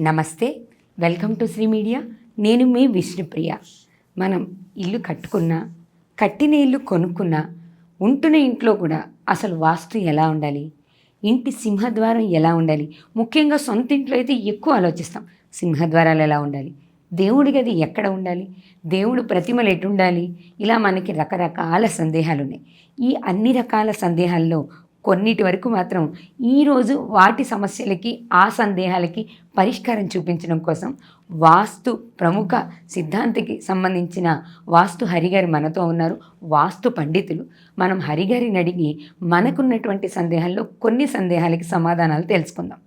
నమస్తే, welcome to Shri media. నేను మీ విష్ణుప్రియ. మనం ఇల్లు కట్టుకున్నా, కట్టిన ఇల్లు కొనుక్కున్నా, ఉంటున్న ఇంట్లో కూడా అసలు వాస్తు ఎలా ఉండాలి, ఇంటి సింహద్వారం ఎలా ఉండాలి, ముఖ్యంగా సొంత ఇంట్లో అయితే ఎక్కువ ఆలోచిస్తాం. సింహద్వారాలు ఎలా ఉండాలి, దేవుడి గది ఎక్కడ ఉండాలి, దేవుడు ప్రతిమలు ఎటు ఉండాలి, ఇలా మనకి రకరకాల సందేహాలు ఉన్నాయి. ఈ అన్ని రకాల సందేహాల్లో కొన్నిటి వరకు మాత్రం ఈరోజు వాటి సమస్యలకి, ఆ సందేహాలకి పరిష్కారం చూపించడం కోసం వాస్తు ప్రముఖ సిద్ధాంతికి సంబంధించిన వాస్తు హరిగారు మనతో ఉన్నారు. వాస్తు పండితులు. మనం హరిగారిని అడిగి మనకున్నటువంటి సందేహాల్లో కొన్ని సందేహాలకి సమాధానాలు తెలుసుకుందాం.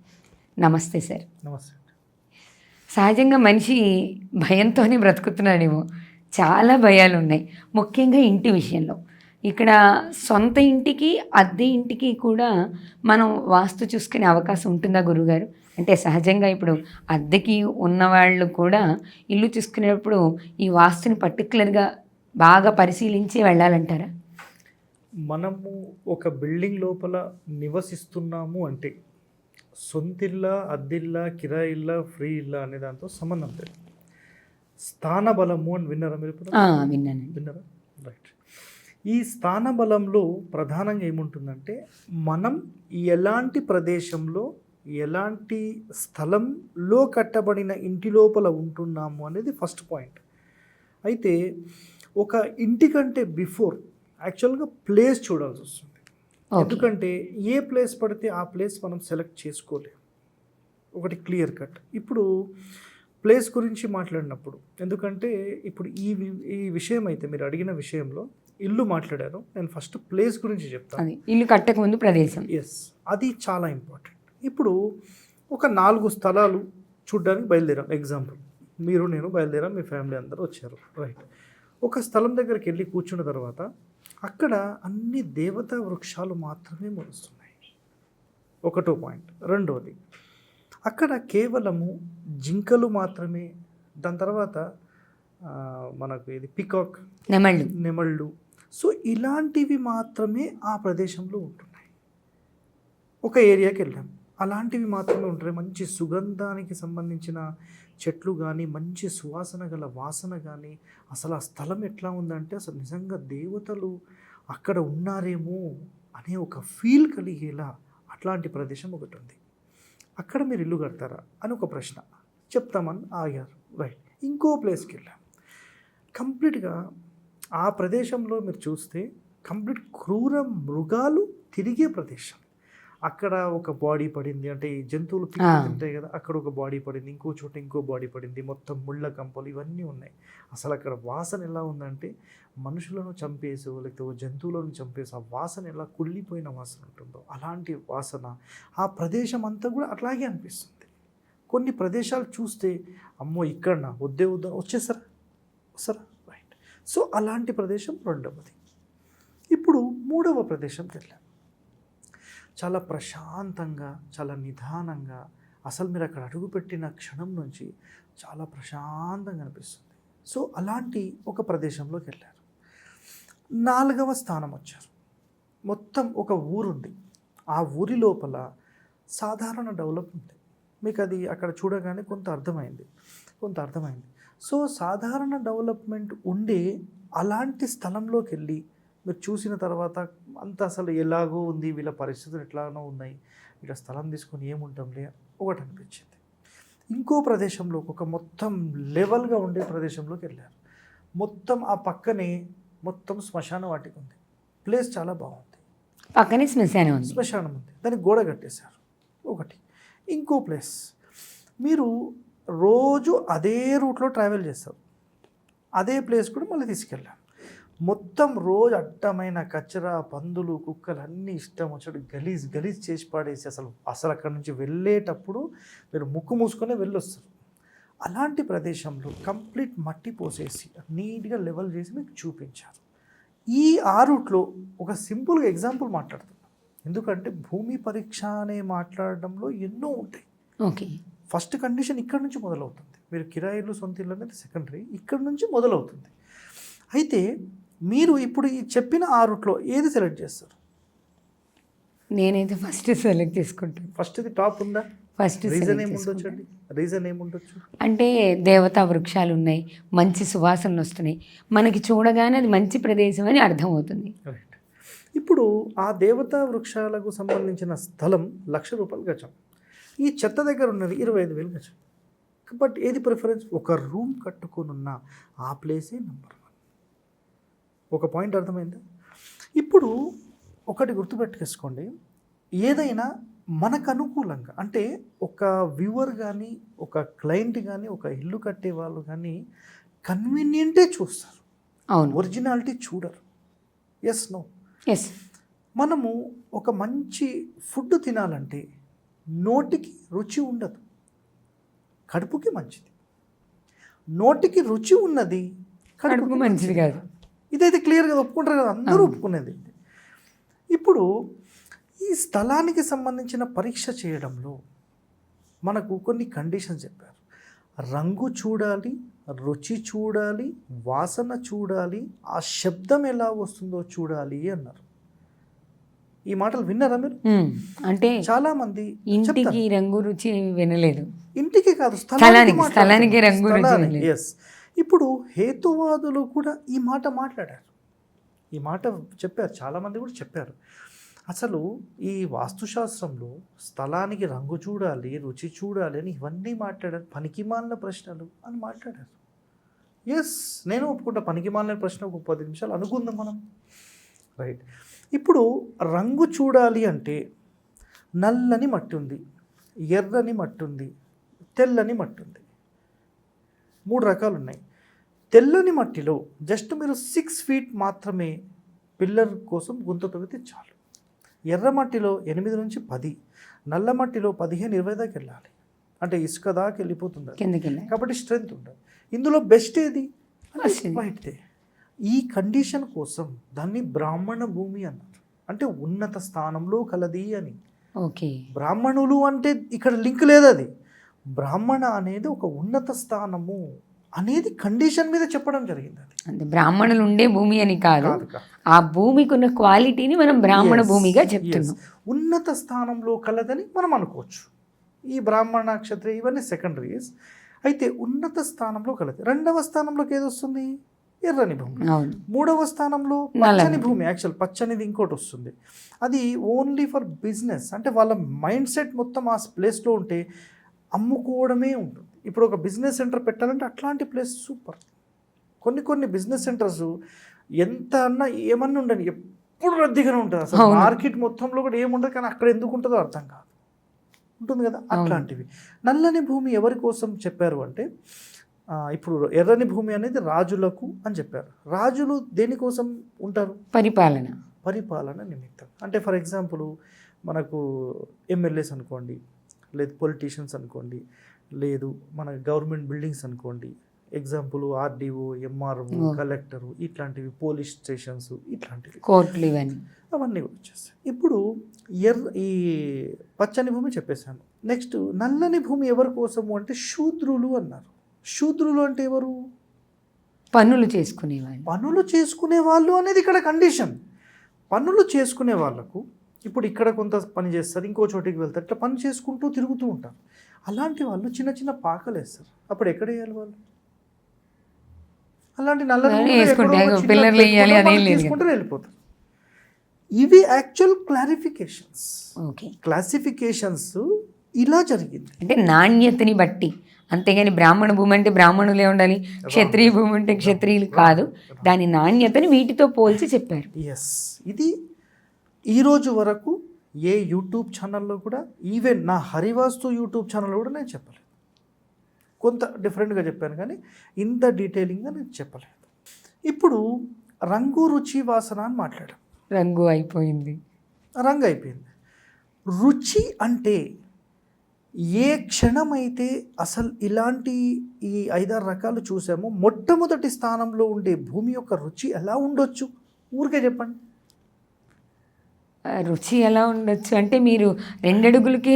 నమస్తే సార్. నమస్తే. సహజంగా మనిషి భయంతోనే బ్రతుకుతున్నాడేమో. చాలా భయాలు ఉన్నాయి, ముఖ్యంగా ఇంటి విషయంలో. ఇక్కడ సొంత ఇంటికి, అద్దె ఇంటికి కూడా మనం వాస్తు చూసుకునే అవకాశం ఉంటుందా గురుగారు? అంటే సహజంగా ఇప్పుడు అద్దెకి ఉన్నవాళ్ళు కూడా ఇల్లు చూసుకునేటప్పుడు ఈ వాస్తుని పర్టికులర్గా బాగా పరిశీలించి వెళ్ళాలంటారా? మనము ఒక బిల్డింగ్ లోపల నివసిస్తున్నాము అంటే సొంతిల్లా, అద్దిల్లా, కిరాయిల్లా, ఫ్రీ ఇల్లా అనే దాంతో సంబంధం లేదు. స్థాన బలము అని విన్నారా మీరు? విన్నారా? రైట్. ఈ స్థాన బలంలో ప్రధానంగా ఏముంటుందంటే మనం ఎలాంటి ప్రదేశంలో, ఎలాంటి స్థలంలో కట్టబడిన ఇంటి లోపల ఉంటున్నాము అనేది ఫస్ట్ పాయింట్. అయితే ఒక ఇంటి కంటే బిఫోర్ యాక్చువల్గా ప్లేస్ చూడాల్సి వస్తుంది. ఎందుకంటే ఏ ప్లేస్ పడితే ఆ ప్లేస్ మనం సెలెక్ట్ చేసుకోలేము. ఒకటి క్లియర్ కట్. ఇప్పుడు ప్లేస్ గురించి మాట్లాడినప్పుడు, ఎందుకంటే ఇప్పుడు ఈ విషయం అయితే మీరు అడిగిన విషయంలో ఇల్లు మాట్లాడారు, నేను ఫస్ట్ ప్లేస్ గురించి చెప్తాను. ఇల్లు కట్టక ముందు ప్రదేశం. ఎస్, అది చాలా ఇంపార్టెంట్. ఇప్పుడు ఒక 4 స్థలాలు చూడ్డానికి బయలుదేరాం. ఎగ్జాంపుల్, మీరు నేను బయలుదేరాం, మీ ఫ్యామిలీ అందరూ వచ్చారు. రైట్. ఒక స్థలం దగ్గరికి వెళ్ళి కూర్చున్న తర్వాత అక్కడ అన్ని దేవతా వృక్షాలు మాత్రమే మొలుస్తున్నాయి. ఒకటో పాయింట్. రెండోది, అక్కడ కేవలము జింకలు మాత్రమే, దాని తర్వాత మనకు ఇది పికాక్, నెమళ్ళు, సో ఇలాంటివి మాత్రమే ఆ ప్రదేశంలో ఉంటున్నాయి. ఒక ఏరియాకి వెళ్ళాం, అలాంటివి మాత్రమే ఉంటున్నాయి. మంచి సుగంధానికి సంబంధించిన చెట్లు కానీ, మంచి సువాసన గల వాసన కానీ, అసలు ఆ స్థలం ఎట్లా ఉందంటే అసలు నిజంగా దేవతలు అక్కడ ఉన్నారేమో అనే ఒక ఫీల్ కలిగేలా అట్లాంటి ప్రదేశం ఒకటి ఉంది. అక్కడ మీరు ఇల్లు కడతారా అని ఒక ప్రశ్న చెప్తామని ఆగారు. రైట్. ఇంకో ప్లేస్కి వెళ్ళాం. కంప్లీట్గా ఆ ప్రదేశంలో మీరు చూస్తే కంప్లీట్ క్రూర మృగాలు తిరిగే ప్రదేశం. అక్కడ ఒక బాడీ పడింది, అంటే ఈ జంతువులు ఉంటాయి కదా, అక్కడ ఒక బాడీ పడింది, ఇంకో చోట ఇంకో బాడీ పడింది, మొత్తం ముళ్ళ కంపలు ఇవన్నీ ఉన్నాయి. అసలు అక్కడ వాసన ఎలా ఉందంటే మనుషులను చంపేసో లేకపోతే జంతువులను చంపేసో ఆ వాసన ఎలా కుళ్ళిపోయిన వాసన ఉంటుందో అలాంటి వాసన ఆ ప్రదేశం అంతా కూడా అట్లాగే అనిపిస్తుంది. కొన్ని ప్రదేశాలు చూస్తే అమ్మో ఇక్కడ వద్దే వచ్చేసారా వస్తారా. రైట్. సో అలాంటి ప్రదేశం రెండవది. ఇప్పుడు మూడవ ప్రదేశంకి వెళ్ళాం. చాలా ప్రశాంతంగా, చాలా నిదానంగా, అసలు మీరు అక్కడ అడుగుపెట్టిన క్షణం నుంచి చాలా ప్రశాంతంగా అనిపిస్తుంది. సో అలాంటి ఒక ప్రదేశంలోకి వెళ్ళారు. 4వ స్థానం వచ్చారు. మొత్తం ఒక ఊరుంది. ఆ ఊరి లోపల సాధారణ డెవలప్ ఉంది. మీకు అది అక్కడ చూడగానే కొంత అర్థమైంది. సో సాధారణ డెవలప్మెంట్ ఉండే అలాంటి స్థలంలోకి వెళ్ళి మీరు చూసిన తర్వాత అంత అసలు ఎలాగో ఉంది, వీళ్ళ పరిస్థితులు ఎట్లాగో ఉన్నాయి, వీళ్ళ స్థలం తీసుకొని ఏముంటాంలే ఒకటి అనిపించింది. ఇంకో ప్రదేశంలో ఒక మొత్తం లెవెల్గా ఉండే ప్రదేశంలోకి వెళ్ళారు. మొత్తం ఆ పక్కనే మొత్తం శ్మశాన వాటిక ఉంది. ప్లేస్ చాలా బాగుంది. పక్కనే శ్మశానం ఉంది, దానికి గోడ కట్టేశారు. ఒకటి. ఇంకో ప్లేస్, మీరు రోజు అదే రూట్లో ట్రావెల్ చేస్తారు, అదే ప్లేస్ కూడా మళ్ళీ తీసుకెళ్ళాం. మొత్తం రోజు అడ్డమైన కచ్చరా, పందులు, కుక్కలు అన్నీ ఇష్టం వచ్చాడు గలీజ్ చేసి పాడేసి అసలు అక్కడ నుంచి వెళ్ళేటప్పుడు మీరు ముక్కు మూసుకొని వెళ్ళొస్తారు. అలాంటి ప్రదేశంలో కంప్లీట్ మట్టి పోసేసి నీట్గా లెవెల్ చేసి మీకు చూపించారు. ఈ ఆ రూట్లో ఒక సింపుల్గా ఎగ్జాంపుల్ మాట్లాడుతున్నాం, ఎందుకంటే భూమి పరీక్ష అనే మాట్లాడడంలో ఎన్నో ఉంటాయి. ఓకే. ఫస్ట్ కండిషన్ ఇక్కడ నుంచి మొదలవుతుంది. మీరు కిరాయిలు, సొంత ఇల్లు అనేది సెకండరీ, ఇక్కడ నుంచి మొదలవుతుంది. అయితే మీరు ఇప్పుడు ఈ చెప్పిన ఆ రూట్లో ఏది సెలెక్ట్ చేస్తారు? నేనైతే ఫస్ట్ సెలెక్ట్ చేసుకుంటాను. ఫస్ట్ది టాప్ ఉందా? ఫస్ట్ రీజన్ ఏముండొచ్చు అండి? రీజన్ ఏముండొచ్చు? అంటే దేవతా వృక్షాలు ఉన్నాయి, మంచి సువాసనలు వస్తున్నాయి, మనకి చూడగానే అది మంచి ప్రదేశం అని అర్థమవుతుంది. రైట్. ఇప్పుడు ఆ దేవతా వృక్షాలకు సంబంధించిన స్థలం ₹1,00,000 గజం. ఈ చెత్త దగ్గర ఉన్నది 25,000 గజం. బట్ ఏది ప్రిఫరెన్స్? ఒక రూమ్ కట్టుకొనున్న ఆ ప్లేసే నెంబర్ 1. ఒక పాయింట్ అర్థమైందా? ఇప్పుడు ఒకటి గుర్తుపెట్టుకేసుకోండి, ఏదైనా మనకు అనుకూలంగా, అంటే ఒక వ్యూవర్ కానీ, ఒక క్లయింట్ కానీ, ఒక ఇల్లు కట్టే వాళ్ళు కానీ కన్వీనియంటే చూస్తారు, అవును. ఒరిజినాలిటీ చూడరు. Yes no? ఎస్. మనము ఒక మంచి ఫుడ్ తినాలంటే నోటికి రుచి ఉండదు, కడుపుకి మంచిది. నోటికి రుచి ఉన్నది, కడుపుకు మంచిది కాదు. ఇదైతే క్లియర్గా ఒప్పుకుంటారు కదా, అందరూ ఒప్పుకునేది. ఇప్పుడు ఈ స్థలానికి సంబంధించిన పరీక్ష చేయడంలో మనకు కొన్ని కండిషన్స్ చెప్పారు. రంగు చూడాలి, రుచి చూడాలి, వాసన చూడాలి, ఆ శబ్దం ఎలా వస్తుందో చూడాలి అన్నారు. ఈ మాటలు విన్నారా మీరు? అంటే చాలా మంది ఇంటికి రంగు రుచి వినలేదు, ఇంటికి కాదు స్థలానికి రంగు రుచి వినలేదు. ఎస్. ఇప్పుడు హేతువాదులు కూడా ఈ మాట మాట్లాడారు, ఈ మాట చెప్పారు, చాలామంది కూడా చెప్పారు. అసలు ఈ వాస్తుశాస్త్రంలో స్థలానికి రంగు చూడాలి, రుచి చూడాలి అని ఇవన్నీ మాట్లాడారు, పనికిమాలిన ప్రశ్నలు అని మాట్లాడారు. ఎస్, నేను ఒప్పుకుంటా, పనికిమాలిన ప్రశ్న ఒక 10 నిమిషాలు అనుకుందాం మనం. రైట్. ఇప్పుడు రంగు చూడాలి అంటే నల్లని మట్టి ఉంది, ఎర్రని మట్టి ఉంది, తెల్లని మట్టి ఉంది. 3 రకాలు ఉన్నాయి. తెల్లని మట్టిలో జస్ట్ మీరు 6 feet మాత్రమే పిల్లర్ కోసం గుంత తవ్వితే చాలు. ఎర్ర మట్టిలో 8 నుంచి 10, నల్ల మట్టిలో 15-20 దాకా వెళ్ళాలి, అంటే ఇసుక దాకా వెళ్ళిపోతుంది కాబట్టి స్ట్రెంగ్త్ ఉండదు. ఇందులో బెస్ట్ ఏది? వైట్దే. ఈ కండిషన్ కోసం దాన్ని బ్రాహ్మణ భూమి అన్నారు, అంటే ఉన్నత స్థానంలో కలది అని. ఓకే. బ్రాహ్మణులు అంటే ఇక్కడ లింక్ లేదు, అది బ్రాహ్మణ అనేది ఒక ఉన్నత స్థానము అనేది కండిషన్ మీద చెప్పడం జరిగింది. అది అంటే బ్రాహ్మణులు ఉండే భూమి అని కాదు, ఆ భూమికి ఉన్న క్వాలిటీని మనం బ్రాహ్మణ భూమిగా చెప్తున్నాం. ఉన్నత స్థానంలో కలదని మనం అనుకోవచ్చు. ఈ బ్రాహ్మణ, క్షత్రియ ఇవన్నీ సెకండరీస్. అయితే ఉన్నత స్థానంలో కలది. 2వ స్థానంలోకి ఏది వస్తుంది? ఎర్రని భూమి. 3వ స్థానంలో పచ్చని భూమి. యాక్చువల్ పచ్చనిది ఇంకోటి వస్తుంది, అది ఓన్లీ ఫర్ బిజినెస్, అంటే వాళ్ళ మైండ్ సెట్ మొత్తం ఆ ప్లేస్లో ఉంటే అమ్ముకోవడమే ఉంటుంది. ఇప్పుడు ఒక బిజినెస్ సెంటర్ పెట్టాలంటే అట్లాంటి ప్లేస్ సూపర్. కొన్ని బిజినెస్ సెంటర్స్ ఎంత అన్నా ఏమన్నా ఉండని ఎప్పుడు రద్దీగానే ఉంటుంది, అసలు మార్కెట్ మొత్తంలో కూడా ఏముండదు, కానీ అక్కడ ఎందుకు ఉంటుందో అర్థం కాదు, ఉంటుంది కదా అట్లాంటివి. నల్లని భూమి ఎవరి కోసం చెప్పారు అంటే, ఇప్పుడు ఎర్రని భూమి అనేది రాజులకు అని చెప్పారు. రాజులు దేనికోసం ఉంటారు? పరిపాలన నిమిత్తం. అంటే ఫర్ ఎగ్జాంపుల్ మనకు ఎమ్మెల్యేస్ అనుకోండి, లేదు పొలిటీషియన్స్ అనుకోండి, లేదు మన గవర్నమెంట్ బిల్డింగ్స్ అనుకోండి, ఎగ్జాంపుల్ ఆర్డీఓ, ఎంఆర్ఓ, కలెక్టరు, ఇట్లాంటివి, పోలీస్ స్టేషన్స్, ఇట్లాంటివి, కోర్టులు, ఇవన్నీ అవన్నీ వచ్చేస్తాయి. ఇప్పుడు ఈ పచ్చని భూమి చెప్పేశాను. నెక్స్ట్ నల్లని భూమి ఎవరి కోసము అంటే శూద్రులు అన్నారు. శూద్రులు అంటే ఎవరు? పనులు చేసుకునేవాళ్ళు. పనులు చేసుకునే వాళ్ళు అనేది ఇక్కడ కండిషన్. పనులు చేసుకునే వాళ్ళకు ఇప్పుడు ఇక్కడ కొంత పని చేస్తారు, ఇంకో చోటికి వెళ్తారు, ఇట్లా పని చేసుకుంటూ తిరుగుతూ ఉంటారు. అలాంటి వాళ్ళు చిన్న చిన్న పాకలు వేస్తారు. అప్పుడు ఎక్కడ వేయాలి వాళ్ళు? అలాంటి నల్లని తీసుకుంటారు, వెళ్ళిపోతారు. ఇవి యాక్చువల్ క్లాసిఫికేషన్స్ ఇలా జరిగింది. అంటే నాణ్యతని బట్టి, అంతేగాని బ్రాహ్మణ భూమి అంటే బ్రాహ్మణులే ఉండాలి, క్షత్రియ భూమి అంటే క్షత్రియులు కాదు, దాని నాణ్యతని వీటితో పోల్చి చెప్పారు. ఎస్. ఇది ఈరోజు వరకు ఏ యూట్యూబ్ ఛానల్లో కూడా, ఈవెన్ నా హరివాస్తు యూట్యూబ్ ఛానల్లో కూడా నేను చెప్పలేదు. కొంత డిఫరెంట్గా చెప్పాను కానీ ఇంత డీటెయిలింగ్గా నేను చెప్పలేదు. ఇప్పుడు రంగు, రుచి, వాసన అని మాట్లాడాం. రంగు అయిపోయింది, రంగు అయిపోయింది. రుచి అంటే ఏ క్షణమైతే అసలు ఇలాంటి ఈ 5-6 రకాలు చూసామో, మొట్టమొదటి స్థానంలో ఉండే భూమి యొక్క రుచి ఎలా ఉండొచ్చు? ఊరికే చెప్పండి. రుచి ఎలా ఉండొచ్చు అంటే మీరు 2 అడుగులకే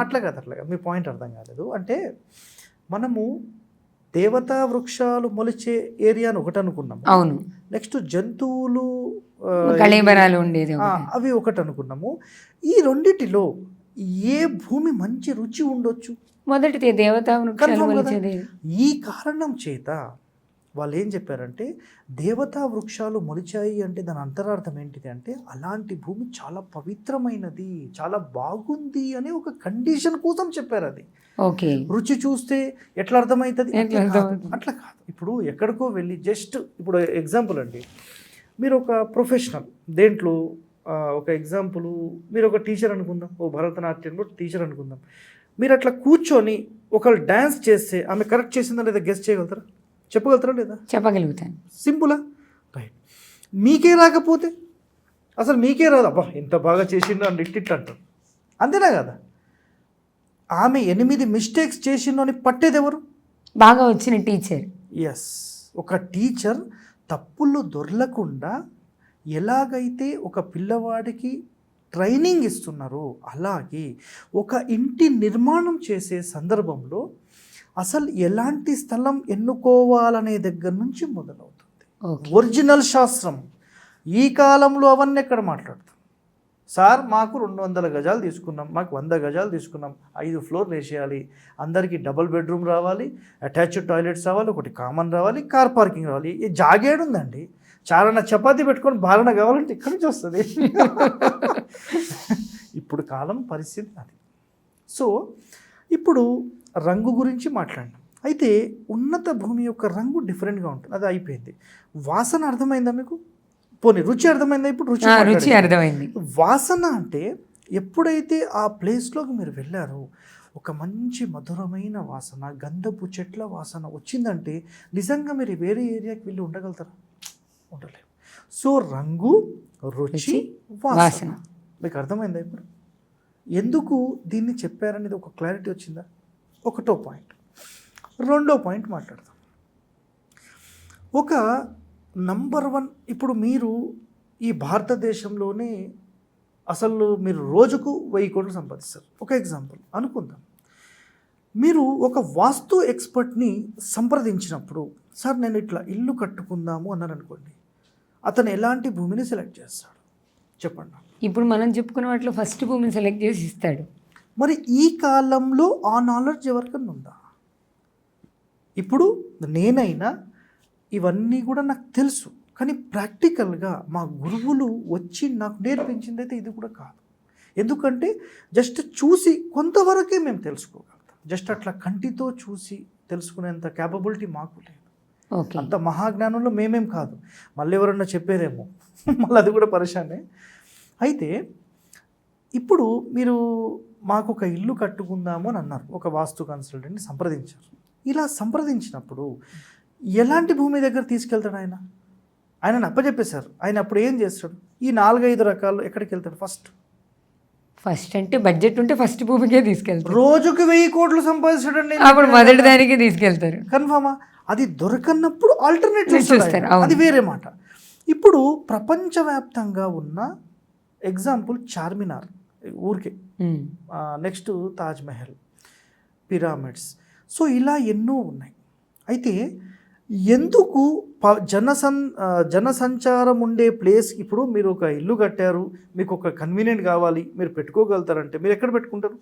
అట్లాగా మీ పాయింట్ అర్థం కాలేదు. అంటే మనము దేవతా వృక్షాలు మొలిచే ఏరియాను ఒకటి అనుకున్నాము. అవును. నెక్స్ట్ జంతువులు, కళేబరాలు ఉండేది, అవి ఒకటి అనుకున్నాము. ఈ రెండిటిలో ఏ భూమి మంచి రుచి ఉండొచ్చు? మొదటిది దేవతా వృక్షాలు కన్ఫర్మ్ కదా. మొలిచేది. ఈ కారణం చేత వాళ్ళు ఏం చెప్పారంటే దేవతా వృక్షాలు మొలిచాయి అంటే దాని అంతరార్థం ఏంటిది అంటే అలాంటి భూమి చాలా పవిత్రమైనది, చాలా బాగుంది అనే ఒక కండిషన్ కోసం చెప్పారు. అది ఓకే. రుచి చూస్తే ఎట్లా అర్థమవుతుంది? ఎట్లా అర్థమవుతుంది? అట్లా కాదు. ఇప్పుడు ఎక్కడికో వెళ్ళి జస్ట్ ఇప్పుడు ఎగ్జాంపుల్ అండి, మీరు ఒక ప్రొఫెషనల్ దేంట్లో ఒక ఎగ్జాంపుల్, మీరు ఒక టీచర్ అనుకుందాం, ఓ భరతనాట్యంలో టీచర్ అనుకుందాం. మీరు అట్లా కూర్చొని ఒకళ్ళు డ్యాన్స్ చేస్తే ఆమె కరెక్ట్ చేసిందా లేదా గెస్ చేయగలుగుతారా? చెప్పగలుగుతారా లేదా? చెప్పగలుగుతాను. సింపులా? రైట్. మీకే రాకపోతే అసలు మీకే రాదు, అబ్బా ఎంత బాగా చేసిండు అని ఇట్టిట్ అంటారు. అంతేనా కదా? ఆమె 8 మిస్టేక్స్ చేసిండు అని పట్టేది ఎవరు? బాగా వచ్చిన టీచర్. ఎస్. ఒక టీచర్ తప్పులు దొరలకుండా ఎలాగైతే ఒక పిల్లవాడికి ట్రైనింగ్ ఇస్తున్నారో అలాగే ఒక ఇంటి నిర్మాణం చేసే సందర్భంలో అసలు ఎలాంటి స్థలం ఎన్నుకోవాలనే దగ్గర నుంచి మొదలవుతుంది. ఒరిజినల్ శాస్త్రం. ఈ కాలంలో అవన్నీ ఎక్కడ మాట్లాడతాం? సార్ మాకు 200 గజాలు తీసుకున్నాం, మాకు 100 గజాలు తీసుకున్నాం, 5 ఫ్లోర్లు వేసేయాలి, అందరికీ డబుల్ బెడ్రూమ్ రావాలి, అటాచ్డ్ టాయిలెట్స్ రావాలి, ఒకటి కామన్ రావాలి, కార్ పార్కింగ్ రావాలి. ఈ జాగేడుందండి. చారణ చపాతీ పెట్టుకొని బాలన కావాలంటే ఇక్కడి నుంచి వస్తుంది. ఇప్పుడు కాలం పరిస్థితి అది. సో ఇప్పుడు రుంగు గురించి మాట్లాడినాం. అయితే ఉన్నత భూమి యొక్క రంగు డిఫరెంట్గా ఉంటుంది, అది అయిపోయింది. వాసన అర్థమైందా మీకు? పోనీ రుచి అర్థమైందా? ఇప్పుడు రుచి అర్థమైంది. వాసన అంటే ఎప్పుడైతే ఆ ప్లేస్లోకి మీరు వెళ్ళారో ఒక మంచి మధురమైన వాసన, గంధపు చెట్ల వాసన వచ్చిందంటే నిజంగా మీరు వేరే ఏరియాకి వెళ్ళి ఉండగలుగుతారా? ఉండలేము. సో రంగు, రుచి, వాసన మీకు అర్థమైందా? ఇప్పుడు ఎందుకు దీన్ని చెప్పారనేది ఒక క్లారిటీ వచ్చిందా? ఒకటో పాయింట్. రెండో పాయింట్ మాట్లాడదాం. ఒక నంబర్ 1, ఇప్పుడు మీరు ఈ భారతదేశంలోనే అసలు మీరు రోజుకు 1000 కోట్లు సంపాదిస్తారు. ఒక ఎగ్జాంపుల్ అనుకుందాం. మీరు ఒక వాస్తు ఎక్స్పర్ట్ని సంప్రదించినప్పుడు, సార్ నేను ఇట్లా ఇల్లు కట్టుకుందాము అన్నారు అనుకోండి, అతను ఎలాంటి భూమిని సెలెక్ట్ చేస్తాడు చెప్పండి? ఇప్పుడు మనం చెప్పుకున్న వాటిలో ఫస్ట్ భూమిని సెలెక్ట్ చేసి ఇస్తాడు. మరి ఈ కాలంలో ఆ నాలెడ్జ్ ఎవరికన్నా ఉందా? ఇప్పుడు నేనైనా ఇవన్నీ కూడా నాకు తెలుసు, కానీ ప్రాక్టికల్గా మా గురువులు వచ్చి నాకు నేర్పించింది అయితే ఇది కూడా కాదు. ఎందుకంటే జస్ట్ చూసి కొంతవరకే మేము తెలుసుకోగలుగుతాం. జస్ట్ అట్లా కంటితో చూసి తెలుసుకునేంత క్యాపబిలిటీ మాకు లేదు. అంత మహాజ్ఞానంలో మేమేం కాదు. మళ్ళీ ఎవరన్నా చెప్పారేమో, మళ్ళీ అది కూడా పరిశానే. అయితే ఇప్పుడు మీరు మాకు ఒక ఇల్లు కట్టుకుందాము అని అన్నారు, ఒక వాస్తు కన్సల్టెంట్ని సంప్రదించారు. ఇలా సంప్రదించినప్పుడు ఎలాంటి భూమి దగ్గర తీసుకెళ్తాడు ఆయన? ఆయనను అప్పచెప్పేశారు. ఆయన అప్పుడు ఏం చేస్తాడు? ఈ 4-5 రకాలు ఎక్కడికి వెళ్తాడు? ఫస్ట్ అంటే బడ్జెట్ ఉంటే ఫస్ట్ భూమికే తీసుకెళ్తారు. రోజుకి 1000 కోట్లు సంపాదిస్తాడండి, అప్పుడు మొదటి దానికి తీసుకెళ్తారు. కన్ఫర్మా? అది దొరకనప్పుడు ఆల్టర్నేటివ్ చూస్తారు, అది వేరే మాట. ఇప్పుడు ప్రపంచవ్యాప్తంగా ఉన్న ఎగ్జాంపుల్ చార్మినార్ ఊరికే, నెక్స్ట్ తాజ్మహల్, పిరామిడ్స్, సో ఇలా ఎన్నో ఉన్నాయి. అయితే ఎందుకు జనసంచారం ఉండే ప్లేస్, ఇప్పుడు మీరు ఒక ఇల్లు కట్టారు, మీకు ఒక కన్వీనియంట్ కావాలి, మీరు పెట్టుకోగలుగుతారంటే మీరు ఎక్కడ పెట్టుకుంటారు?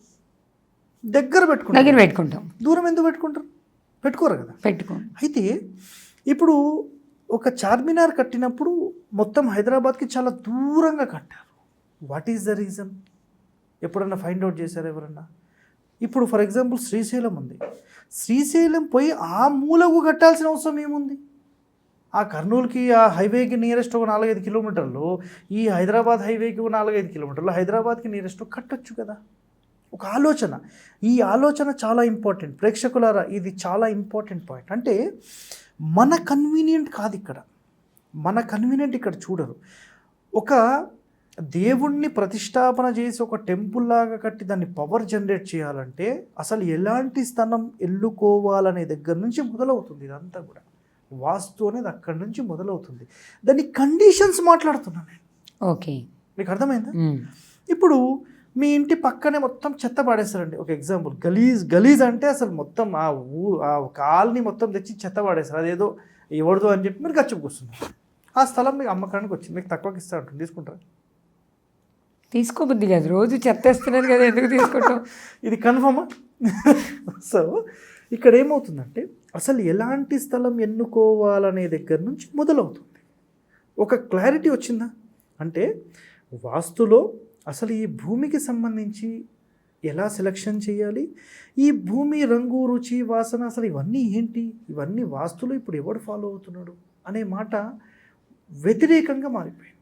దగ్గర పెట్టుకుంటాం. దూరం ఎందుకు పెట్టుకుంటారు? పెట్టుకోరు కదా. అయితే ఇప్పుడు ఒక చార్మినార్ కట్టినప్పుడు మొత్తం హైదరాబాద్కి చాలా దూరంగా కట్టారు. What is the reason? ఎప్పుడన్నా ఫైండ్ అవుట్ చేశారు ఎవరన్నా? ఇప్పుడు ఫర్ ఎగ్జాంపుల్ శ్రీశైలం ఉంది, శ్రీశైలం పోయి ఆ మూలకు కట్టాల్సిన అవసరం ఏముంది? ఆ కర్నూలుకి ఆ హైవేకి నియరెస్ట్ ఒక 4-5 కిలోమీటర్లు, ఈ హైదరాబాద్ హైవేకి ఒక 4-5 కిలోమీటర్లు, హైదరాబాద్కి నియరెస్ట్ కట్టొచ్చు కదా. ఒక ఆలోచన, ఈ ఆలోచన చాలా ఇంపార్టెంట్. ప్రేక్షకులారా, ఇది చాలా ఇంపార్టెంట్ పాయింట్. అంటే మన కన్వీనియంట్ కాదు ఇక్కడ, మన కన్వీనియంట్ ఇక్కడ చూడరు. ఒక దేవుణ్ణి ప్రతిష్టాపన చేసి ఒక టెంపుల్ లాగా కట్టి దాన్ని పవర్ జనరేట్ చేయాలంటే అసలు ఎలాంటి స్థలం ఎన్నుకోవాలనే దగ్గర నుంచి మొదలవుతుంది. ఇదంతా కూడా వాస్తు అనేది అక్కడి నుంచి మొదలవుతుంది. దాని కండిషన్స్ మాట్లాడుతున్నాను నేను. ఓకే, మీకు అర్థమైందా? ఇప్పుడు మీ ఇంటి పక్కనే మొత్తం చెత్త పాడేస్తారండి. ఒక ఎగ్జాంపుల్, గలీజ్ అంటే అసలు మొత్తం ఆ కాల్ని మొత్తం తెచ్చి చెత్త పాడేస్తారు. అదేదో ఎవరిదో అని చెప్పి మీరు గచ్చుకు కూర్చున్నారు. ఆ స్థలం మీకు అమ్మకానికి వచ్చింది, మీకు తక్కువకి ఇస్తా ఉంటుంది, తీసుకుంటారా? తీసుకోబుద్ది కాదు, రోజు చెత్తేస్తున్నారు కదా, ఎందుకు తీసుకుంటాం? ఇది కన్ఫర్మా? సో ఇక్కడ ఏమవుతుందంటే అసలు ఎలాంటి స్థలం ఎన్నుకోవాలనే దగ్గర నుంచి మొదలవుతుంది. ఒక క్లారిటీ వచ్చిందా అంటే వాస్తులో అసలు ఈ భూమికి సంబంధించి ఎలా సెలక్షన్ చేయాలి, ఈ భూమి రంగు రుచి వాసన అసలు ఇవన్నీ ఏంటి, ఇవన్నీ వాస్తులో ఇప్పుడు ఎవడు ఫాలో అవుతున్నాడు అనే మాట వ్యతిరేకంగా మారిపోయింది.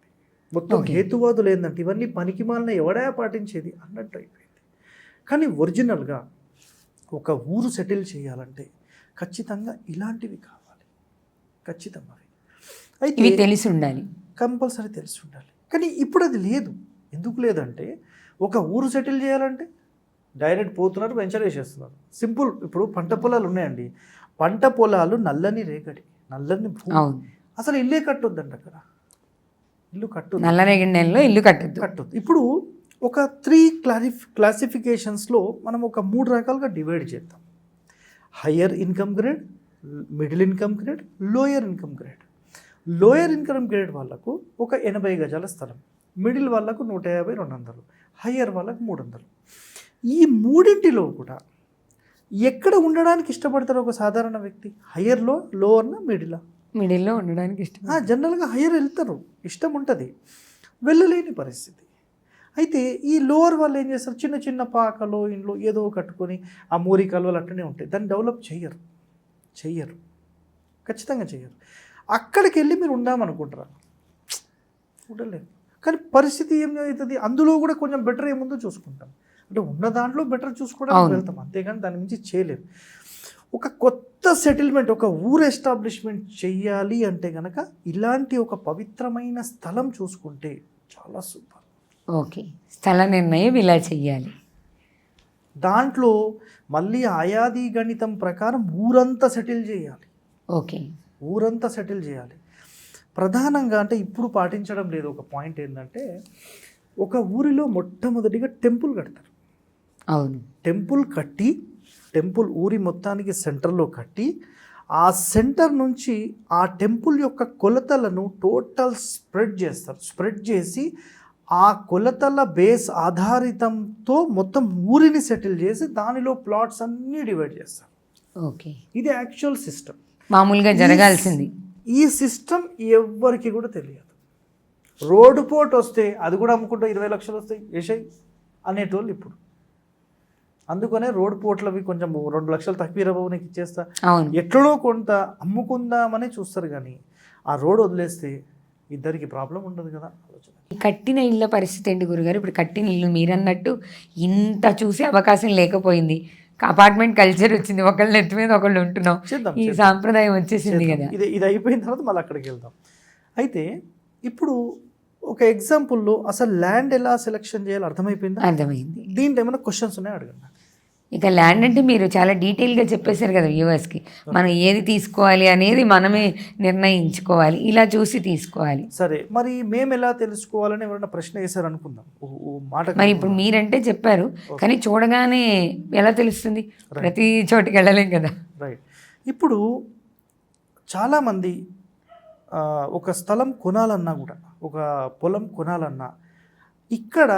మొత్తం హేతువాదులు ఏంటంటే ఇవన్నీ పనికిమాలిన ఎవడా పాటించేది అన్నట్టు అయిపోయింది. కానీ ఒరిజినల్గా ఒక ఊరు సెటిల్ చేయాలంటే ఖచ్చితంగా ఇలాంటివి కావాలి, ఖచ్చితంగా. అయితే ఇవి తెలిసి ఉండాలి, కంపల్సరీ తెలిసి ఉండాలి. కానీ ఇప్పుడు అది లేదు. ఎందుకు లేదంటే ఒక ఊరు సెటిల్ చేయాలంటే డైరెక్ట్ పోతున్నారు, వెంచర్ వేసేస్తున్నారు. సింపుల్. ఇప్పుడు పంట పొలాలు ఉన్నాయండి, పంట పొలాలు నల్లని రేగడి, నల్లని భూమి, అసలు ఇల్లే కట్టొద్దండి అక్కడ. ఇల్లు కట్టొద్దు, నల్లరేగడి నెలలో ఇల్లు కట్టొద్దు. ఇప్పుడు ఒక 3 క్లాసిఫికేషన్స్లో మనం ఒక 3 రకాలుగా డివైడ్ చేద్దాం. Higher income grade, middle income grade, lower income grade. Lower income grade వాళ్ళకు ఒక 80 గజాల స్థలం, మిడిల్ వాళ్ళకు 150, 200, హయ్యర్ వాళ్ళకు 300. ఈ మూడింటిలో కూడా ఎక్కడ ఉండడానికి ఇష్టపడతారు ఒక సాధారణ వ్యక్తి? హయ్యర్లో, లోవర్నా, మిడిల్లో ఉండడానికి ఇష్టం. జనరల్గా హయ్యర్ వెళ్తారు, ఇష్టం ఉంటుంది, వెళ్ళలేని పరిస్థితి. అయితే ఈ లోవర్ వాళ్ళు ఏం చేస్తారు, చిన్న చిన్న పాకలో ఇంట్లో ఏదో కట్టుకొని ఆ మూరి కాలువలు అట్టనే ఉంటాయి, దాన్ని డెవలప్ చెయ్యరు, ఖచ్చితంగా చెయ్యరు. అక్కడికి వెళ్ళి మీరు ఉందామనుకుంటారా? ఉండలేరు. కానీ పరిస్థితి ఏమవుతుంది, అందులో కూడా కొంచెం బెటర్ ఏముందో చూసుకుంటాం. అంటే ఉన్న దాంట్లో బెటర్ చూసుకోవడానికి వెళ్తాం, అంతేగాని దాని మించి చేయలేము. ఒక కొత్త సెటిల్మెంట్, ఒక ఊరు ఎస్టాబ్లిష్మెంట్ చెయ్యాలి అంటే కనుక ఇలాంటి ఒక పవిత్రమైన స్థలం చూసుకుంటే చాలా సూపర్. ఓకే, స్థల నిర్ణయం ఇలా చెయ్యాలి. దాంట్లో మళ్ళీ ఆయాది గణితం ప్రకారం ఊరంతా సెటిల్ చేయాలి. ఓకే, ఊరంతా సెటిల్ చేయాలి. ప్రధానంగా అంటే ఇప్పుడు పాటించడం లేదు. ఒక పాయింట్ ఏంటంటే ఒక ఊరిలో మొట్టమొదటిగా టెంపుల్ కడతారు. అవును, టెంపుల్ ఊరి మొత్తానికి సెంటర్లో కట్టి ఆ సెంటర్ నుంచి ఆ టెంపుల్ యొక్క కొలతలను టోటల్ స్ప్రెడ్ చేసి ఆ కొలతల బేస్ ఆధారితంతో మొత్తం ఊరిని సెటిల్ చేసి దానిలో ప్లాట్స్ అన్నీ డివైడ్ చేస్తారు. ఓకే, ఇది యాక్చువల్ సిస్టమ్, మామూలుగా జరగాల్సింది. ఈ సిస్టమ్ ఎవ్వరికి కూడా తెలియదు. రోడ్డు పోటు వస్తే అది కూడా అమ్ముకుంటూ 20 లక్షలు వస్తాయి ఏషై అనేటోళ్ళు ఇప్పుడు. అందుకనే రోడ్డు పోట్లవి కొంచెం 2 లక్షలు తక్కువ బాబు నీకు ఇచ్చేస్తా, ఎట్లనో కొంత అమ్ముకుందామని చూస్తారు. కానీ ఆ రోడ్ వదిలేస్తే ఇద్దరికి ప్రాబ్లం ఉండదు కదా. కట్టిన ఇళ్ళ పరిస్థితి ఏంటి గురుగారు? ఇప్పుడు కట్టిన ఇల్లు మీరన్నట్టు ఇంత చూసే అవకాశం లేకపోయింది, అపార్ట్మెంట్ కల్చర్ వచ్చింది, ఒకళ్ళ ఎత్తి మీద ఒకళ్ళు ఉంటున్నాం, ఈ సాంప్రదాయం వచ్చేసింది కదా. ఇది అయిపోయిన తర్వాత మళ్ళీ అక్కడికి వెళ్దాం. అయితే ఇప్పుడు ఒక ఎగ్జాంపుల్లో అసలు ల్యాండ్ ఎలా సెలెక్షన్ చేయాలో అర్థమైంది. దీంట్లో ఏమైనా క్వశ్చన్స్ ఉన్నాయో అడగండి. ఇక ల్యాండ్ అంటే మీరు చాలా డీటెయిల్గా చెప్పేశారు కదా వ్యూవర్స్కి. మనం ఏది తీసుకోవాలి అనేది మనమే నిర్ణయించుకోవాలి, ఇలా చూసి తీసుకోవాలి. సరే, మరి మేము ఎలా తెలుసుకోవాలని ఎవరైనా ప్రశ్న వేశారు అనుకుందాం. మరి ఇప్పుడు మీరంటే చెప్పారు, కానీ చూడగానే ఎలా తెలుస్తుంది? ప్రతి చోటికి వెళ్ళలేం కదా. రైట్. ఇప్పుడు చాలామంది ఒక స్థలం కొనాలన్నా కూడా, ఒక పొలం కొనాలన్నా ఇక్కడ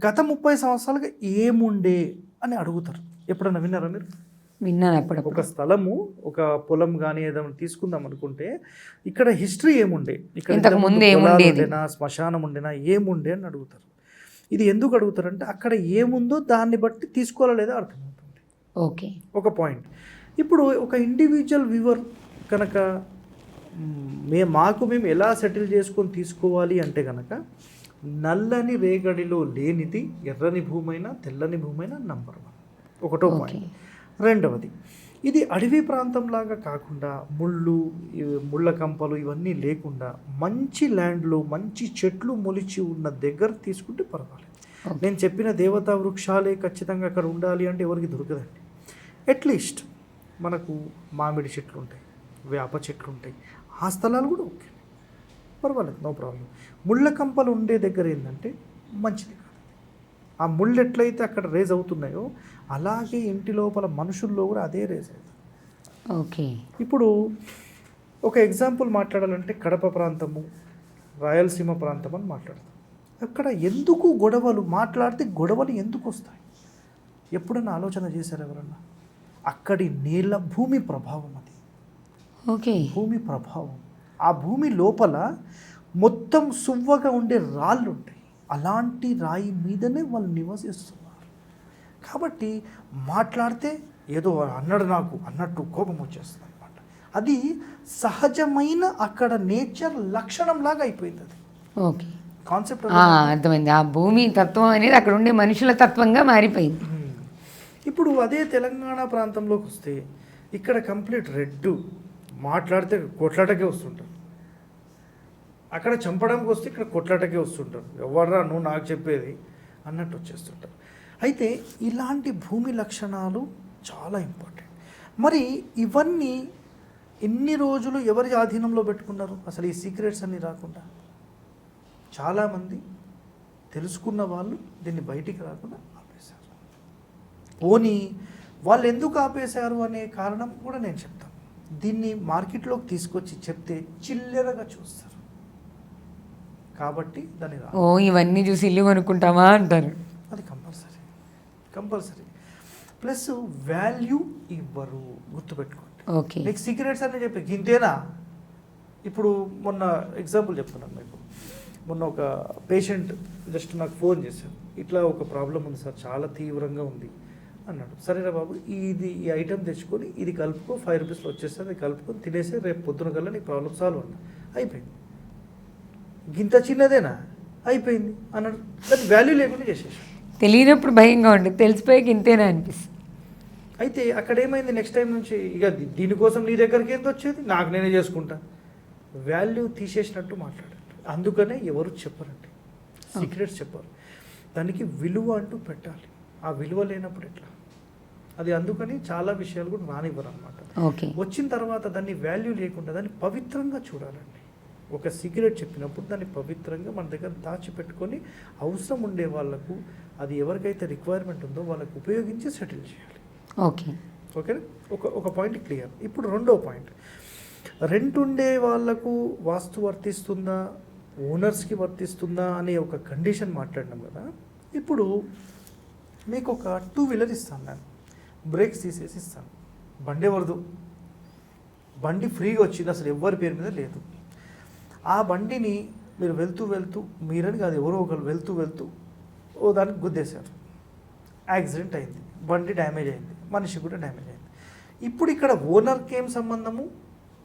గత 30 సంవత్సరాలుగా ఏముండే అని అడుగుతారు. ఎప్పుడన్నా విన్నారా మీరు? విన్నాను. అప్పుడు ఒక స్థలము, ఒక పొలం కానీ ఏదైనా తీసుకుందాం అనుకుంటే ఇక్కడ హిస్టరీ ఏముండే, ఇక్కడ ఉండేనా, శ్మశానం ఉండేనా, ఏముండే అని అడుగుతారు. ఇది ఎందుకు అడుగుతారంటే అక్కడ ఏముందో దాన్ని బట్టి తీసుకోవాలా లేదా అర్థమవుతుంది. ఓకే, ఒక పాయింట్. ఇప్పుడు ఒక ఇండివిజువల్ వ్యూవర్ కనుక మేము ఎలా సెటిల్ చేసుకొని తీసుకోవాలి అంటే కనుక నల్లని రేగడిలో లేనిది ఎర్రని భూమైనా తెల్లని భూమైనా నంబర్ 1, ఒకటో పాయింట్. రెండవది, ఇది అడవి ప్రాంతంలాగా కాకుండా ముళ్ళ కంపలు ఇవన్నీ లేకుండా మంచి ల్యాండ్లో మంచి చెట్లు మొలిచి ఉన్న దగ్గర తీసుకుంటే పర్వాలేదు. నేను చెప్పిన దేవతా వృక్షాలే ఖచ్చితంగా అక్కడ ఉండాలి అంటే ఎవరికి దొరకదండి. అట్లీస్ట్ మనకు మామిడి చెట్లు ఉంటాయి, వేప చెట్లు ఉంటాయి, ఆ స్థలాలు కూడా ఓకే, పర్వాలేదు, నో ప్రాబ్లం. ముళ్ళ కంపలు ఉండే దగ్గర ఏంటంటే మంచిది కాదు. ఆ ముళ్ళు ఎట్లయితే అక్కడ రేజ్ అవుతున్నాయో అలాగే ఇంటి లోపల మనుషుల్లో కూడా అదే రేజ్ అవుతుంది. ఓకే. ఇప్పుడు ఒక ఎగ్జాంపుల్ మాట్లాడాలంటే కడప ప్రాంతము, రాయలసీమ ప్రాంతం అని మాట్లాడతాం. అక్కడ ఎందుకు గొడవలు మాట్లాడితే గొడవలు ఎందుకు వస్తాయి? ఎప్పుడన్నా ఆలోచన చేశారు ఎవరన్నా? అక్కడి నేల భూమి ప్రభావం అది. ఓకే. భూమి ప్రభావం. ఆ భూమి లోపల మొత్తం సువ్వగా ఉండే రాళ్ళు ఉంటాయి. అలాంటి రాయి మీదనే వాళ్ళు నివసిస్తున్నారు. కాబట్టి మాట్లాడితే ఏదో అన్నాడు నాకు అన్నట్టు కోపం వచ్చేస్తుంది అనమాట. అది సహజమైన అక్కడ నేచర్ లక్షణంలాగా అయిపోయింది అది. ఓకే, కాన్సెప్ట్ అర్థమైంది. ఆ భూమి తత్వం అనేది అక్కడ ఉండే మనుషుల తత్వంగా మారిపోయింది. ఇప్పుడు అదే తెలంగాణ ప్రాంతంలోకి వస్తే ఇక్కడ కంప్లీట్ రెడ్, మాట్లాడితే కొట్లాటకే వస్తుంటారు. అక్కడ చంపడానికి వస్తే ఇక్కడ కొట్లాటకే వస్తుంటారు. ఎవర్రా నువ్వు నాకు చెప్పేది అన్నట్టు వచ్చేస్తుంటారు. అయితే ఇలాంటి భూమి లక్షణాలు చాలా ఇంపార్టెంట్. మరి ఇవన్నీ ఎన్ని రోజులు ఎవరి ఆధీనంలో పెట్టుకున్నారు అసలు ఈ సీక్రెట్స్ అన్నీ రాకుండా? చాలామంది తెలుసుకున్న వాళ్ళు దీన్ని బయటికి రాకుండా ఆపేశారు. పోనీ వాళ్ళు ఎందుకు ఆపేశారు అనే కారణం కూడా నేను చెప్తాను. దీన్ని మార్కెట్లోకి తీసుకొచ్చి చెప్తే చిల్లరగా చూస్తారు కాబట్టి దాన్ని ఓ ఇవన్నీ చూసి ఇల్లు కొనుక్కుంటామా అంటారు. అది కంపల్సరీ. ప్లస్ వాల్యూ ఇవ్వరు, గుర్తుపెట్టుకోండి. ఓకే. మీకు సీక్రెట్స్ అని చెప్పి ఇంతేనా? ఇప్పుడు మొన్న ఎగ్జాంపుల్ చెప్తున్నాను మీకు. మొన్న ఒక పేషెంట్ జస్ట్ నాకు ఫోన్ చేశారు, ఇట్లా ఒక ప్రాబ్లం ఉంది సార్, చాలా తీవ్రంగా ఉంది అన్నాడు. సరేనా బాబు, ఈ ఐటెం తెచ్చుకొని ఇది కలుపుకో, 5 రూపీస్లో వచ్చేస్తుంది, అది కలుపుకొని తినేసి రేపు పొద్దున కల్లా నీ ప్రాబ్లం సాల్వ్ అన్నా. అయిపోయింది. గింత చిన్నదేనా? అయిపోయింది అన్నాడు. దానికి వాల్యూ లేకుండా చేసేసాడు. తెలియనప్పుడు భయంగా ఉంటుంది, తెలిసిపోయాక ఇంతేనా అనిపిస్తుంది. అయితే అక్కడ ఏమైంది, నెక్స్ట్ టైం నుంచి ఇక దీనికోసం నీ దగ్గరికి ఎంత వచ్చేది, నాకు నేనే చేసుకుంటా. వాల్యూ తీసేసినట్టు మాట్లాడారు. అందుకనే ఎవరు చెప్పరండి, సీక్రెట్స్ చెప్పరు. దానికి విలువ అంటూ పెట్టాలి. ఆ విలువ లేనప్పుడు ఎట్లా? అది అందుకని చాలా విషయాలు కూడా రానివ్వరు అనమాట. ఓకే. వచ్చిన తర్వాత దాన్ని వాల్యూ లేకుండా దాన్ని పవిత్రంగా చూడాలండి. ఒక సీక్రెట్ చెప్పినప్పుడు దాన్ని పవిత్రంగా మన దగ్గర దాచిపెట్టుకొని అవసరం ఉండే వాళ్ళకు, అది ఎవరికైతే రిక్వైర్మెంట్ ఉందో వాళ్ళకు ఉపయోగించి సెటిల్ చేయాలి. ఓకే. ఓకేనా? ఒక పాయింట్ క్లియర్. ఇప్పుడు రెండో పాయింట్, రెంట్ ఉండే వాళ్ళకు వాస్తు వర్తిస్తుందా, ఓనర్స్కి వర్తిస్తుందా అనే ఒక కండిషన్ మాట్లాడినాం కదా. ఇప్పుడు మీకు ఒక 2 వీలర్ ఇస్తాను, నేను బ్రేక్స్ తీసేసి ఇస్తాను. బండి ఎవరిదు, బండి ఫ్రీగా వచ్చింది, అసలు ఎవరి పేరు మీద లేదు. ఆ బండిని మీరు వెళ్తూ మీరని కాదు, ఎవరో ఒకరు వెళ్తూ ఓ దానికి గుద్దేశారు, యాక్సిడెంట్ అయింది, బండి డ్యామేజ్ అయింది, మనిషి కూడా డ్యామేజ్ అయింది. ఇప్పుడు ఇక్కడ ఓనర్కి ఏం సంబంధము,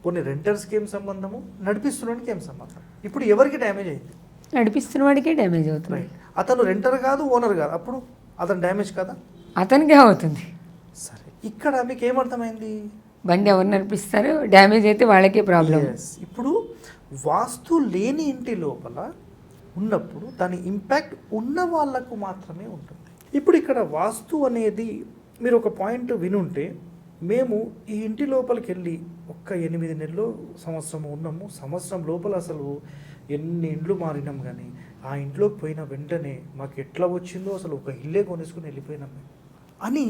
కొన్ని రెంటర్స్కి ఏం సంబంధము, నడిపిస్తున్నవాడికి ఏం సంబంధం? ఇప్పుడు ఎవరికి డ్యామేజ్ అయింది? నడిపిస్తున్న వాడికే డ్యామేజ్ అవుతుంది. రైట్. అతను రెంటర్ కాదు, ఓనర్ కాదు, అప్పుడు అతను డ్యామేజ్ కదా, అతనికే అవుతుంది. సరే, ఇక్కడ మీకు ఏమర్థమైంది? బండి ఎవరు నడిపిస్తారు, డ్యామేజ్ అయితే వాళ్ళకే ప్రాబ్లం. ఇప్పుడు వాస్తు లేని ఇంటి లోపల ఉన్నప్పుడు దాని ఇంపాక్ట్ ఉన్న వాళ్ళకు మాత్రమే ఉంటుంది. ఇప్పుడు ఇక్కడ వాస్తు అనేది మీరు ఒక పాయింట్ వినుంటే, మేము ఈ ఇంటి లోపలికి వెళ్ళి ఒక్క 8 నెలలు సంవత్సరం ఉన్నాము, సంవత్సరం లోపల అసలు ఎన్ని ఇండ్లు మారినాం, కానీ ఆ ఇంట్లోకి పోయిన వెంటనే మాకు ఎట్లా వచ్చిందో అసలు ఒక ఇల్లే కొనేసుకుని వెళ్ళిపోయినాం మేము అని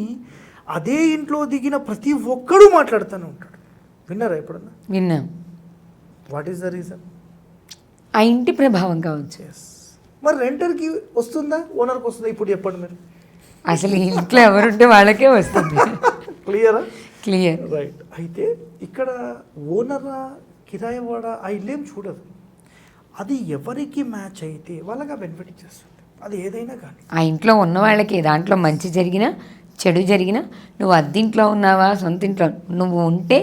అదే ఇంట్లో దిగిన ప్రతి ఒక్కడూ మాట్లాడుతూనే ఉంటాడు. విన్నారా ఎప్పుడన్నా? విన్నాం. What is the reason? ఆ ఇంటి ప్రభావం కావచ్చు. మరి రెంటర్కి వస్తుందా, ఓనర్కి వస్తుందా? ఇప్పుడు చెప్పండి మీరు. అసలు ఈ ఇంట్లో ఎవరుంటే వాళ్ళకే వస్తుంది. క్లియరా? క్లియర్. రైట్. అయితే ఇక్కడ ఓనరా, కిరాయవాడా, ఆ ఇల్లేం చూడదు. అది ఎవరికి మ్యాచ్ అయితే వాళ్ళకి బెనిఫిట్ ఇచ్చేస్తుంది, అది ఏదైనా కానీ. ఆ ఇంట్లో ఉన్న వాళ్ళకి దాంట్లో మంచి జరిగినా చెడు జరిగినా, నువ్వు అద్దింట్లో ఉన్నావా సొంత ఇంట్లో నువ్వు ఉంటే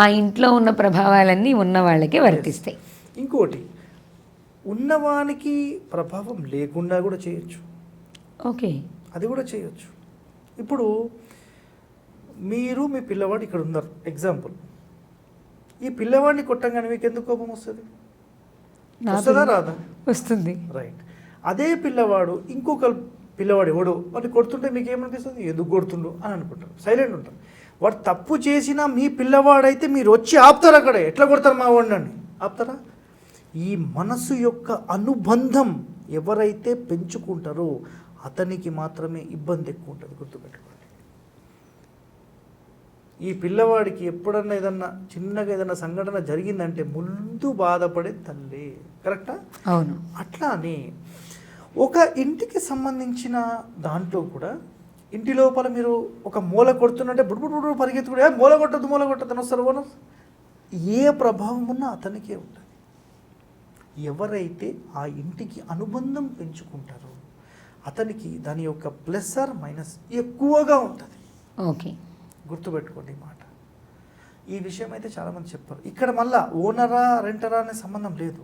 ఆ ఇంట్లో ఉన్న ప్రభావాలన్నీ ఉన్న వాళ్ళకే వర్తిస్తాయి. ఇంకోటి, ఉన్నవానికి ప్రభావం లేకుండా కూడా చేయొచ్చు. ఓకే. అది కూడా చేయొచ్చు. ఇప్పుడు మీరు మీ పిల్లవాడు ఇక్కడ ఉన్నారు ఎగ్జాంపుల్, ఈ పిల్లవాడిని కొట్టంగానే మీకు ఎందుకు కోపం వస్తుంది? వస్తుందా రాదా? వస్తుంది. రైట్. అదే పిల్లవాడు ఇంకొక పిల్లవాడు ఎవడో వాడిని కొడుతుంటే మీకు ఏమనిపిస్తుంది? ఎందుకు కొడుతుండు అని అనుకుంటారు, సైలెంట్ ఉంటారు. వాడు తప్పు చేసినా మీ పిల్లవాడైతే మీరు వచ్చి ఆపుతారు. అక్కడ ఎట్లా కొడతారు మా వాడిని, ఆపుతారా? ఈ మనసు యొక్క అనుబంధం ఎవరైతే పెంచుకుంటారో అతనికి మాత్రమే ఇబ్బంది ఎక్కువ ఉంటుంది, గుర్తుపెట్టుకోండి. ఈ పిల్లవాడికి ఎప్పుడన్నా ఏదన్నా చిన్నగా ఏదన్నా సంఘటన జరిగిందంటే ముందు బాధపడే తల్లి, కరెక్టా? అవును. అట్లా అని ఒక ఇంటికి సంబంధించిన దాంట్లో కూడా ఇంటి లోపల మీరు ఒక మూల కొడుతున్నట్టే బుడు పరిగెత్తుకుంటే మూల కొట్టద్దు అని వస్తారు ఓనర్. ఏ ప్రభావం ఉన్నా అతనికే ఉంటుంది. ఎవరైతే ఆ ఇంటికి అనుబంధం పెంచుకుంటారో అతనికి దాని యొక్క ప్లస్ ఆర్ మైనస్ ఎక్కువగా ఉంటుంది. ఓకే, గుర్తుపెట్టుకోండి ఈ మాట. ఈ విషయం అయితే చాలామంది చెప్పారు. ఇక్కడ మళ్ళా ఓనరా రెంటరా అనే సంబంధం లేదు.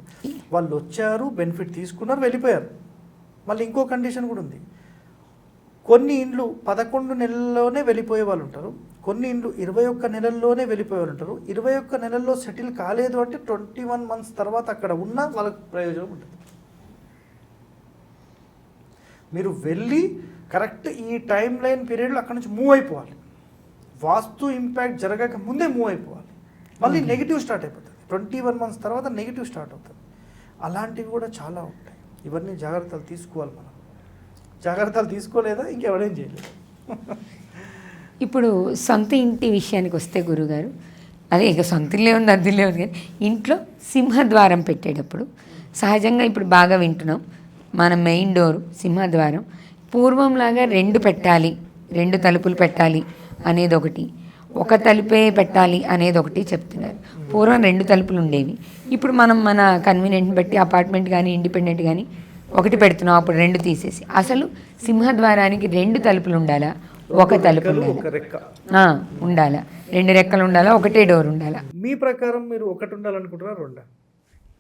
వాళ్ళు వచ్చారు, బెనిఫిట్ తీసుకున్నారు, వెళ్ళిపోయారు. మళ్ళీ ఇంకో కండిషన్ కూడా ఉంది. కొన్ని ఇండ్లు 11 నెలల్లోనే వెళ్ళిపోయే వాళ్ళు ఉంటారు, కొన్ని ఇండ్లు 21 నెలల్లోనే వెళ్ళిపోయే వాళ్ళు ఉంటారు. 21 నెలల్లో సెటిల్ కాలేదు అంటే 21 మంత్స్ తర్వాత అక్కడ ఉన్న వాళ్ళకి ప్రయోజనం ఉంటుంది. మీరు వెళ్ళి కరెక్ట్ ఈ టైం లైన్ పీరియడ్లో అక్కడ నుంచి మూవ్ అయిపోవాలి. వాస్తు ఇంపాక్ట్ జరగక ముందే మూవ్ అయిపోవాలి. మళ్ళీ నెగిటివ్ స్టార్ట్ అయిపోతుంది. 21 మంత్స్ తర్వాత నెగిటివ్ స్టార్ట్ అవుతుంది. అలాంటివి కూడా చాలా ఉంటాయి. ఇవన్నీ జాగ్రత్తలు తీసుకోవాలి మనం. జాగ్రత్తలు తీసుకోలేదా ఇంకెవడేం చేయలేదు. ఇప్పుడు సొంత ఇంటి విషయానికి వస్తే గురుగారు, అదే ఇక సొంత ఇల్లే ఉంది అద్దిల్లే ఉంది, కానీ ఇంట్లో సింహద్వారం పెట్టేటప్పుడు సహజంగా ఇప్పుడు బాగా వింటున్నాం, మన మెయిన్ డోరు సింహద్వారం పూర్వంలాగా 2 పెట్టాలి, 2 తలుపులు పెట్టాలి అనేది ఒకటి, ఒక తలుపే పెట్టాలి అనేది ఒకటి చెప్తున్నారు. పూర్వం 2 తలుపులు ఉండేవి. ఇప్పుడు మనం మన కన్వీనియంట్ని బట్టి అపార్ట్మెంట్ కానీ ఇండిపెండెంట్ కానీ ఒకటి పెడుతున్నాం, అప్పుడు 2 తీసేసి. అసలు సింహద్వారానికి 2 తలుపులు ఉండాలా, ఒక తలుపు ఉండాలా? ఉండాలా, 2 రెక్కలు ఉండాలా, ఒకటే డోర్ ఉండాలా? మీ ప్రకారం మీరు ఒకటి ఉండాలనుకుంటున్నారా, 2?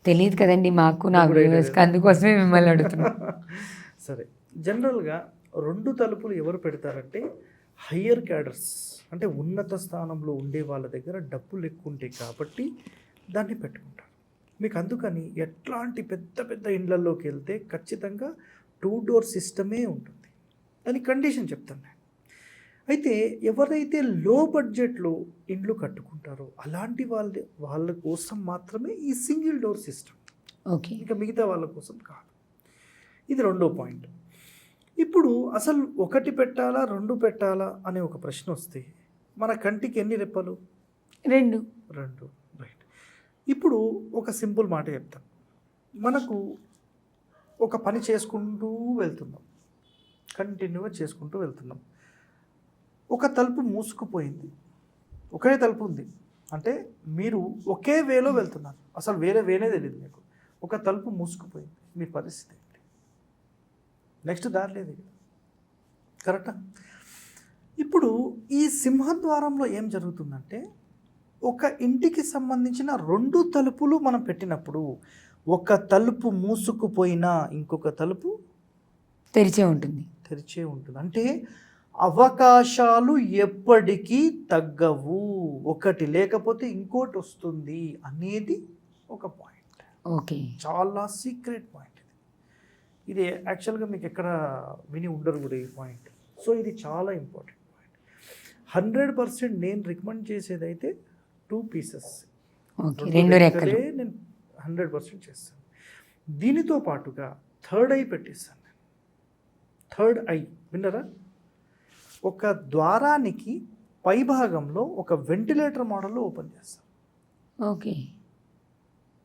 తెలియదు కదండి మాకు, నా వ్యూవర్స్కి, అందుకోసమే మిమ్మల్ని అడుగుతున్నాం. సరే, జనరల్గా 2 తలుపులు ఎవరు పెడతారంటే హయ్యర్ క్యాడర్స్, అంటే ఉన్నత స్థానంలో ఉండే వాళ్ళ దగ్గర డబ్బులు ఎక్కువ ఉంటాయి కాబట్టి దాన్ని పెట్టుకుంటారు. మీకు అందుకని ఎట్లాంటి పెద్ద పెద్ద ఇండ్లలోకి వెళ్తే ఖచ్చితంగా 2 డోర్ సిస్టమే ఉంటుంది. దాని కండిషన్ చెప్తాను నేను. అయితే ఎవరైతే లో బడ్జెట్లో ఇండ్లు కట్టుకుంటారో అలాంటి వాళ్ళ కోసం మాత్రమే ఈ సింగిల్ డోర్ సిస్టమ్. ఓకే, ఇంకా మిగతా వాళ్ళ కోసం కాదు. ఇది 2వ పాయింట్. ఇప్పుడు అసలు 1 పెట్టాలా 2 పెట్టాలా అనే ఒక ప్రశ్న వస్తే మన కంటికి ఎన్ని రెప్పలు? 2. రైట్. ఇప్పుడు ఒక సింపుల్ మాట చెప్తాను. మనకు ఒక పని చేసుకుంటూ వెళ్తున్నాం, కంటిన్యూగా చేసుకుంటూ వెళ్తున్నాం. ఒక తలుపు మూసుకుపోయింది, ఒకే తలుపు ఉంది అంటే మీరు ఒకే వేలో వెళ్తున్నారు, అసలు వేరే వేనే తెలియదు మీకు. ఒక తలుపు మూసుకుపోయింది, మీ పరిస్థితి ఏంటి? నెక్స్ట్ దారి లేదు, కరెక్టా? ఇప్పుడు ఈ సింహద్వారంలో ఏం జరుగుతుందంటే ఒక ఇంటికి సంబంధించిన 2 తలుపులు మనం పెట్టినప్పుడు ఒక తలుపు మూసుకుపోయినా ఇంకొక తలుపు తెరిచే ఉంటుంది. అంటే అవకాశాలు ఎప్పటికీ తగ్గవు, ఒకటి లేకపోతే ఇంకోటి వస్తుంది అనేది ఒక పాయింట్. ఓకే, చాలా సీక్రెట్ పాయింట్ ఇది. యాక్చువల్గా మీకు ఎక్కడ విని ఉండరు కూడా ఈ పాయింట్. సో ఇది చాలా ఇంపార్టెంట్ పాయింట్. 100% నేను రికమెండ్ చేసేది అయితే 2 పీసెస్, 2 రెక్కలు నేను 100% చేస్తాను. దీనితో పాటుగా 3rd ఐ పెట్టేస్తాను నేను. 3rd I విన్నరా? ఒక ద్వారానికి పై భాగంలో ఒక వెంటిలేటర్ మోడల్లో ఓపెన్ చేస్తాను. ఓకే,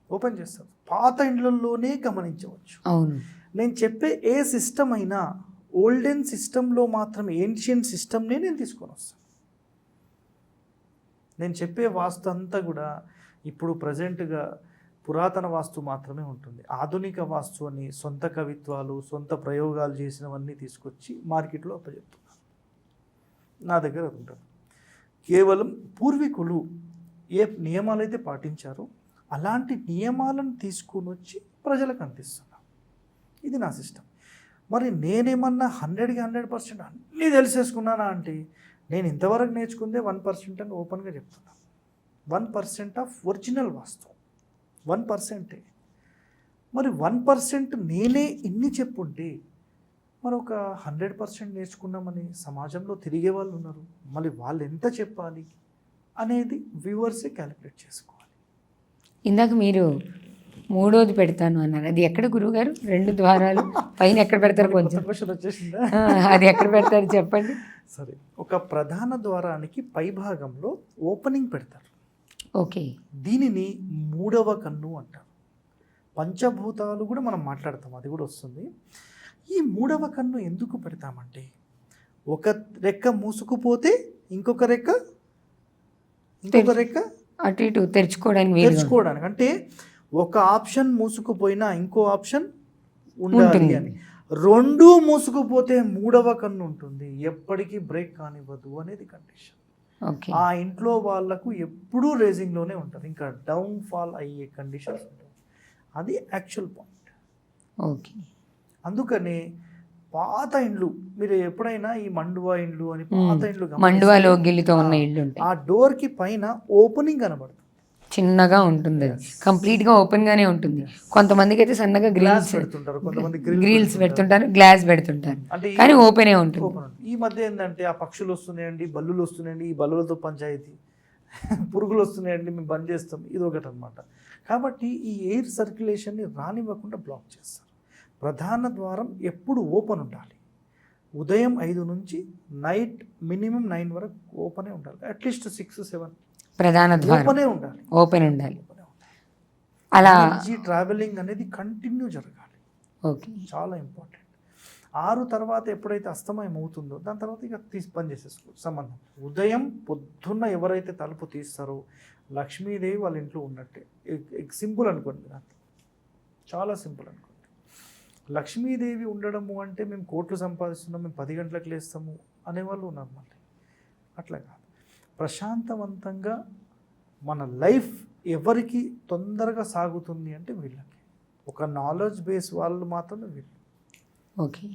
ఓపెన్ చేస్తాను. పాత ఇండ్లలోనే గమనించవచ్చు. అవును, నేను చెప్పే ఏ సిస్టమ్ అయినా ఓల్డెన్ సిస్టంలో మాత్రమే, ఏన్షియంట్ సిస్టమ్నే నేను తీసుకొని వస్తాను. నేను చెప్పే వాస్తు అంతా కూడా ఇప్పుడు ప్రజెంట్గా పురాతన వాస్తు మాత్రమే ఉంటుంది. ఆధునిక వాస్తు అని సొంత కవిత్వాలు, సొంత ప్రయోగాలు చేసినవన్నీ తీసుకొచ్చి మార్కెట్లో అప్పచెప్తున్నాను. నా దగ్గర అది ఉంటుంది. కేవలం పూర్వీకులు ఏ నియమాలైతే పాటించారో అలాంటి నియమాలను తీసుకుని వచ్చి ప్రజలకు అందిస్తున్నాను. ఇది నా సిస్టమ్. మరి నేనేమన్నా 100కి 100% అన్నీ తెలిసేసుకున్నానా అంటే నేను ఇంతవరకు నేర్చుకుందే 1% అని ఓపెన్గా చెప్తున్నాను. 1% ఆఫ్ ఒరిజినల్ వాస్తవం, 1%. మరి 1% నేనే ఇన్ని చెప్పుంటే మరి ఒక 100% నేర్చుకున్నామని సమాజంలో తిరిగే వాళ్ళు ఉన్నారు. మళ్ళీ వాళ్ళు ఎంత చెప్పాలి అనేది వ్యూవర్సే క్యాలిక్యులేట్ చేసుకోవాలి. ఇందాక మీరు 3వది పెడతాను అన్నారు, అది ఎక్కడ గురువుగారు? 2 ద్వారాలు పైన ఎక్కడ పెడతారు? కొంచెం క్వశ్చన్ వచ్చేసిందా? అది ఎక్కడ పెడతారు చెప్పండి. సరే, ఒక ప్రధాన ద్వారానికి పై భాగంలో ఓపెనింగ్ పెడతారు. ఓకే, దీనిని 3వ కన్ను అంటారు. పంచభూతాలు కూడా మనం మాట్లాడతాం, అది కూడా వస్తుంది. ఈ మూడవ కన్ను ఎందుకు పెడతామంటే ఒక రెక్క మూసుకుపోతే ఇంకొక రెక్క అటు ఇటు తెరుచుకోవడానికి తెరుచుకోవడానికి, అంటే ఒక ఆప్షన్ మూసుకుపోయినా ఇంకో ఆప్షన్ ఉండాలి అని. రెండు మూసుకుపోతే మూడవ కన్ను ఉంటుంది, ఎప్పటికీ బ్రేక్ కానివ్వదు అనేది కండిషన్. ఆ ఇంట్లో వాళ్ళకు ఎప్పుడూ రేజింగ్లోనే ఉంటుంది, ఇంకా డౌన్ ఫాల్ అయ్యే కండిషన్స్ ఉంటుంది. అది యాక్చువల్ పాయింట్. ఓకే. అందుకని పాత ఇండ్లు, మీరు ఎప్పుడైనా ఈ మండువా ఇండ్లు అని పాత ఇండ్లు మండువాలో గిల్లితో ఉన్న ఇల్లు ఆ డోర్కి పైన ఓపెనింగ్ కనబడుతుంది, చిన్నగా ఉంటుంది, అది కంప్లీట్గా ఓపెన్గానే ఉంటుంది. కొంతమందికి అయితే సన్నగా గ్రిల్స్ పెడుతుంటారు, కొంతమంది గ్రిల్స్ పెడుతుంటారు, గ్లాస్ పెడుతుంటారు, అంటే కానీ ఓపెనే ఉంటుంది. ఈ మధ్య ఏంటంటే ఆ పక్షులు వస్తున్నాయండి, బల్లులు వస్తున్నాయండి, ఈ బల్లులతో పంచాయతీ, పురుగులు వస్తున్నాయండి, మేము బంద్ చేస్తాం, ఇది ఒకటి అనమాట. కాబట్టి ఈ ఎయిర్ సర్క్యులేషన్ని రానివ్వకుండా బ్లాక్ చేస్తారు. ప్రధాన ద్వారం ఎప్పుడు ఓపెన్ ఉండాలి, ఉదయం 5 నుంచి నైట్ మినిమం 9 వరకు ఓపెనే ఉండాలి, అట్లీస్ట్ 6-7 ప్రధాన ద్వారం ఓపెనే ఉండాలి, ఓపెన్ ఉండాలి. అలా ట్రావెలింగ్ అనేది కంటిన్యూ జరగాలి. ఓకే, చాలా ఇంపార్టెంట్. 6 తర్వాత ఎప్పుడైతే అస్తమయం అవుతుందో దాని తర్వాత ఇక పని చేసేసుకోవచ్చు సంబంధం. ఉదయం పొద్దున్న ఎవరైతే తలుపు తీస్తారో లక్ష్మీదేవి వాళ్ళ ఇంట్లో ఉన్నట్టే. సింపుల్ అనుకోండి, నాకు చాలా సింపుల్ అనుకోండి. లక్ష్మీదేవి ఉండడము అంటే మేము కోట్లు సంపాదిస్తున్నాం, మేము 10 గంటలకు లేస్తాము అనేవాళ్ళు ఉన్నారు. మళ్ళీ అట్లా కాదు, ప్రశాంతవంతంగా మన లైఫ్ ఎవరికి తొందరగా సాగుతుంది అంటే వీళ్ళకి, ఒక నాలెడ్జ్ బేస్ వాళ్ళు మాత్రమే వీళ్ళు. ఓకే.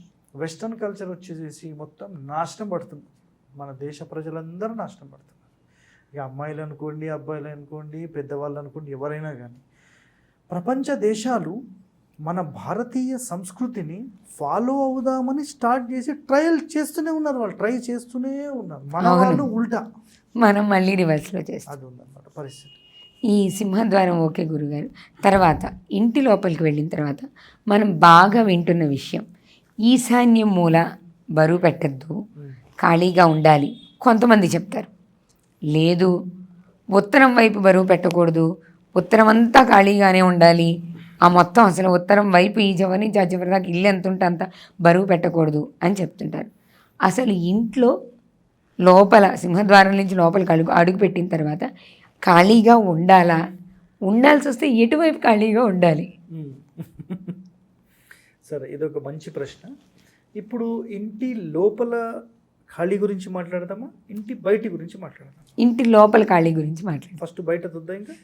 వెస్ట్రన్ కల్చర్ వచ్చేసి మొత్తం నాశనం పడుతుంది, మన దేశ ప్రజలందరూ నాశనం పడుతున్నారు. ఇక అమ్మాయిలు అనుకోండి, అబ్బాయిలు అనుకోండి, పెద్దవాళ్ళు అనుకోండి, ఎవరైనా కానీ. ప్రపంచ దేశాలు మన భారతీయ సంస్కృతిని ఫాలో అవుదామని స్టార్ట్ చేసి ట్రయల్ చేస్తూనే ఉన్నారు, వాళ్ళు ట్రై చేస్తూనే ఉన్నారు. మన వాళ్ళు ఉల్టా, మనం మళ్ళీ రివర్స్లో చేస్తాం. అది ఉందన్నమాట పరిస్థితి. ఈ సింహద్వారం ఓకే గురుగారు. తర్వాత ఇంటి లోపలికి వెళ్ళిన తర్వాత మనం బాగా వింటున్న విషయం, ఈశాన్యం మూల బరువు పెట్టద్దు, ఖాళీగా ఉండాలి. కొంతమంది చెప్తారు లేదు, ఉత్తరం వైపు బరువు పెట్టకూడదు, ఉత్తరం అంతా ఖాళీగానే ఉండాలి, ఆ మొత్తం అసలు ఉత్తరం వైపు ఈ చివరి నుంచి ఆ చివరి దాకా ఇల్లు ఎంత ఉంటే అంత బరువు పెట్టకూడదు అని చెప్తుంటారు. అసలు ఇంట్లో లోపల సింహద్వారం నుంచి లోపలికి అడుగు పెట్టిన తర్వాత ఖాళీగా ఉండాలా, ఉండాల్సి వస్తే ఎటువైపు ఖాళీగా ఉండాలి? సరే, ఇదొక మంచి ప్రశ్న. ఇప్పుడు ఇంటి లోపల ఖాళీ గురించి మాట్లాడదామా, ఇంటి బయటి గురించి మాట్లాడదామా? ఇంటి లోపల ఖాళీ గురించి మాట్లాడదాం. ఫస్ట్ బయట చూద్దాం. ఇంకా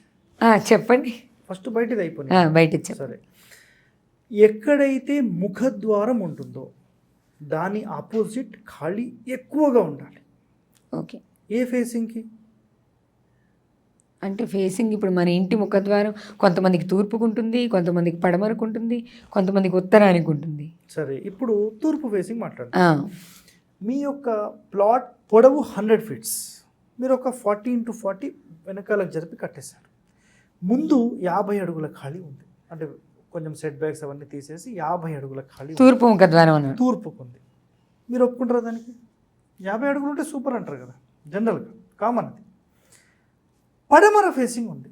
చెప్పండి. ఫస్ట్ బయటది అయిపోయింది, బయట. సరే. ఎక్కడైతే ముఖద్వారం ఉంటుందో దాని ఆపోజిట్ ఖాళీ ఎక్కువగా ఉండాలి. ఓకే. ఏ ఫేసింగ్కి అంటే ఫేసింగ్ ఇప్పుడు మన ఇంటి ముఖద్వారం కొంతమందికి తూర్పుకు ఉంటుంది, కొంతమందికి పడమరకు ఉంటుంది, కొంతమందికి ఉత్తరానికి ఉంటుంది. సరే, ఇప్పుడు తూర్పు ఫేసింగ్ మాట్లాడతాం. మీ యొక్క ప్లాట్ పొడవు 100 feet, మీరు ఒక 40 into 40 వెనకాలకు జరిపి కట్టేశారు. ముందు 50 అడుగుల ఖాళీ ఉంది, అంటే కొంచెం సెట్ బ్యాక్స్ అవన్నీ తీసేసి 50 అడుగుల ఖాళీ తూర్పు ముఖద్వారం అన్నారు. తూర్పుకు ఉంది. మీరు ఒప్పుకుంటారా దానికి? 50 అడుగులు ఉంటే సూపర్ అంటారు కదా, జనరల్గా కామన్. అది పడమర ఫేసింగ్ ఉంది,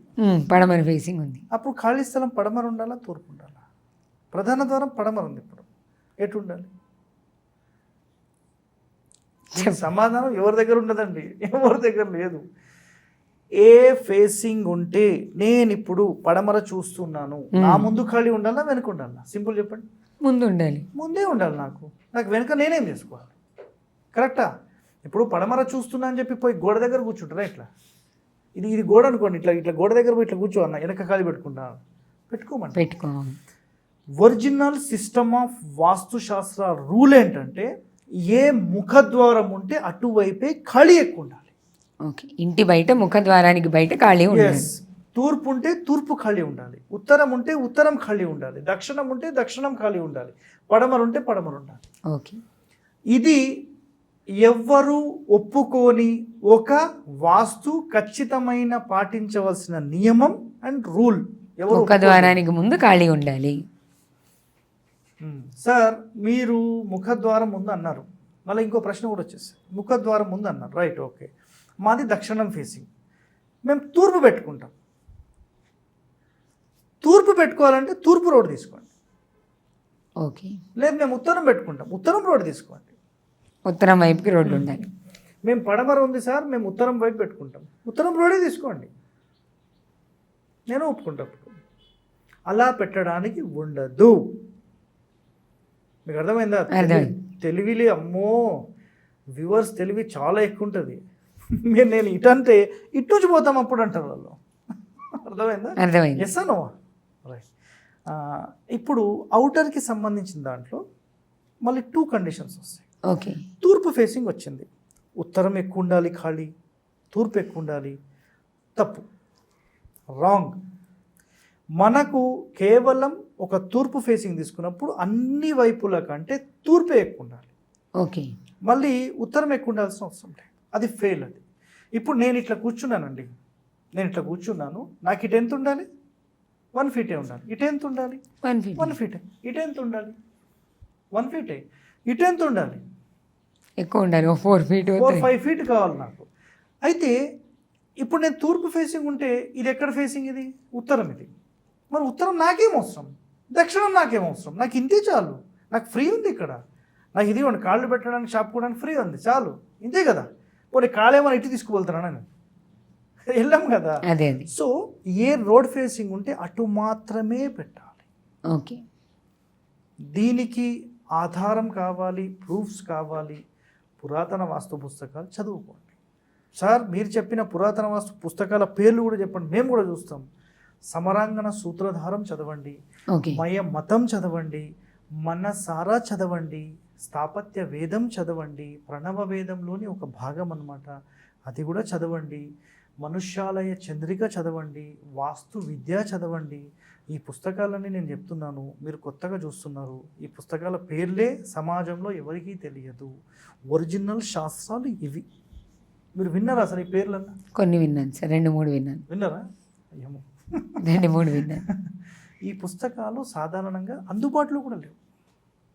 పడమర ఫేసింగ్ ఉంది. అప్పుడు ఖాళీ స్థలం పడమర ఉండాలా, తూర్పు ఉండాలా? ప్రధాన ద్వారం పడమర ఉంది, ఇప్పుడు ఎటు ఉండాలి? సమాధానం ఎవరి దగ్గర ఉండదండి, ఎవరి దగ్గర లేదు. ఏ ఫేసింగ్ ఉంటే నేను ఇప్పుడు పడమర చూస్తున్నాను, నా ముందు ఖాళీ ఉండాలా, వెనక ఉండాలా? సింపుల్ చెప్పండి. ముందు ఉండాలి. ముందే ఉండాలి. నాకు వెనక నేనేం చేసుకోవాలి? కరెక్టా? ఇప్పుడు పడమర చూస్తున్నా అని చెప్పి పోయి గోడ దగ్గర కూర్చుంటారా? ఇట్లా ఇది గోడ అనుకోండి, ఇట్లా గోడ దగ్గర పోయి ఇట్లా కూర్చో అన్న, వెనక ఖాళీ పెట్టుకో. ఒరిజినల్ సిస్టమ్ ఆఫ్ వాస్తుశాస్త్ర రూల్ ఏంటంటే ఏ ముఖద్వారం ఉంటే అటువైపే ఖాళీ ఎక్కువ ఉండాలి. ఓకే. ఇంటి బయట ముఖద్వారానికి బయట ఖాళీ ఉండాలి. తూర్పు ఉంటే తూర్పు ఖాళీ ఉండాలి, ఉత్తరం ఉంటే ఉత్తరం ఖాళీ ఉండాలి, దక్షిణం ఉంటే దక్షిణం ఖాళీ ఉండాలి, పడమర ఉంటే పడమర ఉండాలి. ఓకే. ఇది ఎవ్వరూ ఒప్పుకోని ఒక వాస్తు ఖచ్చితమైన పాటించవలసిన నియమం అండ్ రూల్. ముఖద్వారానికి ముందు ఖాళీ ఉండాలి. సార్, మీరు ముఖద్వారం ముందు అన్నారు, మళ్ళీ ఇంకో ప్రశ్న కూడా వచ్చేసి ముఖద్వారం ముందు అన్నారు, రైట్, ఓకే. మాది దక్షిణం ఫేసింగ్, మేము తూర్పు పెట్టుకుంటాం. తూర్పు పెట్టుకోవాలంటే తూర్పు రోడ్ తీసుకోండి. ఓకే. లేదు మేము ఉత్తరం పెట్టుకుంటాం, ఉత్తరం రోడ్ తీసుకోండి. ఉత్తరం వైపుకి రోడ్డు ఉండాలి. మేము పడమర ఉంది సార్, మేము ఉత్తరం వైపు పెట్టుకుంటాం, ఉత్తరం రోడే తీసుకోండి, నేను ఒప్పుకుంటాను. అలా పెట్టడానికి ఉండదు. మీకు అర్థమైందా? అర్థమైంది. తెలివిలే అమ్మో, వ్యూవర్స్ తెలివి చాలా ఎక్కువ ఉంటుంది. నేను ఇటు అంటే ఇటు నుంచి పోతాం అప్పుడు అంటారు వాళ్ళు. అర్థమైందా? అర్థమైంది. ఎస్ అనో రైట్. ఇప్పుడు అవుటర్కి సంబంధించిన దాంట్లో మళ్ళీ 2 కండిషన్స్ వస్తాయి. ఓకే. తూర్పు ఫేసింగ్ వచ్చింది, ఉత్తరం ఎక్కువ ఉండాలి ఖాళీ, తూర్పు ఎక్కువ ఉండాలి. తప్పు, రాంగ్. మనకు కేవలం ఒక తూర్పు ఫేసింగ్ తీసుకున్నప్పుడు అన్ని వైపుల కంటే తూర్పే ఎక్కువ ఉండాలి. ఓకే. మళ్ళీ ఉత్తరం ఎక్కువ ఉండాల్సిన అవసరం లేదు, అది ఫెయిల్. అది ఇప్పుడు నేను ఇట్లా కూర్చున్నానండి, నేను ఇట్లా కూర్చున్నాను, నాకు ఇటు ఎంత ఉండాలి? 1 feet ఉండాలి. ఇటు ఎంత ఉండాలి? 1 feet. 1 feet. ఇటు ఎంత ఉండాలి? 1 feet. ఇటు ఎంత ఉండాలి? ఎక్కువ ఉండాలి, 4 feet 4-5 feet కావాలి నాకు. అయితే ఇప్పుడు నేను తూర్పు ఫేసింగ్ ఉంటే ఇది ఎక్కడ ఫేసింగ్? ఇది ఉత్తరం. ఇది మరి ఉత్తరం నాకేం అవసరం, దక్షిణం నాకేం అవసరం, నాకు ఇంతే చాలు, నాకు ఫ్రీ ఉంది ఇక్కడ. నాకు ఇది ఇవ్వండి, కాళ్ళు పెట్టడానికి షాపుకోవడానికి ఫ్రీ ఉంది, చాలు, ఇంతే కదా. పోనీ కాళ్ళు ఏమైనా ఇటు తీసుకువెళ్తానా? నేను వెళ్ళాం కదా. అదే. సో ఏ రోడ్ ఫేసింగ్ ఉంటే అటు మాత్రమే పెట్టాలి. ఓకే. దీనికి ఆధారం కావాలి, ప్రూఫ్స్ కావాలి. పురాతన వాస్తు పుస్తకాలు చదువుకోండి. సార్ మీరు చెప్పిన పురాతన వాస్తు పుస్తకాల పేర్లు కూడా చెప్పండి, మేము కూడా చూస్తాం. సమరాంగణ సూత్రధారం చదవండి, మయ మతం చదవండి, మనసారా చదవండి, స్థాపత్య వేదం చదవండి, ప్రణవ వేదంలోని ఒక భాగం అన్నమాట, అది కూడా చదవండి. మనుష్యాలయ చంద్రిక చదవండి, వాస్తు విద్య చదవండి. ఈ పుస్తకాలన్నీ నేను చెప్తున్నాను, మీరు కొత్తగా చూస్తున్నారు. ఈ పుస్తకాల పేర్లే సమాజంలో ఎవరికీ తెలియదు. ఒరిజినల్ శాస్త్రాలు ఇవి. మీరు విన్నారా అసలు ఈ పేర్లన్నా? కొన్ని విన్నాను సార్, 2-3 విన్నాను. విన్నారా? ఏమో 2-3 విన్నాను. ఈ పుస్తకాలు సాధారణంగా అందుబాటులో కూడా లేవు,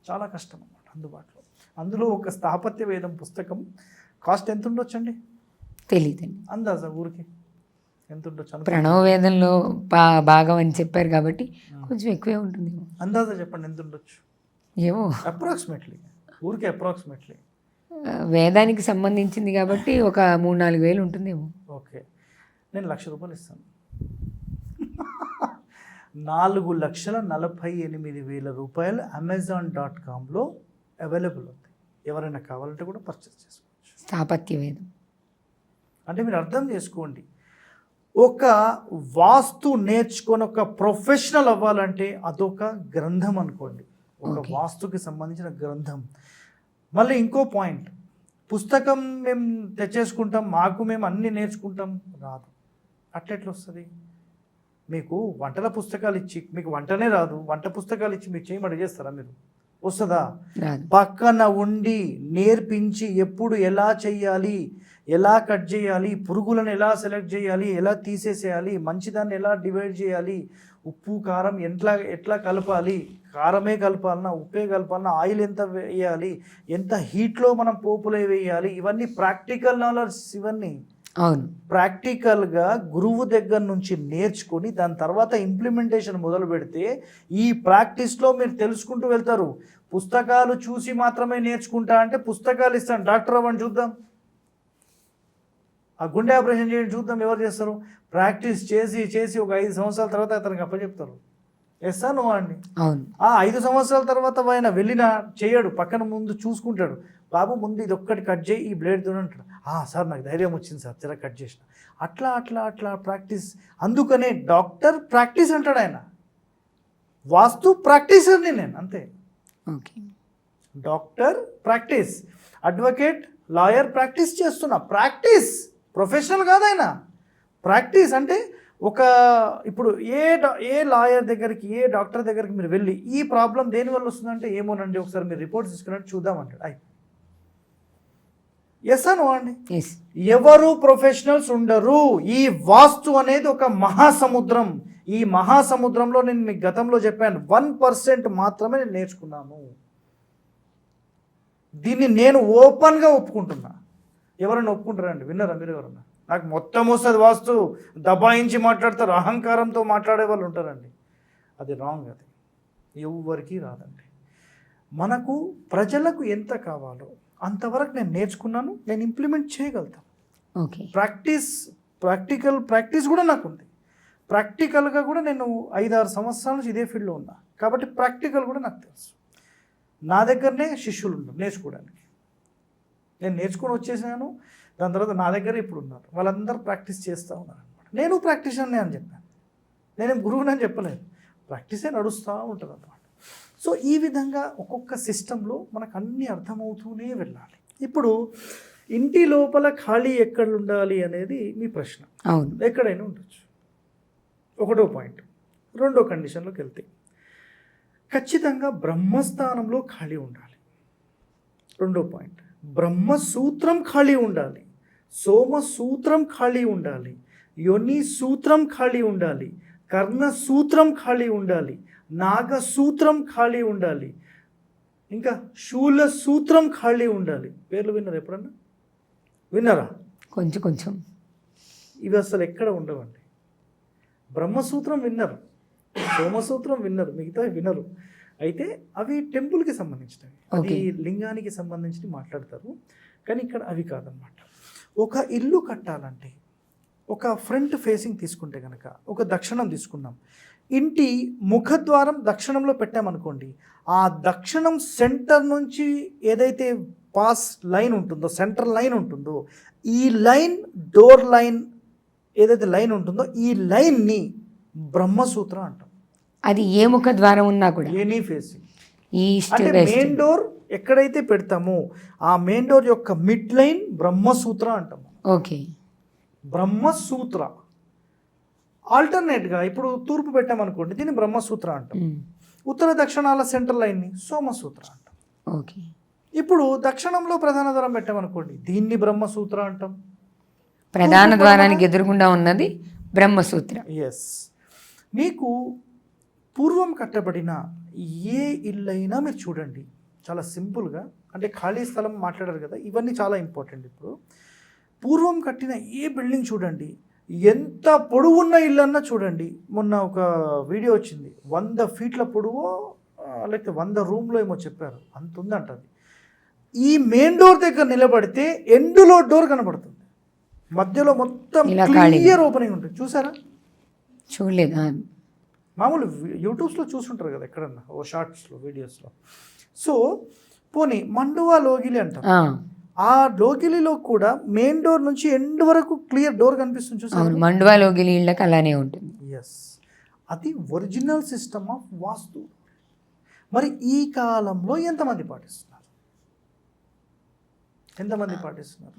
చాలా కష్టం అన్నమాట అందుబాటులో. అందులో ఒక స్థాపత్య వేదం పుస్తకం కాస్ట్ ఎంత ఉండొచ్చండి? తెలియదండి. అందాజా ఊరికి ఎంత ఉండొచ్చు? ప్రణవ వేదంలో భాగం అని చెప్పారు కాబట్టి కొంచెం ఎక్కువే ఉంటుంది. అందాజా చెప్పండి, ఎంత ఉండొచ్చు? ఏమో అప్రాక్సిమేట్లీ, ఊరికి అప్రాక్సిమేట్లీ. వేదానికి సంబంధించింది కాబట్టి ఒక 3-4 వేలు ఉంటుందేమో. ఓకే, నేను ₹1,00,000 ఇస్తాను. 4,48,000 Amazon.comలో అవైలబుల్ ఉంది. ఎవరైనా కావాలంటే కూడా పర్చేస్ చేసుకోవచ్చు. స్థాపత్య వేదం అంటే మీరు అర్థం చేసుకోండి, ఒక వాస్తు నేర్చుకొని ఒక ప్రొఫెషనల్ అవ్వాలంటే అదొక గ్రంథం అనుకోండి, ఒక వాస్తుకి సంబంధించిన గ్రంథం. మళ్ళీ ఇంకో పాయింట్, పుస్తకం మేము తెచ్చేసుకుంటాం, మేము అన్నీ నేర్చుకుంటాం, రాదు. అట్లెట్లా వస్తుంది? మీకు వంటల పుస్తకాలు ఇచ్చి, మీకు వంటనే రాదు, వంట పుస్తకాలు ఇచ్చి మీరు చేయమని చేస్తారా? మీరు వస్తుందా? పక్కన ఉండి నేర్పించి ఎప్పుడు ఎలా చెయ్యాలి, ఎలా కట్ చేయాలి, పురుగులను ఎలా సెలెక్ట్ చేయాలి, ఎలా తీసేసేయాలి, మంచిదాన్ని ఎలా డివైడ్ చేయాలి, ఉప్పు కారం ఎట్లా కలపాలి, కారమే కలపాలన్నా ఉప్పే కలపాలన్నా ఆయిల్ ఎంత వేయాలి, ఎంత హీట్లో మనం పోపులే వేయాలి, ఇవన్నీ ప్రాక్టికల్ నాలెడ్జ్. ఇవన్నీ అవును, ప్రాక్టికల్గా గురువు దగ్గర నుంచి నేర్చుకొని దాని తర్వాత ఇంప్లిమెంటేషన్ మొదలు పెడితే ఈ ప్రాక్టీస్లో మీరు తెలుసుకుంటూ వెళ్తారు. పుస్తకాలు చూసి మాత్రమే నేర్చుకుంటా అంటే పుస్తకాలు ఇస్తాను, డాక్టర్ అవ్వండి చూద్దాం, ఆ గుండె ఆపరేషన్ చేయండి చూద్దాం, ఎవరు చేస్తారు? ప్రాక్టీస్ చేసి చేసి ఒక 5 సంవత్సరాల తర్వాత అతనికి అప్పచెప్తారు. ఎస్సా నువ్వు అండి. అవును. ఆ 5 సంవత్సరాల తర్వాత ఆయన వెళ్ళినా చేయడు, పక్కన ముందు చూసుకుంటాడు, బాబు ముందు ఇది ఒక్కటి కట్ చేయి ఈ బ్లేడ్తో అంటాడు. సార్ నాకు ధైర్యం వచ్చింది సార్, జర కట్ చేసిన. అట్లా అట్లా అట్లా ప్రాక్టీస్. అందుకనే డాక్టర్ ప్రాక్టీస్ అంటాడు ఆయన, వాస్తు ప్రాక్టీసర్ని నేను, అంతే. Okay. Doctor practice, advocate lawyer practice చేస్తున్నా, ప్రాక్టీస్, ప్రొఫెషనల్ కాదు ఆయన. ప్రాక్టీస్ అంటే ఇప్పుడు ఏ లాయర్ దగ్గరికి, ఏ డాక్టర్ దగ్గరికి మీరు వెళ్ళి ఈ ప్రాబ్లం దేనివల్ల వస్తుందంటే ఏమోనండి ఒకసారి మీరు రిపోర్ట్స్ తీసుకున్నట్టు చూద్దామంటాడు. ఎస్ అనో అండి. ఎవరు ప్రొఫెషనల్స్ ఉండరు. ఈ వాస్తు అనేది ఒక మహాసముద్రం. ఈ మహాసముద్రంలో నేను మీకు గతంలో చెప్పాను 1% మాత్రమే నేను నేర్చుకున్నాను. దీన్ని నేను ఓపెన్గా ఒప్పుకుంటున్నా. ఎవరైనా ఒప్పుకుంటారండి? విన్నారా మీరు ఎవరన్నా? నాకు మొత్తం వస్తుంది వాస్తు, దబాయించి మాట్లాడతారు, అహంకారంతో మాట్లాడే వాళ్ళు ఉంటారండి. అది రాంగ్. అది ఎవరికి రాదండి. మనకు ప్రజలకు ఎంత కావాలో అంతవరకు నేను నేర్చుకున్నాను, నేను ఇంప్లిమెంట్ చేయగలుగుతాను. ఓకే. ప్రాక్టీస్ కూడా నాకు ఉంది. ప్రాక్టికల్గా కూడా నేను 5-6 సంవత్సరాల నుంచి ఇదే ఫీల్డ్లో ఉన్నా కాబట్టి ప్రాక్టికల్ కూడా నాకు తెలుసు. నా దగ్గరనే శిష్యులు ఉన్నారు నేర్చుకోవడానికి. నేను నేర్చుకొని వచ్చేసాను, దాని తర్వాత నా దగ్గర ఇప్పుడు ఉన్నారు, వాళ్ళందరూ ప్రాక్టీస్ చేస్తూ ఉన్నారు అనమాట. నేను ప్రాక్టీషనర్నే అని చెప్పాను, నేనేం గురువుని అని చెప్పలేదు, ప్రాక్టీసే నడుస్తూ ఉంటుంది అన్నమాట. సో ఈ విధంగా ఒక్కొక్క సిస్టంలో మనకు అన్నీ అర్థమవుతూనే వెళ్ళాలి. ఇప్పుడు ఇంటి లోపల ఖాళీ ఎక్కడ ఉండాలి అనేది మీ ప్రశ్న. అవును, ఎక్కడైనా ఉండొచ్చు. ఒకటో పాయింట్. రెండో కండిషన్లోకి వెళ్తే ఖచ్చితంగా బ్రహ్మస్థానంలో ఖాళీ ఉండాలి. రెండో పాయింట్, బ్రహ్మసూత్రం ఖాళీ ఉండాలి, సోమసూత్రం ఖాళీ ఉండాలి, యోని సూత్రం ఖాళీ ఉండాలి, కర్ణసూత్రం ఖాళీ ఉండాలి, నాగసూత్రం ఖాళీ ఉండాలి, ఇంకా శూల సూత్రం ఖాళీ ఉండాలి. పేర్లు విన్నారు ఎప్పుడన్నా? విన్నారా? కొంచెం. ఇవి అసలు ఎక్కడ ఉండవండి. బ్రహ్మసూత్రం విన్నారు, సోమసూత్రం విన్నారు, మిగతా వినరు. అయితే అవి టెంపుల్కి సంబంధించినవి, అది లింగానికి సంబంధించి మాట్లాడతారు, కానీ ఇక్కడ అవి కాదనమాట. ఒక ఇల్లు కట్టాలంటే ఒక ఫ్రంట్ ఫేసింగ్ తీసుకుంటే కనుక, ఒక దక్షిణం తీసుకున్నాం, ఇంటి ముఖద్వారం దక్షిణంలో పెట్టామనుకోండి, ఆ దక్షిణం సెంటర్ నుంచి ఏదైతే పాస్ లైన్ ఉంటుందో, సెంటర్ లైన్ ఉంటుందో, ఈ లైన్ డోర్ లైన్ ఏదైతే లైన్ ఉంటుందో ఈ లైన్ని బ్రహ్మసూత్రం అంటాం. అది ఏ ముఖ ద్వారం ఉన్నా కూడా, ఎనీ ఫేసింగ్, ఈస్ట్ అంటే వెస్ట్, మెయిన్ డోర్ ఎక్కడైతే పెడతామో ఆ మెయిన్ డోర్ యొక్క మిడ్ లైన్ బ్రహ్మసూత్ర అంటాము. ఓకే, బ్రహ్మసూత్ర. ఆల్టర్నేట్గా ఇప్పుడు తూర్పు పెట్టామనుకోండి, దీన్ని బ్రహ్మసూత్ర అంటాం. ఉత్తర దక్షిణాల సెంట్రల్ లైన్ని సోమసూత్ర అంటాం. ఓకే. ఇప్పుడు దక్షిణంలో ప్రధాన ద్వారం పెట్టామనుకోండి, దీన్ని బ్రహ్మసూత్ర అంటాం. ప్రధాన ద్వారానికి ఎదురుగుండా ఉన్నది బ్రహ్మసూత్ర. ఎస్. మీకు పూర్వం కట్టబడిన ఏ ఇల్లైనా మీరు చూడండి, చాలా సింపుల్గా, అంటే ఖాళీ స్థలం మాట్లాడారు కదా, ఇవన్నీ చాలా ఇంపార్టెంట్. ఇప్పుడు పూర్వం కట్టిన ఏ బిల్డింగ్ చూడండి, ఎంత పొడవున్న ఇల్లు అన్నా చూడండి. మొన్న ఒక వీడియో వచ్చింది, 100 ఫీట్ల పొడవు, లేకపోతే 100 రూమ్లో ఏమో చెప్పారు, అంత ఉందంట. అది ఈ మెయిన్ డోర్ దగ్గర నిలబడితే ఎండులో డోర్ కనబడుతుంది, మధ్యలో మొత్తం క్లియర్ ఓపెనింగ్ ఉంటుంది. చూసారా? చూడలేదు. మామూలు యూట్యూబ్స్లో చూసుంటారు కదా ఎక్కడన్నా, ఓ షార్ట్స్లో, వీడియోస్లో. సో పోనీ మండువా లోగిలి అంటాం, ఆ లోగిలిలో కూడా మెయిన్ డోర్ నుంచి ఎండ్ వరకు క్లియర్ డోర్ కనిపిస్తుంది. చూసారు? మండువా లోగిలి ఇళ్ళకి అలానే ఉంటుంది. ఎస్, అది ఒరిజినల్ సిస్టమ్ ఆఫ్ వాస్తు. మరి ఈ కాలంలో ఎంతమంది పాటిస్తున్నారు?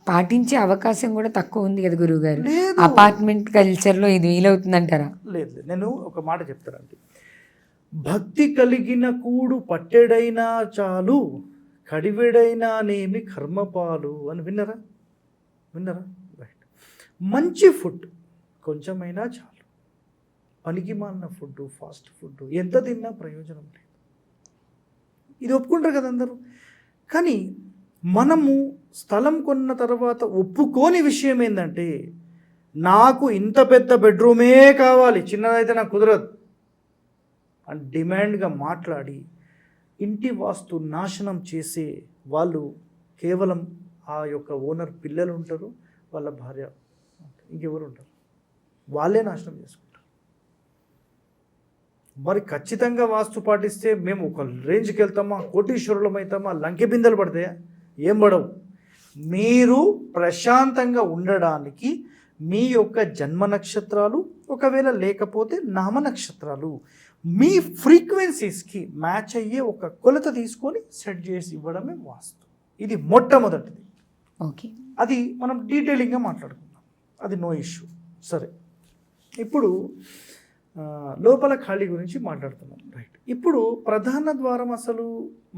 పాటించే అవకాశం కూడా తక్కువ ఉంది కదా గురువు గారు. అపార్ట్మెంట్ కల్చర్లో ఇది వీలవుతుందంటారా? లేదు. నేను ఒక మాట చెప్తానండి, భక్తి కలిగిన కూడు పట్టెడైనా చాలు, కడివెడైనా నేమి కర్మపాలు అని విన్నారా? రైట్. మంచి ఫుడ్ కొంచెమైనా చాలు, పనికి మాలిన ఫుడ్, ఫాస్ట్ ఫుడ్ ఎంత తిన్నా ప్రయోజనం లేదు. ఇది ఒప్పుకుంటారు కదా అందరూ. కానీ మనము స్థలం కొన్న తర్వాత ఒప్పుకోని విషయం ఏంటంటే, నాకు ఇంత పెద్ద బెడ్రూమే కావాలి, చిన్నదైతే నాకు కుదరదు అని డిమాండ్గా మాట్లాడి ఇంటి వాస్తు నాశనం చేసే వాళ్ళు కేవలం ఆ యొక్క ఓనర్ పిల్లలు ఉంటారు, వాళ్ళ భార్య, ఇంకెవరు ఉంటారు, వాళ్ళే నాశనం చేసుకుంటారు. మరి ఖచ్చితంగా వాస్తు పాటిస్తే మేము ఒక రేంజ్కి వెళ్తామా, కోటీశ్వరులం అవుతామా, లంకె బిందెలు పడతాయా? ఏం పడవు. మీరు ప్రశాంతంగా ఉండడానికి మీ యొక్క జన్మ నక్షత్రాలు, ఒకవేళ లేకపోతే నామ నక్షత్రాలు, మీ ఫ్రీక్వెన్సీస్కి మ్యాచ్ అయ్యే ఒక కొలత తీసుకొని సెట్ చేసి ఇవ్వడమే వాస్తు. ఇది మొట్టమొదటిది. ఓకే, అది మనం డీటెయిలింగ్గా మాట్లాడుకుందాం, అది నో ఇష్యూ. సరే, ఇప్పుడు లోపల ఖాళీ గురించి మాట్లాడుతున్నాం. రైట్. ఇప్పుడు ప్రధాన ద్వారం అసలు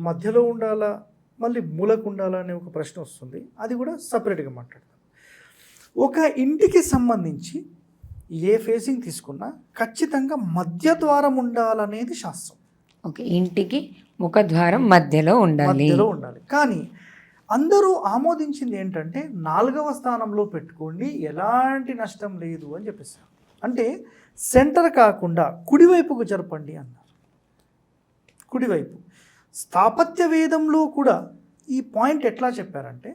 మధ్యలో ఉండాలా, మళ్ళీ మూలకు ఉండాలా అనే ఒక ప్రశ్న వస్తుంది, అది కూడా సపరేట్గా మాట్లాడతాం. ఒక ఇంటికి సంబంధించి ఏ ఫేసింగ్ తీసుకున్నా ఖచ్చితంగా మధ్య ద్వారం ఉండాలనేది శాస్త్రం. ఓకే, ఇంటికి ముఖద్వారం మధ్యలో ఉండాలి. కానీ అందరూ ఆమోదించింది ఏంటంటే 4వ స్థానంలో పెట్టుకోండి, ఎలాంటి నష్టం లేదు అని చెప్పేసారు. అంటే సెంటర్ కాకుండా కుడివైపుకు జరపండి అన్నారు. కుడివైపు స్థాపత్య వేదంలో కూడా ఈ పాయింట్ ఎట్లా చెప్పారంటే,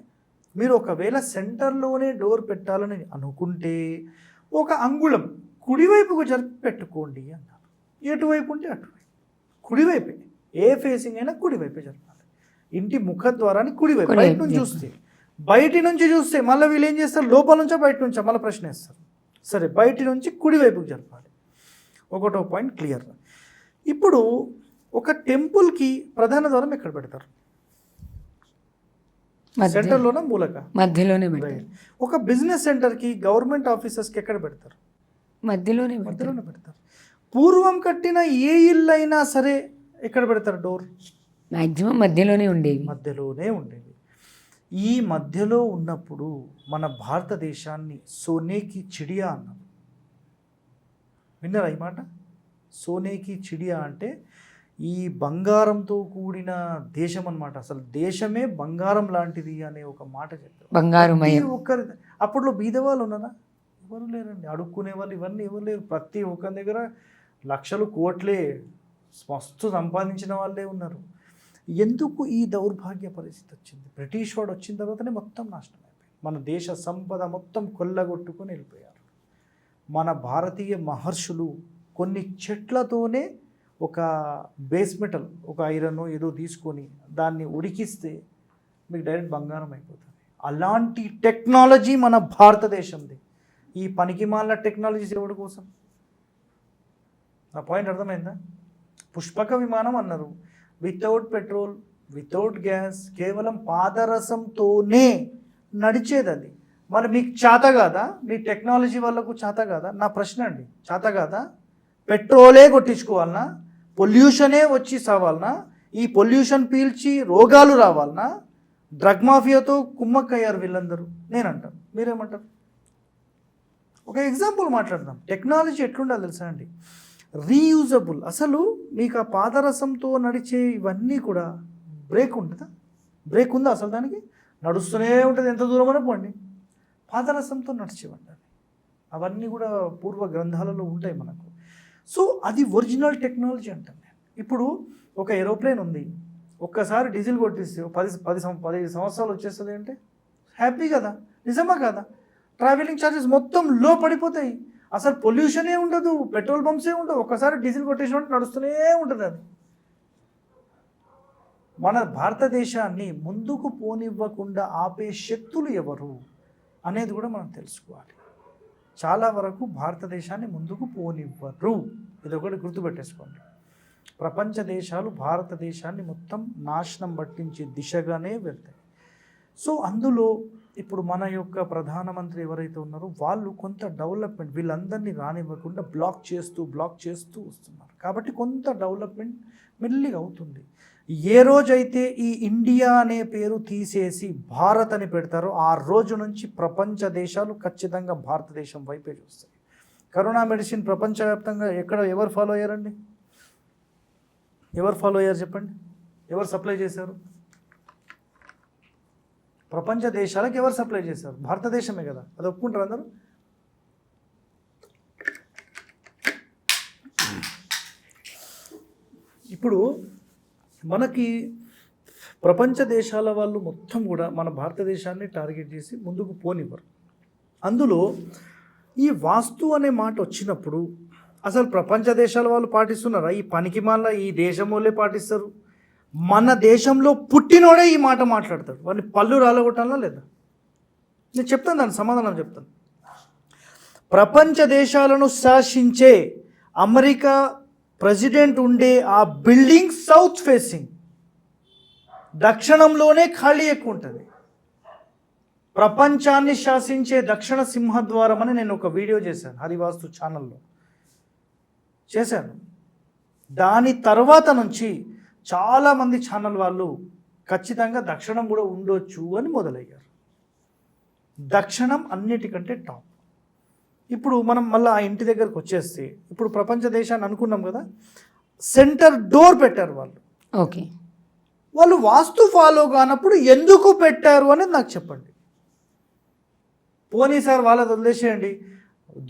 మీరు ఒకవేళ సెంటర్లోనే డోర్ పెట్టాలని అనుకుంటే ఒక అంగుళం కుడివైపుకు జరిపి పెట్టుకోండి అన్నారు. ఎటువైపు ఉంటే అటువైపు, కుడివైపే, ఏ ఫేసింగ్ అయినా కుడివైపే జరపాలి. ఇంటి ముఖద్వారాన్ని కుడివైపు, బయట నుంచి చూస్తే, బయటి నుంచి చూస్తే మళ్ళీ వీళ్ళు ఏం చేస్తారు, లోపల నుంచో బయట నుంచో మళ్ళీ ప్రశ్న వేస్తారు. సరే, బయటి నుంచి కుడివైపుకి జరపాలి. ఒకటో పాయింట్ క్లియర్. ఇప్పుడు ఒక టెంపుల్కి ప్రధాన ద్వారం ఎక్కడ పెడతారు? సెంటర్లోనే మూలక, మధ్యలోనే. ఒక బిజినెస్ సెంటర్కి, గవర్నమెంట్ ఆఫీసర్స్కి ఎక్కడ పెడతారు? మధ్యలోనే పెడతారు. పూర్వం కట్టిన ఏ ఇల్లు అయినా సరే ఎక్కడ పెడతారు డోర్? మ్యాక్సిమం మధ్యలోనే ఉండేవి. ఈ మధ్యలో ఉన్నప్పుడు మన భారతదేశాన్ని సోనేకి చిడియా అన్నారు. విన్నారా ఈ మాట? సోనేకి చిడియా అంటే ఈ బంగారంతో కూడిన దేశం అన్నమాట. అసలు దేశమే బంగారం లాంటిది అనే ఒక మాట చెప్పారు. బంగారుమయం. ఒక్కరి అప్పట్లో బీదవాళ్ళు ఉన్నారా? ఎవరు లేరండి. అడుక్కునే వాళ్ళు ఇవన్నీ ఎవరు లేరు. ప్రతి ఒక్కరి దగ్గర లక్షలు కోట్లే మస్తు సంపాదించిన వాళ్ళే ఉన్నారు. ఎందుకు ఈ దౌర్భాగ్య పరిస్థితి వచ్చింది? బ్రిటిష్ వాడు వచ్చిన తర్వాతనే మొత్తం నాశనం అయిపోయింది. మన దేశ సంపద మొత్తం కొల్లగొట్టుకొని వెళ్ళిపోయారు. మన భారతీయ మహర్షులు కొన్ని చెట్లతోనే ఒక బేస్ మెటల్, ఒక ఐరన్ ఏదో తీసుకొని దాన్ని ఉడికిస్తే మీకు డైరెక్ట్ బంగారం అయిపోతుంది. అలాంటి టెక్నాలజీ మన భారతదేశంది. ఈ పనికిమాల టెక్నాలజీస్ ఎవరి కోసం? నా పాయింట్ అర్థమైందా? పుష్పక విమానం అన్నారు, వితౌట్ పెట్రోల్, వితౌట్ గ్యాస్, కేవలం పాదరసంతోనే నడిచేది అది. మరి మీకు చేత కాదా? మీ టెక్నాలజీ వాళ్ళకు చేత కాదా? నా ప్రశ్న అండి, చేత కాదా? పెట్రోలే కొట్టించుకోవాలనా? పొల్యూషనే వచ్చి సావాలనా? ఈ పొల్యూషన్ పీల్చి రోగాలు రావాలనా? డ్రగ్ మాఫియాతో కుమ్మక్కయ్యారు వీళ్ళందరూ. నేనంటాను, మీరేమంటారు? ఒక ఎగ్జాంపుల్ మాట్లాడదాం. టెక్నాలజీ ఎట్లుండాలి తెలుసా అండి? రీయూజబుల్. అసలు మీకు ఆ పాదరసంతో నడిచే ఇవన్నీ కూడా బ్రేక్ ఉంటుందా? బ్రేక్ ఉందా అసలు? దానికి నడుస్తూనే ఉంటుంది, ఎంత దూరమైనా పోండి. పాదరసంతో నడిచేవండి అవన్నీ కూడా పూర్వ గ్రంథాలలో ఉంటాయి మనకు. సో అది ఒరిజినల్ టెక్నాలజీ అంటాను నేను. ఇప్పుడు ఒక ఏరోప్లేన్ ఉంది, ఒక్కసారి డీజిల్ కొట్టిస్తే 10 సంవత్సరాలు వచ్చేస్తుంది అంటే హ్యాపీ కదా? నిజమా కదా? ట్రావెలింగ్ ఛార్జెస్ మొత్తం లో పడిపోతాయి. అసలు పొల్యూషనే ఉండదు, పెట్రోల్ పంప్సే ఉండవు. ఒక్కసారి డీజిల్ కొట్టేసినట్టు నడుస్తూనే ఉంటుంది అది. మన భారతదేశాన్ని ముందుకు పోనివ్వకుండా ఆపే శక్తులు ఎవరు అనేది కూడా మనం తెలుసుకోవాలి. చాలా వరకు భారతదేశాన్ని ముందుకు పోనివ్వరు. ఇదొకటి గుర్తుపెట్టేసుకోండి. ప్రపంచ దేశాలు భారతదేశాన్ని మొత్తం నాశనం పట్టించే దిశగానే వెళ్తాయి. సో అందులో ఇప్పుడు మన యొక్క ప్రధానమంత్రి ఎవరైతే ఉన్నారో వాళ్ళు కొంత డెవలప్మెంట్ వీళ్ళందరినీ రానివ్వకుండా బ్లాక్ చేస్తూ వస్తున్నారు. కాబట్టి కొంత డెవలప్మెంట్ మెల్లిగా అవుతుంది. ఏ రోజైతే ఈ ఇండియా అనే పేరు తీసేసి భారత్ అని పెడతారో ఆ రోజు నుంచి ప్రపంచ దేశాలు ఖచ్చితంగా భారతదేశం వైపే చూస్తాయి. కరోనా మెడిసిన్ ప్రపంచవ్యాప్తంగా ఎవరు ఫాలో అయ్యారండి? ఎవరు ఫాలో అయ్యారు చెప్పండి? ఎవరు సప్లై చేశారు? ప్రపంచ దేశాలకు ఎవరు సప్లై చేశారు? భారతదేశమే కదా. అది ఒప్పుకుంటారు అందరూ. ఇప్పుడు మనకి ప్రపంచ దేశాల వాళ్ళు మొత్తం కూడా మన భారతదేశాన్ని టార్గెట్ చేసి ముందుకు పోనివ్వరు. అందులో ఈ వాస్తు అనే మాట వచ్చినప్పుడు అసలు ప్రపంచ దేశాల వాళ్ళు పాటిస్తున్నారా? ఈ పనికి మాల ఈ దేశం వాళ్ళే పాటిస్తారు. మన దేశంలో పుట్టినోడే ఈ మాట మాట్లాడతాడు. వాడిని పళ్ళు రాలగొట్టాలా లేదా? నేను చెప్తాను, దాని సమాధానం చెప్తాను. ప్రపంచ దేశాలను శాసించే అమెరికా ప్రెసిడెంట్ ఉండే ఆ బిల్డింగ్ సౌత్ ఫేసింగ్, దక్షిణంలోనే ఖాళీ ఎక్కువ ఉంటుంది. ప్రపంచాన్ని శాసించే దక్షిణ సింహద్వారం అని నేను ఒక వీడియో చేశాను, హరివాస్తు ఛానల్లో చేశాను. దాని తర్వాత నుంచి చాలామంది ఛానల్ వాళ్ళు ఖచ్చితంగా దక్షిణం కూడా ఉండొచ్చు అని మొదలయ్యారు. దక్షిణం అన్నిటికంటే టాప్. ఇప్పుడు మనం మళ్ళీ ఆ ఇంటి దగ్గరకు వచ్చేస్తే, ఇప్పుడు ప్రపంచ దేశాన్ని అనుకున్నాం కదా, సెంటర్ డోర్ పెట్టారు వాళ్ళు. ఓకే, వాళ్ళు వాస్తు ఫాలో కానప్పుడు ఎందుకు పెట్టారు అనేది నాకు చెప్పండి. పోనీ సార్ వాళ్ళది వదిలేసేయండి,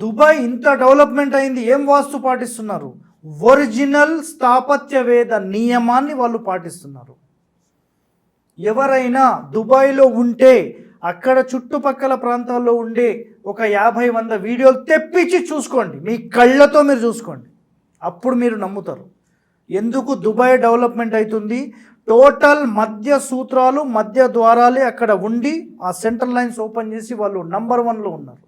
దుబాయ్ ఇంత డెవలప్మెంట్ అయింది, ఏం వాస్తు పాటిస్తున్నారు? ఒరిజినల్ స్థాపత్యవేద నియమాన్ని వాళ్ళు పాటిస్తున్నారు. ఎవరైనా దుబాయ్లో ఉంటే అక్కడ చుట్టుపక్కల ప్రాంతాల్లో ఉండే ఒక 50-100 వీడియోలు తెప్పించి చూసుకోండి, మీ కళ్ళతో మీరు చూసుకోండి, అప్పుడు మీరు నమ్ముతారు ఎందుకు దుబాయ్ డెవలప్మెంట్ అవుతుంది. టోటల్ మధ్య సూత్రాలు, మధ్య ద్వారాలే అక్కడ ఉండి ఆ సెంట్రల్ లైన్స్ ఓపెన్ చేసి వాళ్ళు నంబర్ 1లో ఉన్నారు.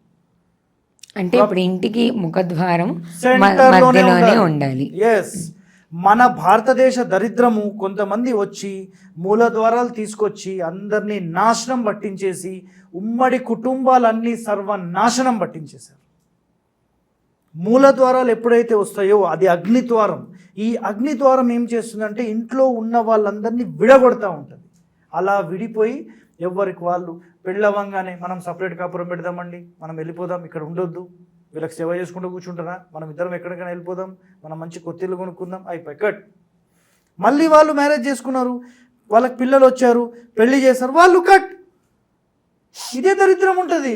అంటే ఇప్పుడు ఇంటికి ముఖద్వారం సెంటర్లోనే ఉండాలి. ఎస్, మన భారతదేశ దరిద్రము కొంతమంది వచ్చి మూల ద్వారాలు తీసుకొచ్చి అందరినీ నాశనం పట్టించేసి ఉమ్మడి కుటుంబాలన్నీ సర్వనాశనం పట్టించేశారు. మూల ద్వారాలు ఎప్పుడైతే వస్తాయో అది అగ్నిద్వారం. ఈ అగ్నిద్వారం ఏం చేస్తుందంటే ఇంట్లో ఉన్న వాళ్ళందరినీ విడగొడతా ఉంటుంది. అలా విడిపోయి ఎవరికి వాళ్ళు పెళ్ళవంగానే మనం సపరేట్ కాపురం పెడదామండి, మనం వెళ్ళిపోదాం, ఇక్కడ ఉండొద్దు, వీళ్ళకి సేవ చేసుకుంటూ కూర్చుంటారా, మనం ఇద్దరం ఎక్కడికైనా వెళ్ళిపోదాం, మనం మంచి కొత్తిల్లు కొనుక్కుందాం, అయిపోయి కట్. మళ్ళీ వాళ్ళు మ్యారేజ్ చేసుకున్నారు, వాళ్ళకి పిల్లలు వచ్చారు, పెళ్లి చేశారు, వాళ్ళు కట్. ఇదే దరిద్రం ఉంటుంది.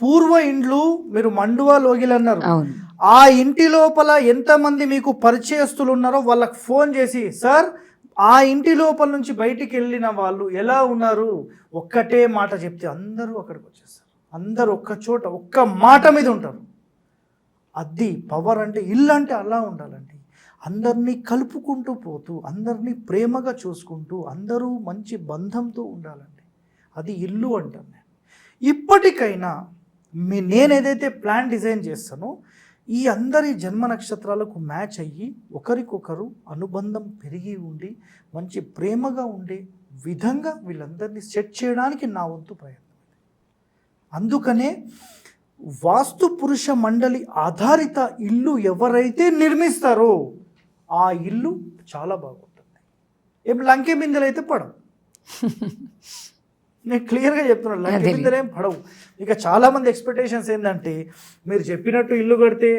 పూర్వ ఇండ్లు మీరు మండువా లోగిలు అన్నారు, ఆ ఇంటి లోపల ఎంతమంది మీకు పరిచయస్తులు ఉన్నారో వాళ్ళకి ఫోన్ చేసి, సార్ ఆ ఇంటి లోపల నుంచి బయటికి వెళ్ళిన వాళ్ళు ఎలా ఉన్నారు ఒక్కటే మాట చెప్తే అందరూ అక్కడికి వచ్చేస్తారు. అందరూ ఒక్క చోట ఒక్క మాట మీద ఉంటారు. అది పవర్ అంటే. ఇల్లు అంటే అలా ఉండాలండి, అందరినీ కలుపుకుంటూ పోతూ, అందరినీ ప్రేమగా చూసుకుంటూ, అందరూ మంచి బంధంతో ఉండాలండి. అది ఇల్లు అంటాను నేను. ఇప్పటికైనా నేను ఏదైతే ప్లాన్ డిజైన్ చేస్తానో ఈ అందరి జన్మ నక్షత్రాలకు మ్యాచ్ అయ్యి ఒకరికొకరు అనుబంధం పెరిగి ఉండి మంచి ప్రేమగా ఉండే విధంగా వీళ్ళందరినీ సెట్ చేయడానికి నా వంతు ప్రయత్నం. అందుకనే వాస్తు పురుష మండలి ఆధారిత ఇల్లు ఎవరైతే నిర్మిస్తారో ఆ ఇల్లు చాలా బాగుంటుంది. ఏం లంకె బిందెలు అయితే పడవు. నేను క్లియర్గా చెప్తున్నాను, లంకె బిందెలు ఏం పడవు. ఇక చాలామంది ఎక్స్పెక్టేషన్స్ ఏంటంటే మీరు చెప్పినట్టు ఇల్లు కడితే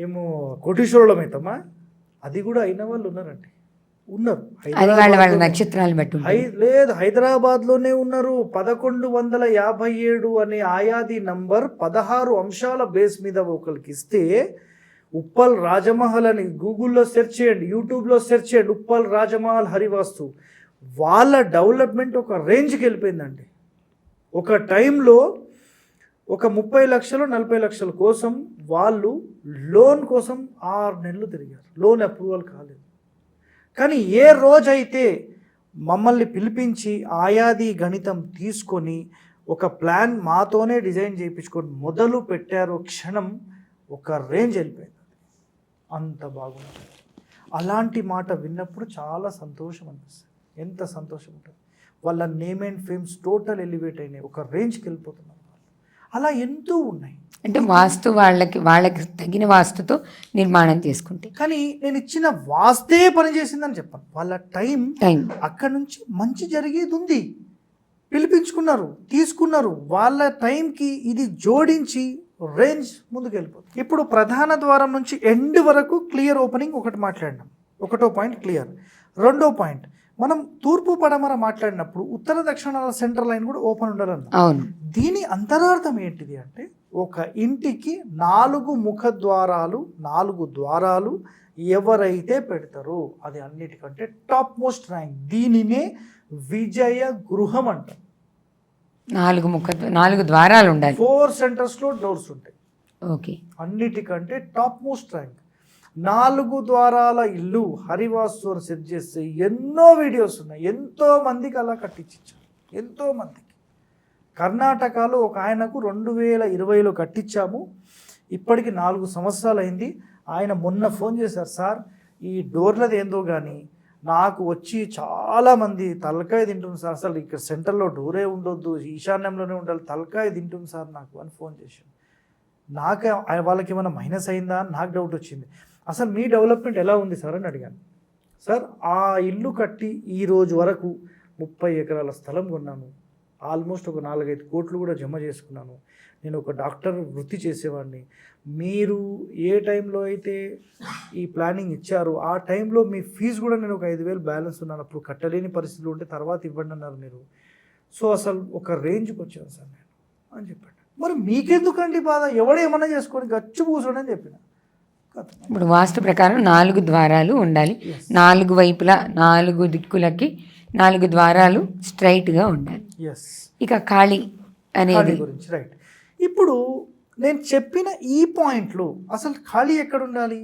ఏమో కోటీశ్వరులం అవుతామా, అది కూడా అయిన వాళ్ళు ఉన్నారండి, ఉన్నారు. నక్షత్రాలు బట్టి లేదు, హైదరాబాద్లోనే ఉన్నారు. 1157 అనే ఆయాది నంబర్ 16 అంశాల బేస్ మీద ఒకరికి ఇస్తే ఉప్పల్ రాజమహల్ అని గూగుల్లో సెర్చ్ చేయండి, యూట్యూబ్లో సెర్చ్ చేయండి, ఉప్పల్ రాజమహల్ హరివాస్తు. వాళ్ళ డెవలప్మెంట్ ఒక రేంజ్కి వెళ్ళిపోయిందండి. ఒక టైంలో ఒక 30 లక్షలు 40 లక్షల కోసం వాళ్ళు లోన్ కోసం 6 నెలలు తిరిగారు, లోన్ అప్రూవల్ కాలేదు. కానీ ఏ రోజైతే మమ్మల్ని పిలిపించి ఆయాది గణితం తీసుకొని ఒక ప్లాన్ మాతోనే డిజైన్ చేయించుకొని మొదలు పెట్టారో క్షణం ఒక రేంజ్ వెళ్ళిపోయింది. అంత బాగుంటుంది. అలాంటి మాట విన్నప్పుడు చాలా సంతోషం అనిపిస్తుంది. ఎంత సంతోషం ఉంటుంది. వాళ్ళ నేమ్ అండ్ ఫేమ్స్ టోటల్ ఎలివేట్ అయినాయి, ఒక రేంజ్కి వెళ్ళిపోతున్నారు. అలా ఎంతో ఉన్నాయి. అంటే వాస్తు వాళ్ళకి తగిన వాస్తుతో నిర్మాణం చేసుకుంటే. కానీ నేను ఇచ్చిన వాస్తే పనిచేసిందని చెప్పాను. వాళ్ళ టైం అక్కడి నుంచి మంచి జరిగేది ఉంది. పిలిపించుకున్నారు, తీసుకున్నారు, వాళ్ళ టైంకి ఇది జోడించి రేంజ్ ముందుకు వెళ్ళిపోతుంది. ఇప్పుడు ప్రధాన ద్వారం నుంచి ఎండ్ వరకు క్లియర్ ఓపెనింగ్ ఒకటి మాట్లాడినాం, ఒకటో పాయింట్ క్లియర్. రెండో పాయింట్, మనం తూర్పు పడమర మాట్లాడినప్పుడు ఉత్తర దక్షిణాల సెంట్రల్ లైన్ కూడా ఓపెన్ ఉండాలన్న. దీని అంతరార్థం ఏంటిది అంటే ఒక ఇంటికి 4 ముఖద్వారాలు 4 ద్వారాలు ఎవరైతే పెడతారో అది అన్నిటికంటే టాప్ మోస్ట్ ర్యాంక్. దీనినే విజయ గృహం అంటారు. 4 ద్వారాలు ఉండాలి, 4 సెంటర్స్లో డోర్స్ ఉంటాయి. ఓకే, అన్నిటికంటే టాప్ మోస్ట్ ర్యాంక్. 4 ద్వారాల ఇల్లు హరివాస్తు అని సెట్ చేస్తే ఎన్నో వీడియోస్ ఉన్నాయి. ఎంతో మందికి అలా కట్టించారు, ఎంతో మందికి. కర్ణాటకలో ఒక ఆయనకు 2020లో కట్టించాము, ఇప్పటికి 4 సంవత్సరాలు అయింది. ఆయన మొన్న ఫోన్ చేశారు, సార్ ఈ డోర్లది ఏందో కానీ నాకు వచ్చి చాలామంది తలకాయ తింటుంది సార్, అసలు ఇక్కడ సెంటర్లో డోరే ఉండొద్దు, ఈశాన్యంలోనే ఉండాలి, తలకాయ తింటుంది సార్ నాకు అని ఫోన్ చేశాను. వాళ్ళకి ఏమైనా మైనస్ అయిందా అని నాకు డౌట్ వచ్చింది. అసలు మీ డెవలప్మెంట్ ఎలా ఉంది సార్ అని అడిగాను. సార్ ఆ ఇల్లు కట్టి ఈ రోజు వరకు 30 ఎకరాల స్థలం కొన్నాను, ఆల్మోస్ట్ ఒక 4-5 కోట్లు కూడా జమ చేసుకున్నాను. నేను ఒక డాక్టర్ వృత్తి చేసేవాడిని. మీరు ఏ టైంలో అయితే ఈ ప్లానింగ్ ఇచ్చారో ఆ టైంలో మీ ఫీజు కూడా నేను ఒక 5,000 బ్యాలెన్స్ ఉన్నాను, అప్పుడు కట్టలేని పరిస్థితులు ఉంటే తర్వాత ఇవ్వండి అన్నారు మీరు. సో అసలు ఒక రేంజ్కి వచ్చాను సార్ నేను అని చెప్పాను. మరి మీకెందుకండి బాధ, ఎవడేమన్నా చేసుకొని గచ్చు కూర్చోండి అని చెప్పిన. ఇప్పుడు వాస్తు ప్రకారం 4 ద్వారాలు ఉండాలి, 4 వైపులా 4 దిక్కులకి 4 ద్వారాలు స్ట్రైట్గా ఉండాలి. ఎస్, ఇక ఖాళీ అనేది గురించి రైట్. ఇప్పుడు నేను చెప్పిన ఈ పాయింట్లు అసలు ఖాళీ ఎక్కడ ఉండాలి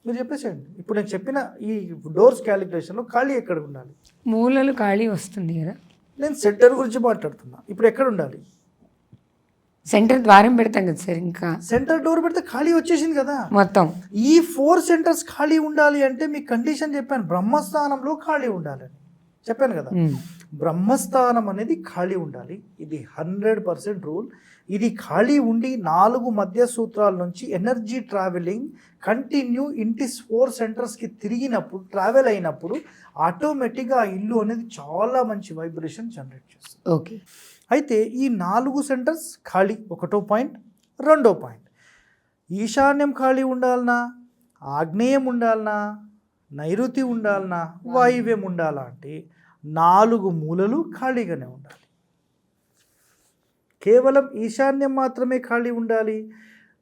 మీరు చెప్పేసేయండి. ఇప్పుడు నేను చెప్పిన ఈ డోర్స్ క్యాలిక్యులేషన్లో ఖాళీ ఎక్కడ ఉండాలి? మూలలు ఖాళీ వస్తుంది కదా. నేను సెంటర్ గురించి మాట్లాడుతున్నా. ఇప్పుడు ఎక్కడ ఉండాలి? సెంటర్ ద్వారం పెడతాం కదా సార్, ఇంకా సెంటర్ డోర్ పెడితే ఖాళీ వచ్చేసింది కదా మొత్తం. ఈ 4 సెంటర్స్ ఖాళీ ఉండాలి అంటే మీకు కండిషన్ చెప్పాను, బ్రహ్మస్థానంలో ఖాళీ ఉండాలని చెప్పాను కదా. బ్రహ్మస్థానం అనేది ఖాళీ ఉండాలి. ఇది 100% రూల్. ఇది ఖాళీ ఉండి 4 మధ్య సూత్రాల నుంచి ఎనర్జీ ట్రావెలింగ్ కంటిన్యూ ఇంటి 4 సెంటర్స్కి తిరిగినప్పుడు, ట్రావెల్ అయినప్పుడు ఆటోమేటిక్గా ఆ ఇల్లు అనేది చాలా మంచి వైబ్రేషన్ జనరేట్ చేస్తుంది. ఓకే. అయితే ఈ 4 సెంటర్స్ ఖాళీ, ఒకటో పాయింట్. రెండో పాయింట్, ఈశాన్యం ఖాళీ ఉండాలనా, ఆగ్నేయం ఉండాలనా, నైరుతి ఉండాలనా, వాయువ్యం ఉండాలా అంటే 4 మూలలు ఖాళీగానే ఉండాలి. కేవలం ఈశాన్యం మాత్రమే ఖాళీ ఉండాలి,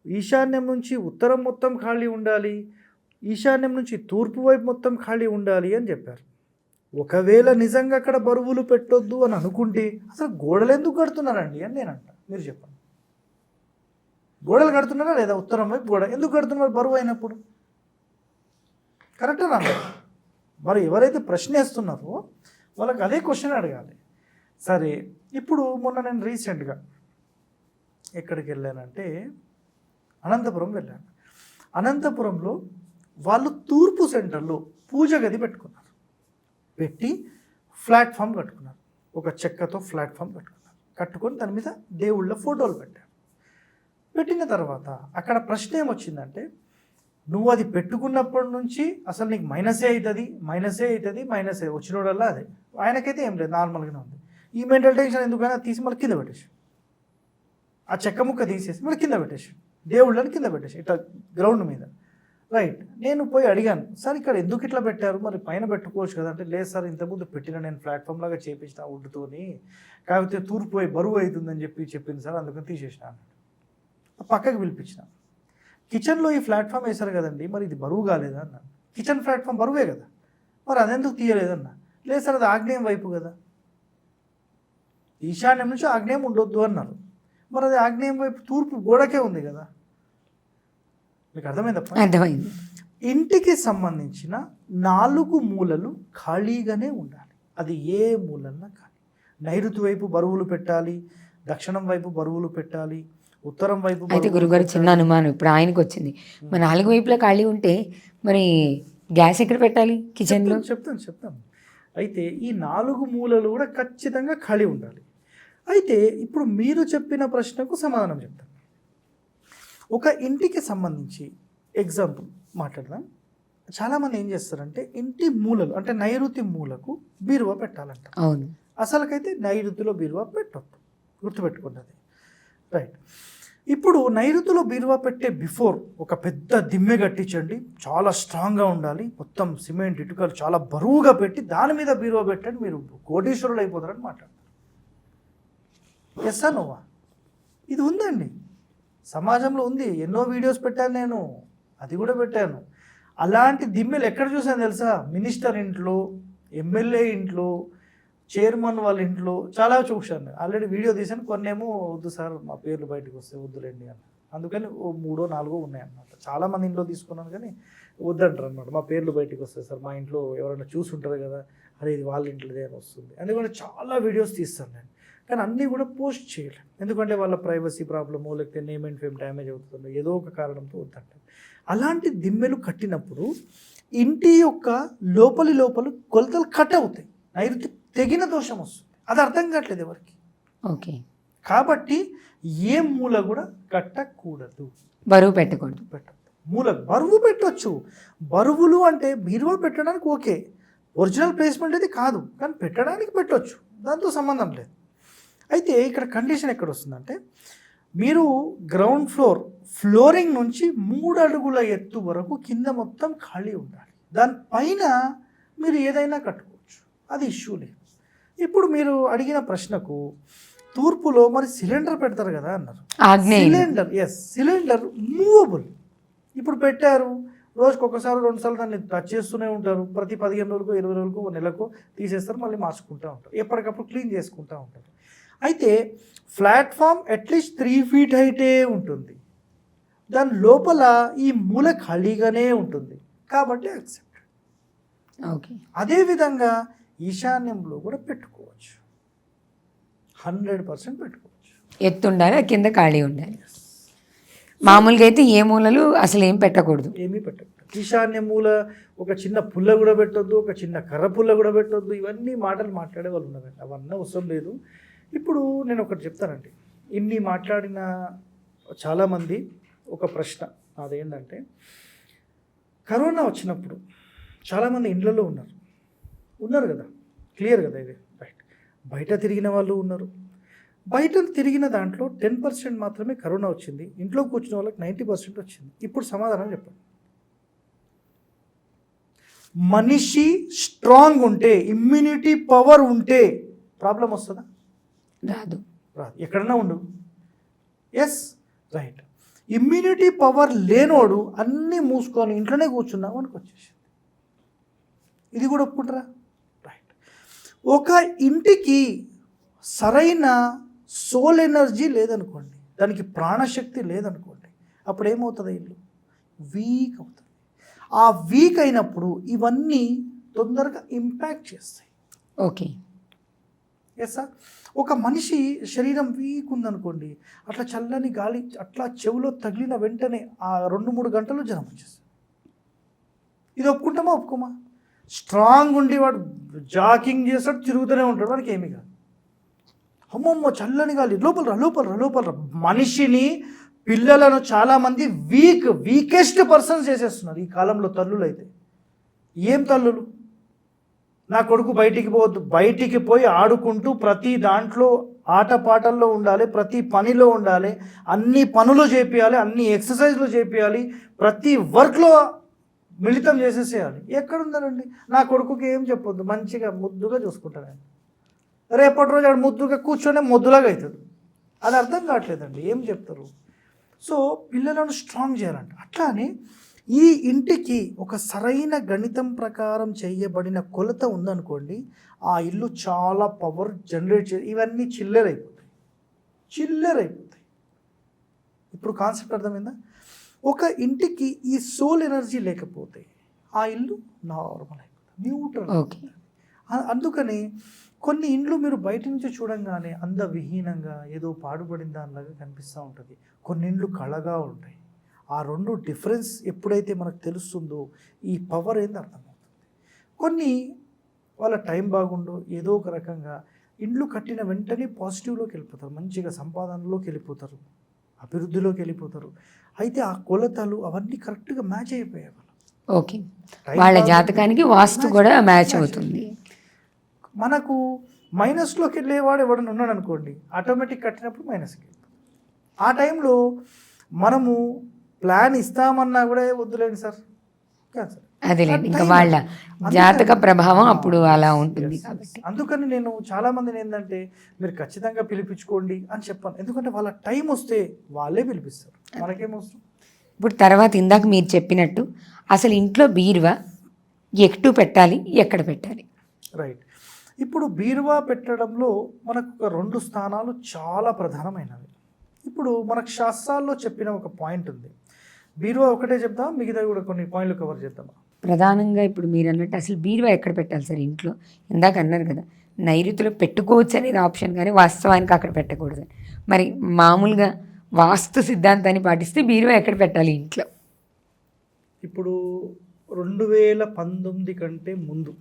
ఈశాన్యం నుంచి ఉత్తరం మొత్తం ఖాళీ ఉండాలి, ఈశాన్యం నుంచి తూర్పు వైపు మొత్తం ఖాళీ ఉండాలి అని చెప్పారు. ఒకవేళ నిజంగా అక్కడ బరువులు పెట్టొద్దు అని అనుకుంటే అసలు గోడలు ఎందుకు కడుతున్నారండి అని నేను అంట. మీరు చెప్పండి, గోడలు కడుతున్నారా లేదా? ఉత్తరం వైపు గోడ ఎందుకు కడుతున్నారు బరువు అయినప్పుడు? కరెక్టేనా? మరి ఎవరైతే ప్రశ్న వేస్తున్నారో వాళ్ళకి అదే క్వశ్చన్ అడగాలి. సరే, ఇప్పుడు మొన్న నేను రీసెంట్గా ఎక్కడికి వెళ్ళానంటే అనంతపురం వెళ్ళాను. అనంతపురంలో వాళ్ళు తూర్పు సెంటర్లో పూజ గది పెట్టుకున్నారు. పెట్టి ప్లాట్ఫామ్ కట్టుకున్నారు, ఒక చెక్కతో ప్లాట్ఫామ్ కట్టుకున్నారు. కట్టుకొని దాని మీద దేవుళ్ళ ఫోటోలు పెట్టారు. పెట్టిన తర్వాత అక్కడ ప్రశ్న ఏమొచ్చిందంటే, నువ్వు అది పెట్టుకున్నప్పటి నుంచి అసలు నీకు మైనసే అవుతుంది వచ్చినోడల్లా అదే. ఆయనకైతే ఏం లేదు, నార్మల్గానే ఉంది. ఈ మెంటల్ టెన్షన్ ఎందుకైనా తీసి మళ్ళీ కింద పెట్టేసి, ఆ చెక్క ముక్క తీసేసి మళ్ళీ కింద పెట్టేసి, దేవుళ్ళని కింద పెట్టేసి ఇట్లా గ్రౌండ్ మీద. రైట్, నేను పోయి అడిగాను, సార్ ఇక్కడ ఎందుకు ఇట్లా పెట్టారు, మరి పైన పెట్టుకోవచ్చు కదా అంటే, లేదు సార్ ఇంతకుముందు పెట్టిన నేను ప్లాట్ఫామ్ లాగా చేపించిన వుడ్తోని, కాకపోతే తూర్పు పోయి బరువు అవుతుందని చెప్పింది సార్, అందుకని తీసేసిన అన్నాడు. పక్కకి పిలిపించిన, కిచెన్లో ఈ ప్లాట్ఫామ్ వేశారు కదండి, మరి ఇది బరువు కాలేదా అన్నాను. కిచెన్ ప్లాట్ఫామ్ బరువే కదా, మరి అదెందుకు తీయలేదన్నా. లేదు సార్ అది ఆగ్నేయం వైపు కదా, ఈశాన్యం నుంచి ఆగ్నేయం ఉండొద్దు అన్నారు. మరి అది ఆగ్నేయం వైపు తూర్పు గోడకే ఉంది కదా. మీకు అర్థమైందప్ప? అర్థమైంది. ఇంటికి సంబంధించిన 4 మూలలు ఖాళీగానే ఉండాలి. అది ఏ మూలన్నా ఖాళీ. నైరుతి వైపు బరువులు పెట్టాలి, దక్షిణం వైపు బరువులు పెట్టాలి, ఉత్తరం వైపు. అయితే గురుగారు చిన్న అనుమానం ఇప్పుడు ఆయనకు వచ్చింది, మరి 4 వైపులా ఖాళీ ఉంటే మరి గ్యాస్ ఎక్కడ పెట్టాలి కిచెన్లో? చెప్తాను. అయితే ఈ 4 మూలలు కూడా ఖచ్చితంగా ఖాళీ ఉండాలి. అయితే ఇప్పుడు మీరు చెప్పిన ప్రశ్నకు సమాధానం చెప్తాను. ఒక ఇంటికి సంబంధించి ఎగ్జాంపుల్ మాట్లాడదాం. చాలామంది ఏం చేస్తారంటే ఇంటి మూలలు అంటే నైరుతి మూలకు బీరువా పెట్టాలంట. అవును, అసలుకైతే నైరుతిలో బీరువా పెట్టొద్దు, గుర్తుపెట్టుకున్నది. రైట్, ఇప్పుడు నైరుతిలో బీరువా పెట్టే బిఫోర్ ఒక పెద్ద దిమ్మె కట్టించండి, చాలా స్ట్రాంగ్గా ఉండాలి, మొత్తం సిమెంట్ ఇటుకలు చాలా బరువుగా పెట్టి దాని మీద బీరువా పెట్టండి, మీరు కోటీశ్వరులు అయిపోతారని మాట్లాడతారు. ఎస్ నోవా? ఇది ఉందండి, సమాజంలో ఉంది. ఎన్నో వీడియోస్ పెట్టాను నేను, అది కూడా పెట్టాను. అలాంటి దిమ్మెలు ఎక్కడ చూసాను తెలుసా? మినిస్టర్ ఇంట్లో, ఎమ్మెల్యే ఇంట్లో, చైర్మన్ వాళ్ళ ఇంట్లో చాలా చూశాను. ఆల్రెడీ వీడియో తీసాను. కొన్నేమో వద్దు సార్ మా పేర్లు బయటకు వస్తే వద్దులేండి అన్న, అందుకని 3-4 ఉన్నాయన్నమాట. చాలామంది ఇంట్లో తీసుకున్నాను కానీ వద్దంటారు అనమాట, మా పేర్లు బయటకు వస్తాయి సార్, మా ఇంట్లో ఎవరైనా చూసుంటారు కదా, అరే ఇది వాళ్ళ ఇంట్లోదే అని వస్తుంది. అందుకని చాలా వీడియోస్ తీస్తాను నేను, కానీ అన్నీ కూడా పోస్ట్ చేయలేను. ఎందుకంటే వాళ్ళ ప్రైవసీ ప్రాబ్లమో లేకపోతే నేమ్ అండ్ ఫేమ్ డ్యామేజ్ అవుతుందో ఏదో ఒక కారణంతో వద్దంటారు. అలాంటి దిమ్మెలు కట్టినప్పుడు ఇంటి యొక్క లోపలి కొలతలు కట్ అవుతాయి, నైరుతి తెగిన దోషం వస్తుంది. అది అర్థం కావట్లేదు ఎవరికి. ఓకే, కాబట్టి ఏ మూల కూడా కట్టకూడదు, బరువు పెట్టకూడదు. మూల బరువు పెట్టవచ్చు. బరువులు అంటే బీరువా పెట్టడానికి ఓకే, ఒరిజినల్ ప్లేస్మెంట్ అయితే కాదు, కానీ పెట్టడానికి పెట్టవచ్చు, దాంతో సంబంధం లేదు. అయితే ఇక్కడ కండిషన్ ఎక్కడ వస్తుందంటే, మీరు గ్రౌండ్ ఫ్లోరింగ్ నుంచి 3 అడుగుల ఎత్తు వరకు కింద మొత్తం ఖాళీ ఉండాలి. దానిపైన మీరు ఏదైనా కట్టుకోవచ్చు, అది ఇష్యూ లేదు. ఇప్పుడు మీరు అడిగిన ప్రశ్నకు తూర్పులో మరి సిలిండర్ పెడతారు కదా అన్నారు. సిలిండర్ మూవబుల్, ఇప్పుడు పెట్టారు, రోజుకి ఒకసారి 2 సార్లు దాన్ని టచ్ చేస్తూనే ఉంటారు. ప్రతి 15 రోజులకు 20 రోజులకు నెలకు తీసేస్తారు, మళ్ళీ మార్చుకుంటూ ఉంటారు, ఎప్పటికప్పుడు క్లీన్ చేసుకుంటూ ఉంటారు. అయితే ప్లాట్ఫామ్ అట్లీస్ట్ 3 feet హైటే ఉంటుంది, దాని లోపల ఈ మూల ఖాళీగానే ఉంటుంది కాబట్టి యాక్సెప్ట్. ఓకే. అదేవిధంగా ఈశాన్యంలో కూడా పెట్టుకోవచ్చు, 100% పెట్టుకోవచ్చు. ఎత్తు ఉండాలి, కింద ఖాళీ ఉండాలి. మామూలుగా అయితే ఏ మూలలు అసలు ఏం పెట్టకూడదు. ఏమీ పెట్టకూడదు. ఈశాన్య మూల ఒక చిన్న పుల్ల కూడా పెట్టొద్దు, ఒక చిన్న కర్ర పుల్ల కూడా పెట్టొద్దు. ఇవన్నీ మాటలు మాట్లాడే వాళ్ళు ఉన్నారండి, అవన్నీ అవసరం లేదు. ఇప్పుడు నేను ఒకటి చెప్తానండి, ఇన్ని మాట్లాడిన చాలామంది ఒక ప్రశ్న అదేంటంటే, కరోనా వచ్చినప్పుడు చాలామంది ఇండ్లలో ఉన్నారు కదా, క్లియర్ కదా ఇది, రైట్. బయట తిరిగిన వాళ్ళు ఉన్నారు, బయట తిరిగిన దాంట్లో 10% మాత్రమే కరోనా వచ్చింది, ఇంట్లో కూర్చున్న వాళ్ళకి 90% వచ్చింది. ఇప్పుడు సమాధానం చెప్పండి. మనిషి స్ట్రాంగ్ ఉంటే, ఇమ్యూనిటీ పవర్ ఉంటే ప్రాబ్లం వస్తుందా? రాదు. ఎక్కడన్నా ఉండు. Yes, right. ఇమ్యూనిటీ పవర్ లేనోడు అన్నీ మూసుకొని ఇంట్లోనే కూర్చున్నా మనకు వచ్చేసింది. ఇది కూడా ఒప్పుకుంటారా? రైట్. ఒక ఇంటికి సరైన సోల్ ఎనర్జీ లేదనుకోండి, దానికి ప్రాణశక్తి లేదనుకోండి, అప్పుడు ఏమవుతుంది? ఇల్లు వీక్ అవుతుంది. ఆ వీక్ అయినప్పుడు ఇవన్నీ తొందరగా ఇంపాక్ట్ చేస్తాయి. ఓకే. Yes sir. ఒక మనిషి శరీరం వీక్ ఉందనుకోండి, అట్లా చల్లని గాలి అట్లా చెవిలో తగిలిన వెంటనే ఆ 2-3 గంటలు జ్వరం వచ్చేస్తుంది. ఇది ఒప్పుకుంటామా ఒప్పుకోమా? స్ట్రాంగ్ ఉండి వాడు జాకింగ్ చేస్తాడు, తిరుగుతూనే ఉంటాడు, వాడికి ఏమీ కాదు. అమ్మమ్మ చల్లని గాలి, లోపల మనిషిని, పిల్లలను చాలామంది వీకెస్ట్ పర్సన్స్ చేసేస్తున్నారు ఈ కాలంలో. తల్లులు అయితే ఏం తల్లులు, నా కొడుకు బయటికి పోయి ఆడుకుంటూ ప్రతి దాంట్లో ఆటపాటల్లో ఉండాలి, ప్రతి పనిలో ఉండాలి, అన్ని పనులు చేపియాలి, అన్ని ఎక్సర్సైజ్లు చేపియాలి, ప్రతి వర్క్లో మిళితం చేసేసేయాలి. ఎక్కడుందనండి? నా కొడుకుకి ఏం చెప్పొద్దు, మంచిగా ముద్దుగా చూసుకుంటాను. రేపటి రోజు ఆడు ముద్దుగా కూర్చొని మొద్దులాగా అవుతాడు. అది అర్థం కావట్లేదండి, ఏం చెప్తారు? సో పిల్లలను స్ట్రాంగ్ చేయాలంట. అట్లానే ఈ ఇంటికి ఒక సరైన గణితం ప్రకారం చేయబడిన కొలత ఉందనుకోండి, ఆ ఇల్లు చాలా పవర్ జనరేట్ ఇవన్నీ చిల్లరైపోతాయి. ఇప్పుడు కాన్సెప్ట్ అర్థమైందా? ఒక ఇంటికి ఈ సోల్ ఎనర్జీ లేకపోతే ఆ ఇల్లు నార్మల్ అయిపోతుంది, న్యూట్రల్. ఓకే. అందుకని కొన్ని ఇండ్లు మీరు బయట నుంచి చూడంగానే అందవిహీనంగా ఏదో పాడుపడిన దానిలాగా కనిపిస్తూ ఉంటుంది, కొన్ని ఇండ్లు కళగా ఉంటాయి. ఆ రెండు డిఫరెన్స్ ఎప్పుడైతే మనకు తెలుస్తుందో ఈ పవర్ ఏంది అర్థమవుతుంది. కొన్ని వాళ్ళ టైం బాగుండో ఏదో ఒక రకంగా ఇండ్లు కట్టిన వెంటనే పాజిటివ్లోకి వెళ్ళిపోతారు, మంచిగా సంపాదనలోకి వెళ్ళిపోతారు, అభివృద్ధిలోకి వెళ్ళిపోతారు. అయితే ఆ కొలతలు అవన్నీ కరెక్ట్గా మ్యాచ్ అయిపోయాయి. ఓకే, వాళ్ళ జాతకానికి వాస్తు కూడా మ్యాచ్ అవుతుంది. మనకు మైనస్లోకి వెళ్ళేవాడు ఎవడన్నా ఉన్నాడు అనుకోండి, ఆటోమేటిక్ కట్టినప్పుడు మైనస్కి వెళ్తాం. ఆ టైంలో మనము ప్లాన్ ఇస్తామన్నా కూడా వద్దులేండి సార్, క్యాన్సర్. అదేలేండి, ఇంకా వాళ్ళ జాతక ప్రభావం అప్పుడు అలా ఉంటుంది కాబట్టి. అందుకని నేను చాలామందిని ఏంటంటే మీరు ఖచ్చితంగా పిలిపించుకోండి అని చెప్పాను, ఎందుకంటే వాళ్ళ టైం వస్తే వాళ్ళే పిలిపిస్తారు, మనకేమవసరం. ఇప్పుడు తర్వాత ఇందాక మీరు చెప్పినట్టు అసలు ఇంట్లో బీరువా ఎటు పెట్టాలి, ఎక్కడ పెట్టాలి? రైట్. ఇప్పుడు బీరువా పెట్టడంలో మనకు ఒక 2 స్థానాలు చాలా ప్రధానమైనవి. ఇప్పుడు మనకు శాస్త్రాల్లో చెప్పిన ఒక పాయింట్ ఉంది, బీరువా ఒకటే చెప్తాం, మిగతా కూడా కొన్ని పాయింట్లు కవర్ చేద్దామా? ప్రధానంగా ఇప్పుడు మీరు అన్నట్టు అసలు బీరువా ఎక్కడ పెట్టాలి సార్ ఇంట్లో? ఇందాక అన్నారు కదా నైరుతిలో పెట్టుకోవచ్చు అనేది ఆప్షన్, కానీ వాస్తవానికి అక్కడ పెట్టకూడదు. మరి మామూలుగా వాస్తు సిద్ధాంతాన్ని పాటిస్తే బీరువా ఎక్కడ పెట్టాలి ఇంట్లో? ఇప్పుడు 2019 కంటే ముందు,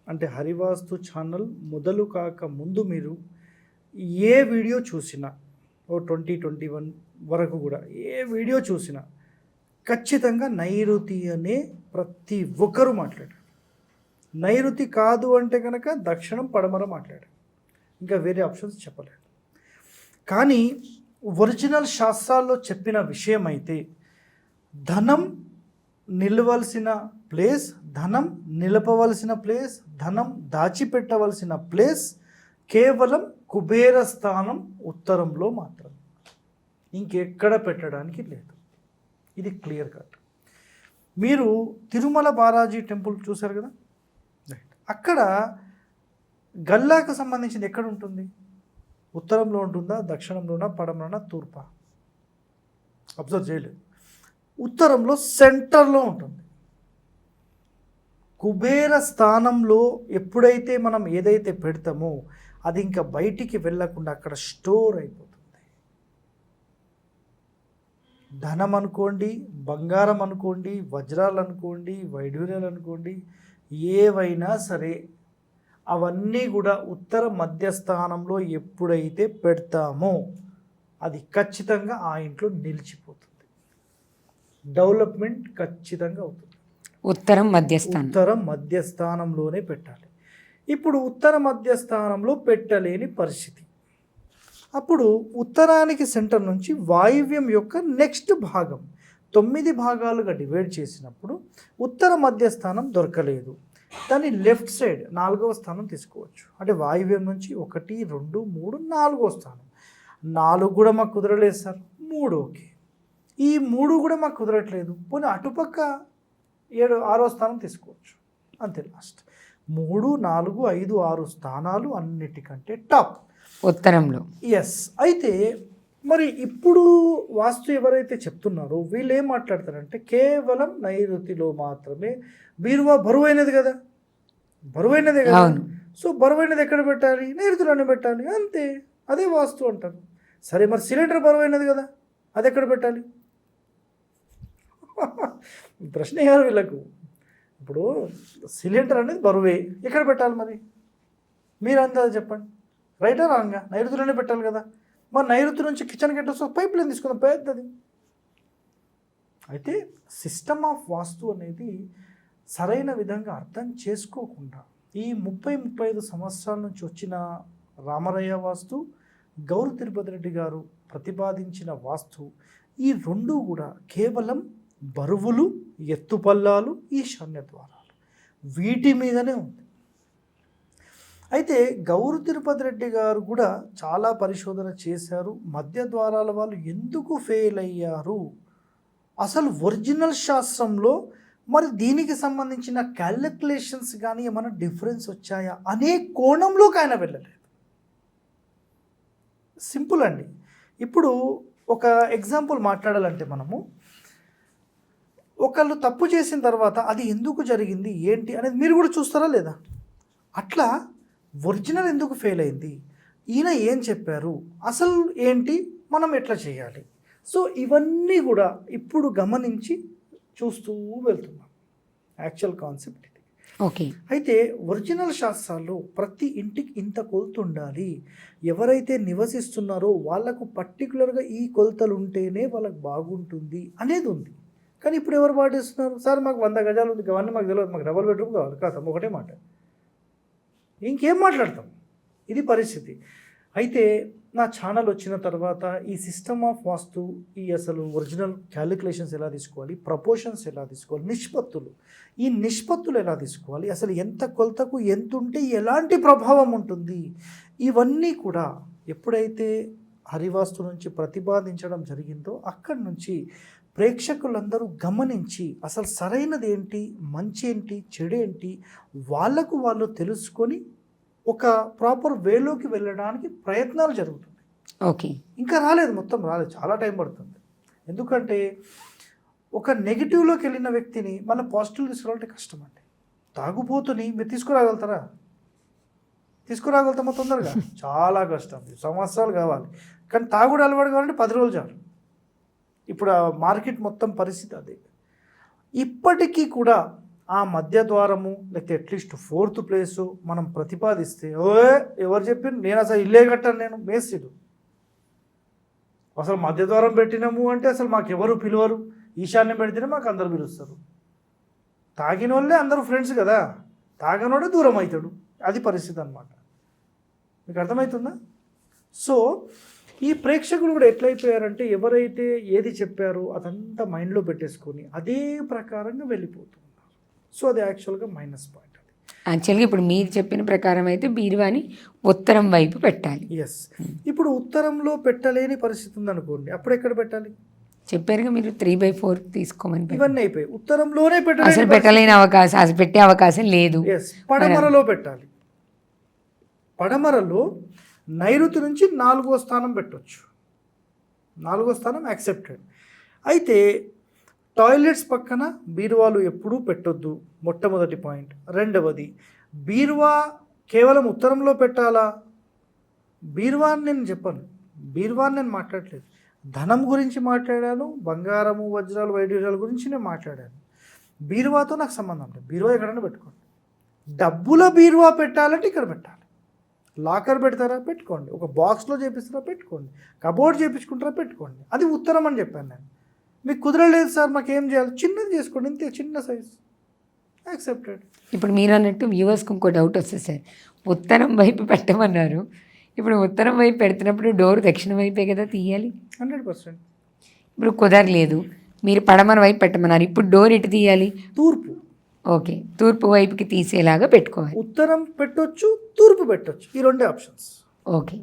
అంటే హరివాస్తు ఛానల్ మొదలు కాక ముందు మీరు ఏ వీడియో చూసినా, 2021 వరకు కూడా ఏ వీడియో చూసినా ఖచ్చితంగా నైరుతి అనే ప్రతి ఒక్కరూ మాట్లాడారు. నైరుతి కాదు అంటే కనుక దక్షిణం పడమర మాట్లాడారు, ఇంకా వేరే ఆప్షన్స్ చెప్పలేదు. కానీ ఒరిజినల్ శాస్త్రాల్లో చెప్పిన విషయం అయితే ధనం నిలవలసిన ప్లేస్, ధనం నిలపవలసిన ప్లేస్, ధనం దాచిపెట్టవలసిన ప్లేస్ కేవలం కుబేర స్థానం ఉత్తరంలో మాత్రం, ఇంకెక్కడ పెట్టడానికి లేదు. ఇది క్లియర్ కట్. మీరు తిరుమల బాలాజీ టెంపుల్ చూశారు కదా, రైట్, అక్కడ గల్లాకు సంబంధించింది ఎక్కడ ఉంటుంది? ఉత్తరంలో ఉంటుందా, దక్షిణంలోనా, పడమరనా, తూర్పా? అబ్జర్వ్ చేయలేదు. ఉత్తరంలో సెంటర్లో ఉంటుంది. కుబేర స్థానంలో ఎప్పుడైతే మనం ఏదైతే పెడతామో అది ఇంకా బయటికి వెళ్ళకుండా అక్కడ స్టోర్ అయిపోతుంది. ధనం అనుకోండి, బంగారం అనుకోండి, వజ్రాలు అనుకోండి, వైఢూర్యాలు అనుకోండి, ఏవైనా సరే అవన్నీ కూడా ఉత్తర మధ్యస్థానంలో ఎప్పుడైతే పెడతామో అది ఖచ్చితంగా ఆ ఇంట్లో నిలిచిపోతుంది. డెవలప్మెంట్ ఖచ్చితంగా అవుతుంది. ఉత్తరం మధ్యస్థానం, ఉత్తర మధ్యస్థానంలోనే పెట్టాలి. ఇప్పుడు ఉత్తర మధ్యస్థానంలో పెట్టలేని పరిస్థితి, అప్పుడు ఉత్తరానికి సెంటర్ నుంచి వాయువ్యం యొక్క నెక్స్ట్ భాగం 9 భాగాలుగా డివైడ్ చేసినప్పుడు ఉత్తర మధ్యస్థానం దొరకలేదు, దాన్ని లెఫ్ట్ సైడ్ 4వ స్థానం తీసుకోవచ్చు. అంటే వాయువ్యం నుంచి 1, 2, 3, 4వ స్థానం. 4 కూడా మాకు కుదరలేదు సార్, 3 ఓకే. ఈ 3 కూడా మాకు కుదరట్లేదు, పోనీ అటుపక్క 7, 6వ స్థానం తీసుకోవచ్చు, అంతే. లాస్ట్ 3, 4, 5, 6 స్థానాలు అన్నిటికంటే టాప్ ఉత్తరంలో. ఎస్. అయితే మరి ఇప్పుడు వాస్తు ఎవరైతే చెప్తున్నారో వీళ్ళు ఏం మాట్లాడతారంటే కేవలం నైరుతిలో మాత్రమే. బీరువా బరువైనది కదా, బరువైనదే కదా, సో బరువైనది ఎక్కడ పెట్టాలి? నైరుతిలోనే పెట్టాలి, అంతే. అదే వాస్తు అంటారు. సరే మరి సిలిండర్ బరువైనది కదా, అది ఎక్కడ పెట్టాలి? ప్రశ్న వేయాలి వీళ్ళకు. ఇప్పుడు సిలిండర్ అనేది బరువే, ఎక్కడ పెట్టాలి మరి? మీరు అంతా చెప్పండి, రైటా రాంగా? నైరుతిలోనే పెట్టాలి కదా. మరి నైరుతి నుంచి కిచెన్కి ఎట్లా వస్తుంది? పైప్ లైన్ తీసుకుందాం, పెద్దది. అయితే సిస్టమ్ ఆఫ్ వాస్తు అనేది సరైన విధంగా అర్థం చేసుకోకుండా ఈ 30-35 సంవత్సరాల నుంచి వచ్చిన రామరయ్య వాస్తు, గౌరు తిరుపతి రెడ్డి గారు ప్రతిపాదించిన వాస్తు, ఈ రెండు కూడా కేవలం బరువులు, ఎత్తుపల్లాలు, ఈశాన్య ద్వారాలు, వీటి మీదనే ఉంది. అయితే గౌరు తిరుపతి రెడ్డి గారు కూడా చాలా పరిశోధన చేశారు. మధ్య ద్వారాల వాళ్ళు ఎందుకు ఫెయిల్ అయ్యారు, అసలు ఒరిజినల్ శాస్త్రంలో మరి దీనికి సంబంధించిన క్యాలిక్యులేషన్స్ కానీ ఏమైనా డిఫరెన్స్ వచ్చాయా అనే కోణంలోకి ఆయన వెళ్ళలేదు. సింపుల్ అండి. ఇప్పుడు ఒక ఎగ్జాంపుల్ మాట్లాడాలంటే మనము ఒకళ్ళు తప్పు చేసిన తర్వాత అది ఎందుకు జరిగింది ఏంటి అనేది మీరు కూడా చూస్తారా లేదా? అట్లా ఒరిజినల్ ఎందుకు ఫెయిల్ అయింది, ఈయన ఏం చెప్పారు, అసలు ఏంటి, మనం ఎట్లా చేయాలి, సో ఇవన్నీ కూడా ఇప్పుడు గమనించి చూస్తూ వెళ్తున్నాం. యాక్చువల్ కాన్సెప్ట్ ఇది. ఓకే. అయితే ఒరిజినల్ శాస్త్రాల్లో ప్రతి ఇంటికి ఇంత కొలత ఉండాలి, ఎవరైతే నివసిస్తున్నారో వాళ్ళకు పర్టికులర్గా ఈ కొలతలు ఉంటేనే వాళ్ళకి బాగుంటుంది అనేది ఉంది. కానీ ఇప్పుడు ఎవరు పాటిస్తున్నారు? సార్ మాకు 100 గజాలు ఉంది, అవన్నీ మాకు తెలియదు, మాకు డబల్ బెడ్రూమ్ కావాలి, కాదు ఒకటే మాట, ఇంకేం మాట్లాడతాం? ఇది పరిస్థితి. అయితే నా ఛానల్ వచ్చిన తర్వాత ఈ సిస్టమ్ ఆఫ్ వాస్తు, ఈ అసలు ఒరిజినల్ క్యాలిక్యులేషన్స్ ఎలా తీసుకోవాలి, ప్రపోర్షన్స్ ఎలా తీసుకోవాలి, ఈ నిష్పత్తులు ఎలా తీసుకోవాలి, అసలు ఎంత కొలతకు ఎంత ఉంటే ఎలాంటి ప్రభావం ఉంటుంది, ఇవన్నీ కూడా ఎప్పుడైతే హరివాస్తు నుంచి ప్రతిపాదించడం జరిగిందో అక్కడి నుంచి ప్రేక్షకులందరూ గమనించి అసలు సరైనది ఏంటి, మంచి ఏంటి, చెడేంటి వాళ్ళకు వాళ్ళు తెలుసుకొని ఒక ప్రాపర్ వేలోకి వెళ్ళడానికి ప్రయత్నాలు జరుగుతుంది. ఓకే. ఇంకా రాలేదు, మొత్తం రాలేదు, చాలా టైం పడుతుంది. ఎందుకంటే ఒక నెగిటివ్లోకి వెళ్ళిన వ్యక్తిని మళ్ళీ పాజిటివ్ తీసుకురావాలంటే కష్టం అండి. తాగుబోతుని మీరు తీసుకురాగలుగుతారా? తీసుకురాగలుగుతామా తొందరగా? చాలా కష్టం, సంవత్సరాలు కావాలి. కానీ తాగుడు అలవాటు కావాలంటే 10 రోజులు చాలు. ఇప్పుడు ఆ మార్కెట్ మొత్తం పరిస్థితి అదే. ఇప్పటికీ కూడా ఆ మధ్య ద్వారము లేకపోతే అట్లీస్ట్ 4th ప్లేసు మనం ప్రతిపాదిస్తే ఎవరు చెప్పారు? నేను అసలు ఇల్లే కట్టాను, నేను మేస్త్రీలు. అసలు మధ్య ద్వారం పెట్టినాము అంటే అసలు మాకు ఎవరు పిలువరు, ఈశాన్యం పెడితేనే మాకు అందరు పిలుస్తారు. తాగిన వాళ్ళే అందరూ ఫ్రెండ్స్ కదా, తాగనోడే దూరం అవుతాడు, అది పరిస్థితి అన్నమాట. మీకు అర్థమవుతుందా? సో ఈ ప్రేక్షకులు కూడా ఎట్లయిపోయారంటే ఎవరైతే ఏది చెప్పారో అదంతా మైండ్లో పెట్టేసుకొని అదే ప్రకారంగా వెళ్ళిపోతున్నారు. సో అది యాక్చువల్గా మైనస్ పాయింట్. అది యాక్చువల్గా ఇప్పుడు మీరు చెప్పిన ప్రకారం అయితే బీరువాని ఉత్తరం వైపు పెట్టాలి. ఎస్. ఇప్పుడు ఉత్తరంలో పెట్టలేని పరిస్థితి ఉందనుకోండి, అప్పుడు ఎక్కడ పెట్టాలి? చెప్పారుగా మీరు 3/4 తీసుకోమని ఇవన్నీ అయిపోయి ఉత్తరంలోనే అసలు పెట్టలేని అవకాశం, అసలు పెట్టే అవకాశం లేదు. పడమరలో పెట్టాలి. పడమరలో నైరుతి నుంచి 4వ స్థానం పెట్టవచ్చు. 4వ స్థానం యాక్సెప్టెడ్. అయితే టాయిలెట్స్ పక్కన బీరువాలు ఎప్పుడూ పెట్టొద్దు, మొట్టమొదటి పాయింట్. రెండవది, బీరువా కేవలం ఉత్తరంలో పెట్టాలా? బీరువాని నేను చెప్పాను, బీరువాని నేను మాట్లాడలేదు. ధనం గురించి మాట్లాడాను, బంగారము, వజ్రాలు, వైఢూర్యాల గురించి నేను మాట్లాడాను. బీరువాతో నాకు సంబంధం లేదు. బీరువా ఎక్కడైనా పెట్టుకోండి. డబ్బుల బీరువా పెట్టాలంటే ఇక్కడ పెట్టాలి. లాకర్ పెడతారా? పెట్టుకోండి. ఒక బాక్స్లో చేపిస్తారా? పెట్టుకోండి. కబోర్డ్ చేపించుకుంటారా? పెట్టుకోండి. అది ఉత్తరం అని చెప్పాను నేను. మీకు కుదరలేదు సార్, మాకేం చేయాలి? చిన్నది చేసుకోండి, ఇంతే, చిన్న సైజ్, యాక్సెప్టెడ్. ఇప్పుడు మీరు అన్నట్టు వ్యూవర్స్కి ఇంకో డౌట్ వస్తుంది సార్. ఉత్తరం వైపు పెట్టమన్నారు. ఇప్పుడు ఉత్తరం వైపు పెడుతున్నప్పుడు డోర్ దక్షిణ వైపే కదా తీయాలి. 100%. ఇప్పుడు కుదరలేదు, మీరు పడమర వైపు పెట్టమన్నారు. ఇప్పుడు డోర్ ఎటు తీయాలి? తూర్పు. ఓకే, తూర్పు వైపుకి తీసేలాగా పెట్టుకోవాలి. ఉత్తరం పెట్టొచ్చు, తూర్పు పెట్టొచ్చు, ఈ రెండే ఆప్షన్స్. ఓకే,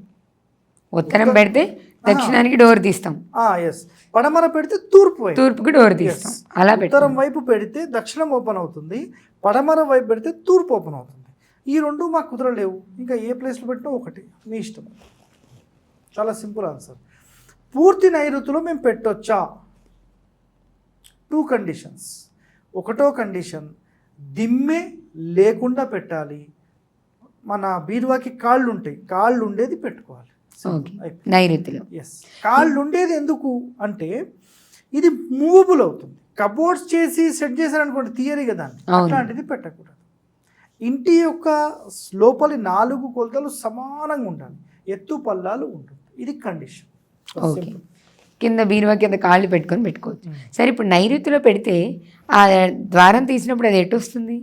ఉత్తరం పెడితే దక్షిణానికి డోర్ తీస్తాం. ఎస్. పడమర పెడితే తూర్పు వైపు, తూర్పుకి డోర్ తీస్తాం. అలా ఉత్తరం వైపు పెడితే దక్షిణం ఓపెన్ అవుతుంది, పడమర వైపు పెడితే తూర్పు ఓపెన్ అవుతుంది. ఈ రెండు మాకు కుదరలేవు. ఇంకా ఏ ప్లేస్లో పెట్టినా ఒకటి, మీ ఇష్టం. చాలా సింపుల్ ఆన్సర్. పూర్తి నైరుతిలో మేము పెట్టొచ్చా? 2 కండిషన్స్. ఒకటో కండిషన్, దిమ్మె లేకుండా పెట్టాలి. మన బీరువాకి కాళ్ళు ఉంటాయి, కాళ్ళు ఉండేది పెట్టుకోవాలి. నైరుతిలో. ఎస్. కాళ్ళు ఉండేది ఎందుకు అంటే ఇది మూవబుల్ అవుతుంది. కబోర్డ్స్ చేసి సెట్ చేశారనుకోండి, తీయరు కదా, అట్లాంటిది పెట్టకూడదు. ఇంటి యొక్క లోపలి 4 కొలతలు సమానంగా ఉండాలి, ఎత్తు పల్లాలు ఉంటుంది. ఇది కండిషన్. కింద బీరువా కింద కాళ్ళు పెట్టుకొని పెట్టుకోవచ్చు. సరే, ఇప్పుడు నైరుతిలో పెడితే ఆ ద్వారం తీసినప్పుడు అది ఎటు వస్తుంది?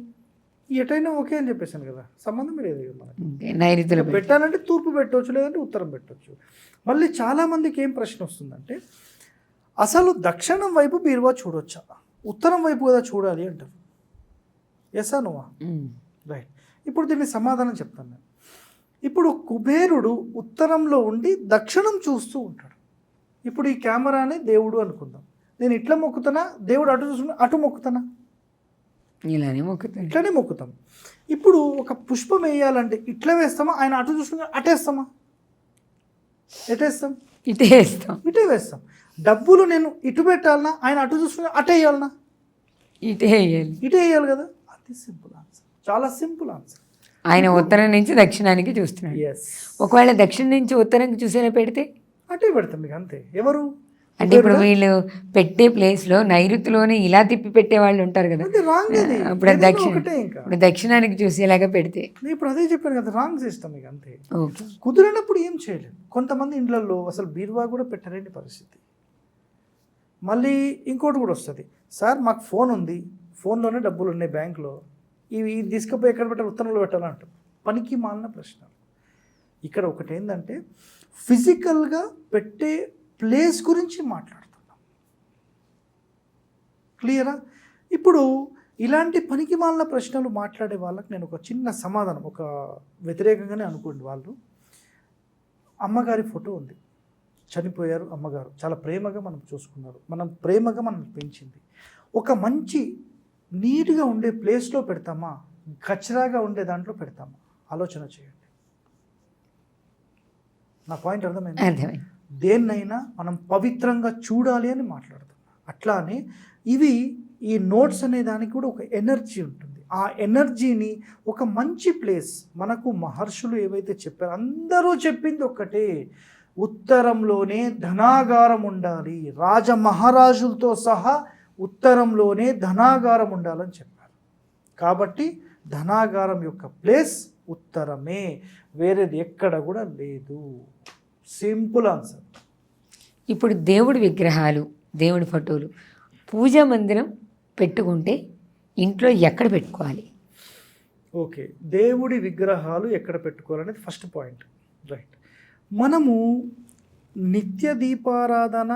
ఎటైనా ఓకే అని చెప్పేసాను కదా, సంబంధం లేదు మనకి. నైరుతిలో పెట్టాలంటే తూర్పు పెట్టవచ్చు, లేదంటే ఉత్తరం పెట్టవచ్చు. మళ్ళీ చాలామందికి ఏం ప్రశ్న వస్తుందంటే, అసలు దక్షిణం వైపు బీరువా చూడొచ్చా, ఉత్తరం వైపు కదా చూడాలి అంటారు. ఎస్ అనువా? రైట్. ఇప్పుడు దీన్ని సమాధానం చెప్తాను నేను. ఇప్పుడు కుబేరుడు ఉత్తరంలో ఉండి దక్షిణం చూస్తూ ఉంటాడు. ఇప్పుడు ఈ కెమెరాని దేవుడు అనుకుందాం. నేను ఇట్లా మొక్కుతానా, దేవుడు అటు చూసుకుని అటు మొక్కుతానా? ఇలానే మొక్కుతాం, ఇట్లానే మొక్కుతాం. ఇప్పుడు ఒక పుష్పం వేయాలంటే ఇట్లా వేస్తామా, ఆయన అటు చూసుకుని అటేస్తామా? ఎటేస్తాం? ఇటే వేస్తాం. ఇటే వేస్తాం. డబ్బులు నేను ఇటు పెట్టాలనా, ఆయన అటు చూసుకుని అటే వేయాలనా? ఇటే వేయాలి. ఇటే వేయాలి కదా. అది సింపుల్ ఆన్సర్, చాలా సింపుల్ ఆన్సర్. ఆయన ఉత్తరం నుంచి దక్షిణానికి చూస్తున్నాడు. ఎస్. ఒకవేళ దక్షిణం నుంచి ఉత్తరానికి చూసేలా పెడితే అటే పెడతాం మీకు, అంతే. ఎవరు అంటే ఇప్పుడు వీళ్ళు పెట్టే ప్లేస్లో నైరుతిలోనే ఇలా తిప్పి పెట్టే వాళ్ళు ఉంటారు కదా, ఇప్పుడు దక్షిణానికి చూసేలాగా పెడితే. ఇప్పుడు అదే చెప్పాను కదా, రాంగ్ సిస్టమ్ ఇక, అంతే. ఓకే, కుదిరినప్పుడు ఏం చేయలేదు. కొంతమంది ఇండ్లలో అసలు బీరువా కూడా పెట్టలేని పరిస్థితి. మళ్ళీ ఇంకోటి కూడా వస్తుంది, సార్ మాకు ఫోన్ ఉంది, ఫోన్లోనే డబ్బులు ఉన్నాయి బ్యాంకులో, ఇవి తీసుకుపోయి ఎక్కడ పెట్టాలి, ఉత్తరంలో పెట్టాలంటారు. పనికి మాలిన ప్రశ్న. ఇక్కడ ఒకటి ఏంటంటే, ఫిజికల్గా పెట్టే ప్లేస్ గురించి మాట్లాడుతున్నాం. క్లియరా? ఇప్పుడు ఇలాంటి పనికి మాలిన ప్రశ్నలు మాట్లాడే వాళ్ళకి నేను ఒక చిన్న సమాధానం, ఒక వ్యతిరేకంగానే అనుకోండి. వాళ్ళు అమ్మగారి ఫోటో ఉంది, చనిపోయారు అమ్మగారు, చాలా ప్రేమగా మనం చూసుకున్నారు, మనం ప్రేమగా మనం పెంచింది. ఒక మంచి నీట్గా ఉండే ప్లేస్లో పెడతామా, కచరాగా ఉండే దాంట్లో పెడతామా? ఆలోచన చేయండి. నా పాయింట్ అర్థమైంది? దేన్నైనా మనం పవిత్రంగా చూడాలి అని మాట్లాడుతున్నాం. అట్లానే ఇవి, ఈ నోట్స్ అనే దానికి కూడా ఒక ఎనర్జీ ఉంటుంది. ఆ ఎనర్జీని ఒక మంచి ప్లేస్, మనకు మహర్షులు ఏవైతే చెప్పారో అందరూ చెప్పింది ఒక్కటే, ఉత్తరంలోనే ధనాగారం ఉండాలి. మహారాజులతో సహా ఉత్తరంలోనే ధనాగారం ఉండాలని చెప్పారు. కాబట్టి ధనాగారం యొక్క ప్లేస్ ఉత్తరమే, వేరేది ఎక్కడ కూడా లేదు. Simple answer. ఇప్పుడు దేవుడి విగ్రహాలు, దేవుడి ఫోటోలు, పూజా మందిరం పెట్టుకుంటే ఇంట్లో ఎక్కడ పెట్టుకోవాలి? ఓకే, దేవుడి విగ్రహాలు ఎక్కడ పెట్టుకోవాలనేది ఫస్ట్ పాయింట్. రైట్. మనము నిత్య దీపారాధన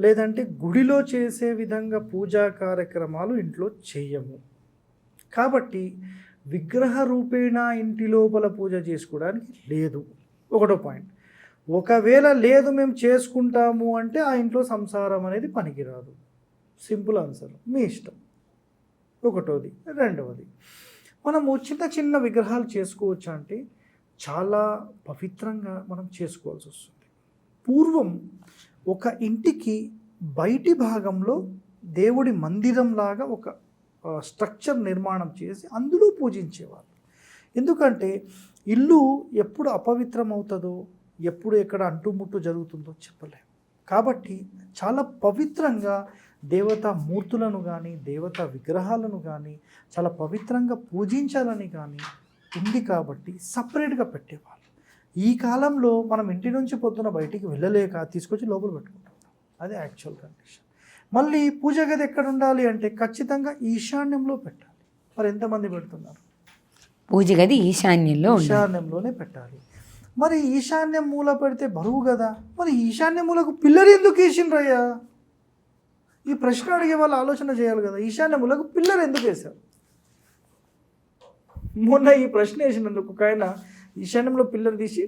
లేదంటే గుడిలో చేసే విధంగా పూజా కార్యక్రమాలు ఇంట్లో చేయము. కాబట్టి విగ్రహ రూపేణ ఇంటి లోపల పూజ చేసుకోవడానికి లేదు. ఒకటో పాయింట్. ఒకవేళ లేదు మేము చేసుకుంటాము అంటే ఆ ఇంట్లో సంసారం అనేది పనికిరాదు. సింపుల్ ఆన్సర్, మీ ఇష్టం. ఒకటోది. రెండవది, మనము చిన్న చిన్న విగ్రహాలు చేసుకోవచ్చు అంటే చాలా పవిత్రంగా మనం చేసుకోవాల్సి వస్తుంది. పూర్వం ఒక ఇంటికి బయటి భాగంలో దేవుడి మందిరంలాగా ఒక స్ట్రక్చర్ నిర్మాణం చేసి అందులో పూజించేవాళ్ళు. ఎందుకంటే ఇల్లు ఎప్పుడు అపవిత్రం అవుతుందో, ఎప్పుడు ఎక్కడ అంటుముట్టు జరుగుతుందో చెప్పలేము. కాబట్టి చాలా పవిత్రంగా దేవతా మూర్తులను కానీ దేవతా విగ్రహాలను కానీ చాలా పవిత్రంగా పూజించాలని కానీ ఉంది. కాబట్టి సపరేట్గా పెట్టేవాళ్ళు. ఈ కాలంలో మనం ఇంటి నుంచి పొద్దున బయటికి వెళ్ళలేక తీసుకొచ్చి లోపల పెట్టుకుంటాం. అది యాక్చువల్ కండిషన్. మళ్ళీ పూజ గది ఎక్కడ ఉండాలి అంటే ఖచ్చితంగా ఈశాన్యంలో పెట్టాలి. మరి ఎంతమంది పెడుతున్నారు? పూజ గది ఈశాన్యంలోనే పెట్టాలి. మరి ఈశాన్యం మూల పెడితే బరువు కదా, మరి ఈశాన్య మూలకు పిల్లర్ ఎందుకు వేసిండ్రయ్యా? ఈ ప్రశ్న అడిగే వాళ్ళు ఆలోచన చేయాలి కదా. ఈశాన్య మూలకు పిల్లర్ ఎందుకు వేశారు? మొన్న ఈ ప్రశ్న వేసినందుకు ఒక ఆయన ఈశాన్యంలో పిల్లర్ తీసి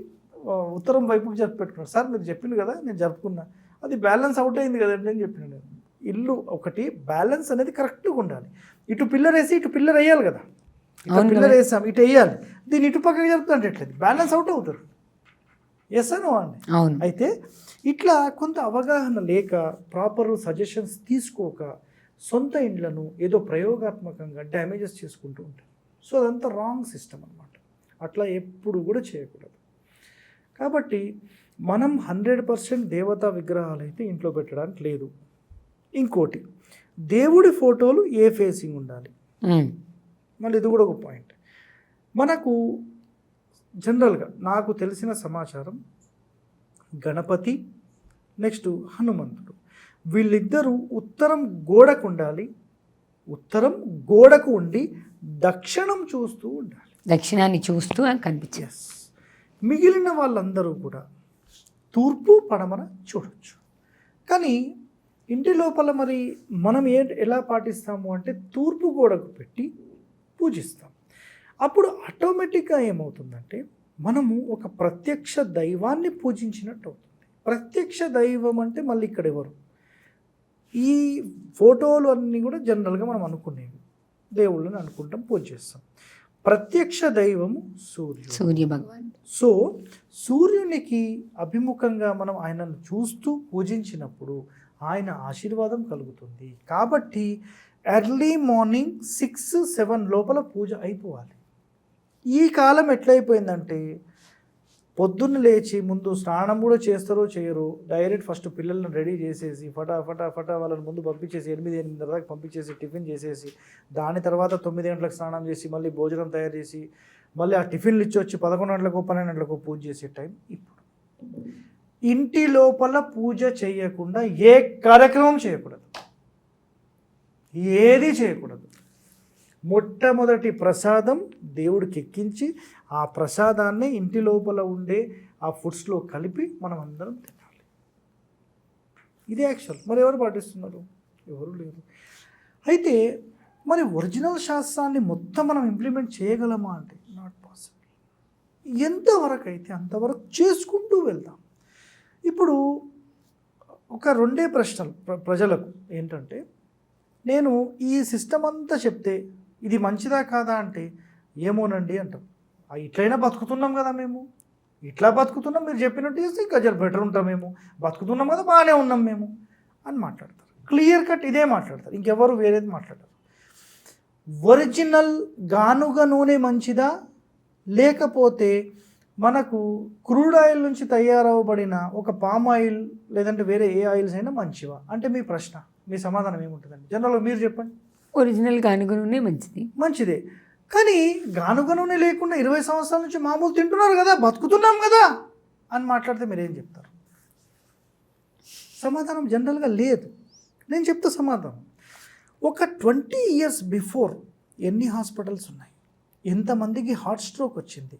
ఉత్తరం వైపుకి జరిపి పెట్టుకున్నాడు. సార్ మీరు చెప్పింది కదా, నేను జరుపుకున్నా, అది బ్యాలెన్స్ అవుట్ అయింది కదండి అని చెప్పిన నేను. ఇల్లు ఒకటి బ్యాలెన్స్ అనేది కరెక్ట్గా ఉండాలి. ఇటు పిల్లర్ వేసి ఇటు పిల్లర్ వేయాలి కదా, ఇటు పిల్లర్ వేసాం ఇటు వేయాలి, దీన్ని ఇటు పక్కకి జరుపుతుంటే ఎట్లేదు, బ్యాలెన్స్ అవుట్ అవుతారు. ఎస్ అనో అండి. అయితే ఇట్లా కొంత అవగాహన లేక ప్రాపర్ సజెషన్స్ తీసుకోక సొంత ఇండ్లను ఏదో ప్రయోగాత్మకంగా డ్యామేజెస్ చేసుకుంటూ ఉంటారు. సో అదంతా రాంగ్ సిస్టమ్ అన్నమాట. అట్లా ఎప్పుడు కూడా చేయకూడదు. కాబట్టి మనం 100% దేవతా విగ్రహాలు అయితే ఇంట్లో పెట్టడానికి లేదు. ఇంకోటి, దేవుడి ఫోటోలు ఏ ఫేసింగ్ ఉండాలి, మళ్ళీ ఇది కూడా ఒక పాయింట్. మనకు జనరల్గా నాకు తెలిసిన సమాచారం గణపతి నెక్స్ట్ హనుమంతుడు వీళ్ళిద్దరూ ఉత్తరం గోడకు ఉండాలి. ఉత్తరం గోడకు ఉండి దక్షిణం చూస్తూ ఉండాలి. దక్షిణాన్ని చూస్తూ కనిపించారు. మిగిలిన వాళ్ళందరూ కూడా తూర్పు పడమర చూడొచ్చు. కానీ ఇంటి లోపల మరి మనం ఎలా పాటిస్తాము అంటే తూర్పు గోడకు పెట్టి పూజిస్తాం. అప్పుడు ఆటోమేటిక్గా ఏమవుతుందంటే మనము ఒక ప్రత్యక్ష దైవాన్ని పూజించినట్టు అవుతుంది. ప్రత్యక్ష దైవం అంటే మళ్ళీ ఇక్కడ ఎవరు? ఈ ఫోటోలు అన్నీ కూడా జనరల్గా మనం అనుకునేవి దేవుళ్ళని అనుకుంటాం, పూజ చేస్తాం. ప్రత్యక్ష దైవము సూర్య భగవాన్. సో సూర్యునికి అభిముఖంగా మనం ఆయనను చూస్తూ పూజించినప్పుడు ఆయన ఆశీర్వాదం కలుగుతుంది. కాబట్టి ఎర్లీ మార్నింగ్ 6-7 లోపల పూజ అయిపోవాలి. ఈ కాలం ఎట్లయిపోయిందంటే పొద్దున్న లేచి ముందు స్నానం కూడా చేస్తారో చేయరు, డైరెక్ట్ ఫస్ట్ పిల్లలను రెడీ చేసేసి ఫటా వాళ్ళని ముందు పంపించేసి 8-8:30 దాకా పంపించేసి టిఫిన్ చేసేసి దాని తర్వాత 9 గంటలకు స్నానం చేసి మళ్ళీ భోజనం తయారు చేసి మళ్ళీ ఆ టిఫిన్లు ఇచ్చి వచ్చి 11 గంటలకు 12 గంటలకు పూజ చేసే టైం ఇప్పుడు. ఇంటి లోపల పూజ చేయకుండా ఏ కార్యక్రమం చేయకూడదు, ఏది చేయకూడదు. మొట్టమొదటి ప్రసాదం దేవుడికి ఎక్కించి ఆ ప్రసాదాన్ని ఇంటి లోపల ఉండే ఆ ఫుడ్స్లో కలిపి మనం అందరం తినాలి. ఇది యాక్చువల్. మరి ఎవరు పాటిస్తున్నారు? ఎవరు లేరు. అయితే మరి ఒరిజినల్ శాస్త్రాన్ని మొత్తం మనం ఇంప్లిమెంట్ చేయగలమా అంటే నాట్ పాసిబుల్. ఎంతవరకు అయితే అంతవరకు చేసుకుంటూ వెళ్దాం. ఇప్పుడు ఒక 2 ప్రశ్నలు ప్రజలకు ఏంటంటే, నేను ఈ సిస్టమ్ అంతా చెప్తే ఇది మంచిదా కాదా అంటే ఏమోనండి అంటాం. ఇట్లయినా బతుకుతున్నాం కదా, మేము ఇట్లా బతుకుతున్నాం, మీరు చెప్పినట్టు చేస్తే ఇంకా జర బెటర్ ఉంటాం, మేము బతుకుతున్నాం కదా, బాగానే ఉన్నాం మేము అని మాట్లాడతారు. క్లియర్ కట్ ఇదే మాట్లాడతారు, ఇంకెవరు వేరేది మాట్లాడతారు. ఒరిజినల్ గానుగ నూనె మంచిదా లేకపోతే మనకు క్రూడ్ ఆయిల్ నుంచి తయారవబడిన ఒక పామ్ ఆయిల్ లేదంటే వేరే ఏ ఆయిల్స్ అయినా మంచివా అంటే మీ ప్రశ్న, మీ సమాధానం ఏముంటుందండి? జనరల్గా మీరు చెప్పండి. ఒరిజినల్ గానుగ నూనె మంచిదే. కానీ గానుగ నూనె లేకుండా 20 సంవత్సరాల నుంచి మామూలు తింటున్నారు కదా, బతుకుతున్నాం కదా అని మాట్లాడితే మీరేం చెప్తారు? సమాధానం జనరల్గా లేదు. నేను చెప్తా సమాధానం. ఒక 20 years బిఫోర్ ఎన్ని హాస్పిటల్స్ ఉన్నాయి, ఎంతమందికి హార్ట్ స్ట్రోక్ వచ్చింది,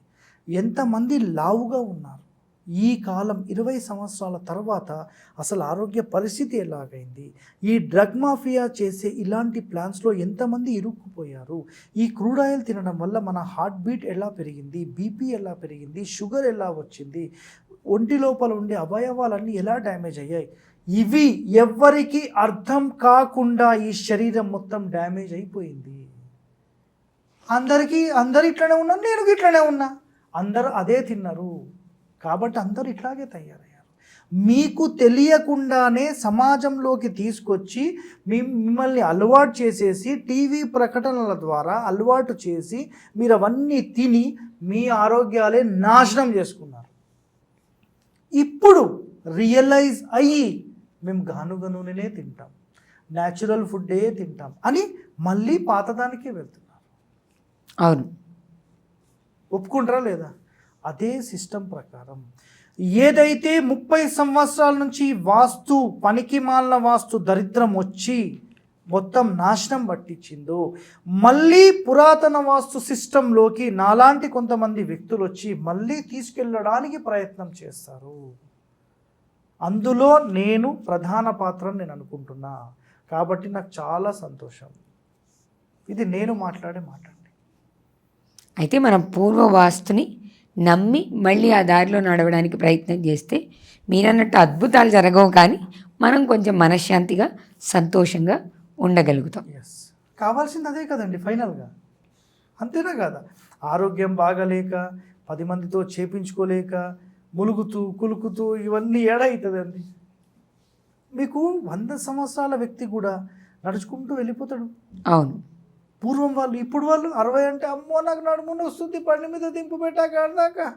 ఎంతమంది లావుగా ఉన్నారు, ఈ కాలం 20 సంవత్సరాల తర్వాత అసలు ఆరోగ్య పరిస్థితి ఎలాగైంది, ఈ డ్రగ్ మాఫియా చేసే ఇలాంటి ప్లాన్స్లో ఎంతమంది ఇరుక్కుపోయారు, ఈ క్రూడ్ ఆయిల్ తినడం వల్ల మన హార్ట్ బీట్ ఎలా పెరిగింది, బీపీ ఎలా పెరిగింది, షుగర్ ఎలా వచ్చింది, ఒంటి లోపల ఉండే అవయవాలన్నీ ఎలా డ్యామేజ్ అయ్యాయి, ఇవి ఎవ్వరికీ అర్థం కాకుండా ఈ శరీరం మొత్తం డ్యామేజ్ అయిపోయింది. అందరు ఇట్లనే ఉన్నారు, నేను ఇట్లనే ఉన్నా, అందరూ అదే తిన్నారు కాబట్టి అందరూ ఇట్లాగే తయారయ్యారు. మీకు తెలియకుండానే సమాజంలోకి తీసుకొచ్చి మిమ్మల్ని అలవాటు చేసేసి టీవీ ప్రకటనల ద్వారా అలవాటు చేసి మీరు అవన్నీ తిని మీ ఆరోగ్యాలే నాశనం చేసుకున్నారు. ఇప్పుడు రియలైజ్ అయ్యి మేము గానుగ నూనెనే తింటాం, న్యాచురల్ ఫుడ్డే తింటాం అని మళ్ళీ పాతదానికే వెళ్తున్నారు. అవును, ఒప్పుకుంటారా లేదా? అదే సిస్టమ్ ప్రకారం ఏదైతే 30 సంవత్సరాల నుంచి వాస్తు పనికి మాలిన వాస్తు దరిద్రం వచ్చి మొత్తం నాశనం పట్టించిందో, మళ్ళీ పురాతన వాస్తు సిస్టంలోకి నాలాంటి కొంతమంది వ్యక్తులు వచ్చి మళ్ళీ తీసుకెళ్ళడానికి ప్రయత్నం చేస్తారు. అందులో నేను ప్రధాన పాత్రని నేను అనుకుంటున్నా కాబట్టి నాకు చాలా సంతోషం. ఇది నేను మాట్లాడే మాట. అయితే మనం పూర్వ వాస్తుని నమ్మి మళ్ళీ ఆ దారిలో నడవడానికి ప్రయత్నం చేస్తే మీరన్నట్టు అద్భుతాలు జరగవు, కానీ మనం కొంచెం మనశ్శాంతిగా సంతోషంగా ఉండగలుగుతాం. ఎస్, కావాల్సింది అదే కదండి ఫైనల్గా, అంతేనా కదా? ఆరోగ్యం బాగలేక 10 మందితో చేపించుకోలేక ములుగుతూ కులుకుతూ ఇవన్నీ ఏడవుతుందండి. మీకు 100 సంవత్సరాల వ్యక్తి కూడా నడుచుకుంటూ వెళ్ళిపోతాడు. అవును, పూర్వం వాళ్ళు, ఇప్పుడు వాళ్ళు 60 అంటే అమ్మో నాకు నడుమున వస్తుంది, బండి మీద దింపు పెట్టాక ఆడదాకా.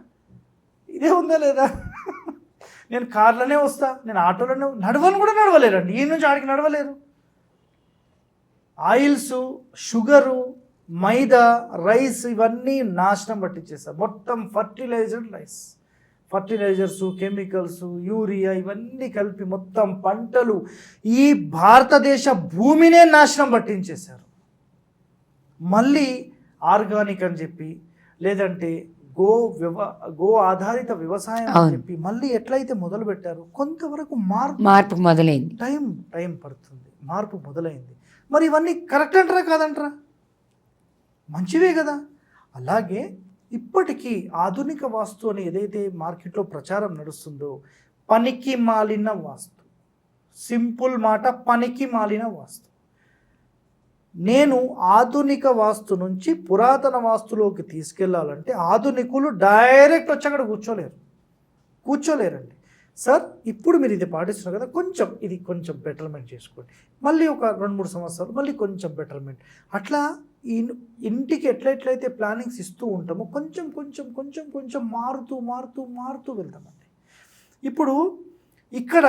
ఇదే ఉందా లేదా? నేను కార్లోనే వస్తా, నేను ఆటోలోనే, నడవని కూడా నడవలేరండి, ఈ నుంచి ఆడికి నడవలేరు. ఆయిల్స్, షుగరు, మైదా, రైస్ ఇవన్నీ నాశనం పట్టించేస్తారు. మొత్తం ఫర్టిలైజర్స్, కెమికల్స్, యూరియా ఇవన్నీ కలిపి మొత్తం పంటలు ఈ భారతదేశ భూమినే నాశనం పట్టించేశారు. మళ్ళీ ఆర్గానిక్ అని చెప్పి, లేదంటే గో ఆధారిత వ్యవసాయం అని చెప్పి మళ్ళీ ఎట్లయితే మొదలు పెట్టారు, కొంతవరకు మార్పు మొదలైంది. టైం పడుతుంది, మార్పు మొదలైంది. మరి ఇవన్నీ కరెక్ట్ అంటారా కాదంటారా? మంచివే కదా. అలాగే ఇప్పటికీ ఆధునిక వాస్తు అని ఏదైతే మార్కెట్లో ప్రచారం నడుస్తుందో, పనికి మాలిన వాస్తు, సింపుల్ మాట, పనికి మాలిన వాస్తు. నేను ఆధునిక వాస్తు నుంచి పురాతన వాస్తులోకి తీసుకెళ్లాలంటే ఆధునికులు డైరెక్ట్ వచ్చి అక్కడ కూర్చోలేరండి. సార్ ఇప్పుడు మీరు ఇది పాటిస్తున్నారు కదా, కొంచెం బెటర్మెంట్ చేసుకోండి, మళ్ళీ ఒక 2-3 సంవత్సరాలు మళ్ళీ కొంచెం బెటర్మెంట్, అట్లా ఇంటికి ఎట్లయితే ప్లానింగ్స్ ఇస్తూ ఉంటామో కొంచెం మారుతూ వెళ్తామండి. ఇప్పుడు ఇక్కడ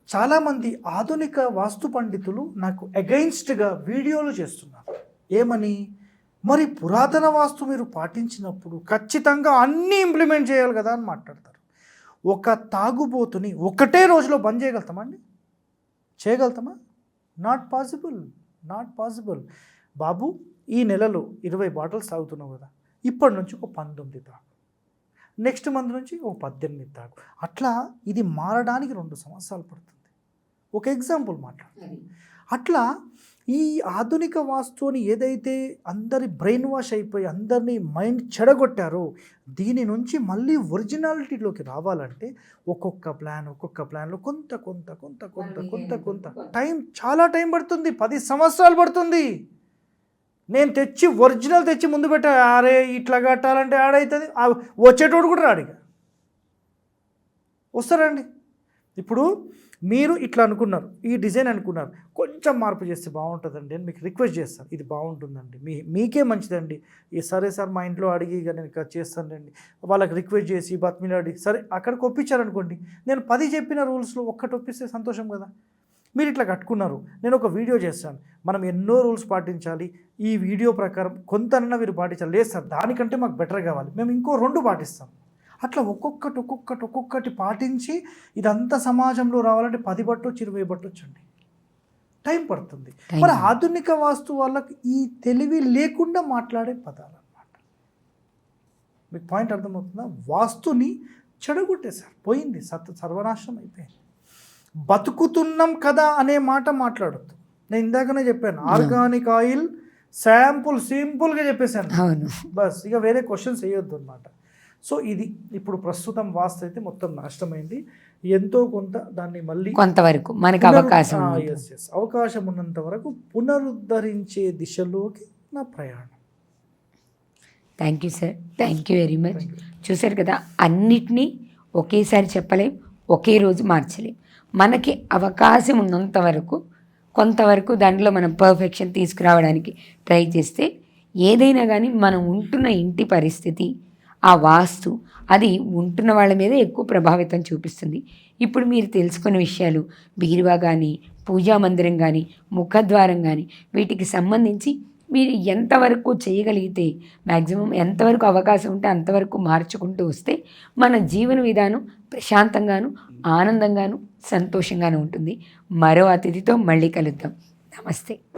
చాలామంది ఆధునిక వాస్తు పండితులు నాకు అగెయిన్స్ట్గా వీడియోలు చేస్తున్నారు. ఏమని? మరి పురాతన వాస్తు మీరు పాటించినప్పుడు ఖచ్చితంగా అన్నీ ఇంప్లిమెంట్ చేయాలి కదా అని మాట్లాడతారు. ఒక తాగుబోతుని ఒకటే రోజులో బంద్ చేయగలుగుతామా? Not possible. బాబు, ఈ నెలలో 20 బాటిల్స్ తాగుతున్నావు కదా, ఇప్పటి నుంచి ఒక 19 తాగు, నెక్స్ట్ మంత్ నుంచి ఒక 18 తాగు. అట్లా ఇది మారడానికి 2 సంవత్సరాలు పడుతుంది. ఒక ఎగ్జాంపుల్ మాట్లాడుతుంది. అట్లా ఈ ఆధునిక వాస్తుని ఏదైతే అందరి బ్రెయిన్ వాష్ అయిపోయి అందరినీ మైండ్ చెడగొట్టారో, దీని నుంచి మళ్ళీ ఒరిజినాలిటీలోకి రావాలంటే ఒక్కొక్క ప్లాన్లో కొంత చాలా టైం పడుతుంది. 10 సంవత్సరాలు పడుతుంది. నేను ఒరిజినల్ తెచ్చి ముందు పెట్టా, అరే ఇట్లా కట్టాలంటే ఆడవుతుంది, వచ్చేటోడు కూడా రాడిగా వస్తారండి. ఇప్పుడు మీరు ఇట్లా అనుకున్నారు, ఈ డిజైన్ అనుకున్నారు, కొంచెం మార్పు చేస్తే బాగుంటుందండి అని మీకు రిక్వెస్ట్ చేస్తాను. ఇది బాగుంటుందండి, మీకే మంచిదండి, సరే సార్ మా ఇంట్లో అడిగి ఇక నేను చేస్తానండి, వాళ్ళకి రిక్వెస్ట్ చేసి బతిమిలాడి సరే అక్కడికి ఒప్పించారనుకోండి, నేను 10 చెప్పిన రూల్స్లో ఒక్కటి ఒప్పిస్తే సంతోషం కదా. మీరు ఇట్లా కట్టుకున్నారు, నేను ఒక వీడియో చేస్తాను, మనం ఎన్నో రూల్స్ పాటించాలి, ఈ వీడియో ప్రకారం కొంతనన్నా మీరు పాటించాలి. లేదు సార్ దానికంటే మాకు బెటర్ కావాలి, మేము ఇంకో 2 పాటిస్తాం. అట్లా ఒక్కొక్కటి పాటించి ఇదంతా సమాజంలో రావాలంటే 10 పట్టొచ్చు 20 పట్టొచ్చండి, టైం పడుతుంది. మరి ఆధునిక వాస్తు వాళ్ళకి ఈ తెలివి లేకుండా మాట్లాడే పదాలు అన్నమాట. మీకు పాయింట్ అర్థమవుతుందా? వాస్తుని చెడగొట్టేశారు, పోయింది, సర్వనాశనం అయిపోయింది. బతుకుతున్నాం కదా అనే మాట మాట్లాడద్దు. నేను ఇందాకనే చెప్పాను, ఆర్గానిక్ ఆయిల్ శాంపుల్ సింపుల్గా చెప్పేశాను. అవును. బస్ ఇక వేరే క్వశ్చన్స్ వేయొద్దు అనమాట. సో ఇది ఇప్పుడు ప్రస్తుతం వాస్తు అయితే మొత్తం నష్టమైంది. ఎంతో కొంత దాన్ని మళ్ళీ కొంతవరకు మనకు అవకాశం ఉంది. అవకాశం ఉన్నంత వరకు పునరుద్ధరించే దిశలోకి నా ప్రయాణం. Thank you sir, thank you very much. చూశారు కదా, అన్నిటినీ ఒకేసారి చెప్పలేం, ఒకే రోజు మార్చలేం. మనకి అవకాశం ఉన్నంత వరకు కొంతవరకు దాంట్లో మనం పర్ఫెక్షన్ తీసుకురావడానికి ట్రై చేస్తే ఏదైనా కానీ మనం ఉంటున్న ఇంటి పరిస్థితి, ఆ వాస్తు, అది ఉంటున్న వాళ్ళ మీద ఎక్కువ ప్రభావితం చూపిస్తుంది. ఇప్పుడు మీరు తెలుసుకున్న విషయాలు, బీరువా కానీ, పూజా మందిరం కానీ, ముఖద్వారం కానీ, వీటికి సంబంధించి మీరు ఎంతవరకు చేయగలిగితే, మ్యాక్సిమం ఎంతవరకు అవకాశం ఉంటే అంతవరకు మార్చుకుంటూ వస్తే మన జీవన విధానం ప్రశాంతంగాను, ఆనందంగాను, సంతోషంగాను ఉంటుంది. మరో అతిథితో మళ్ళీ కలుద్దాం. నమస్తే.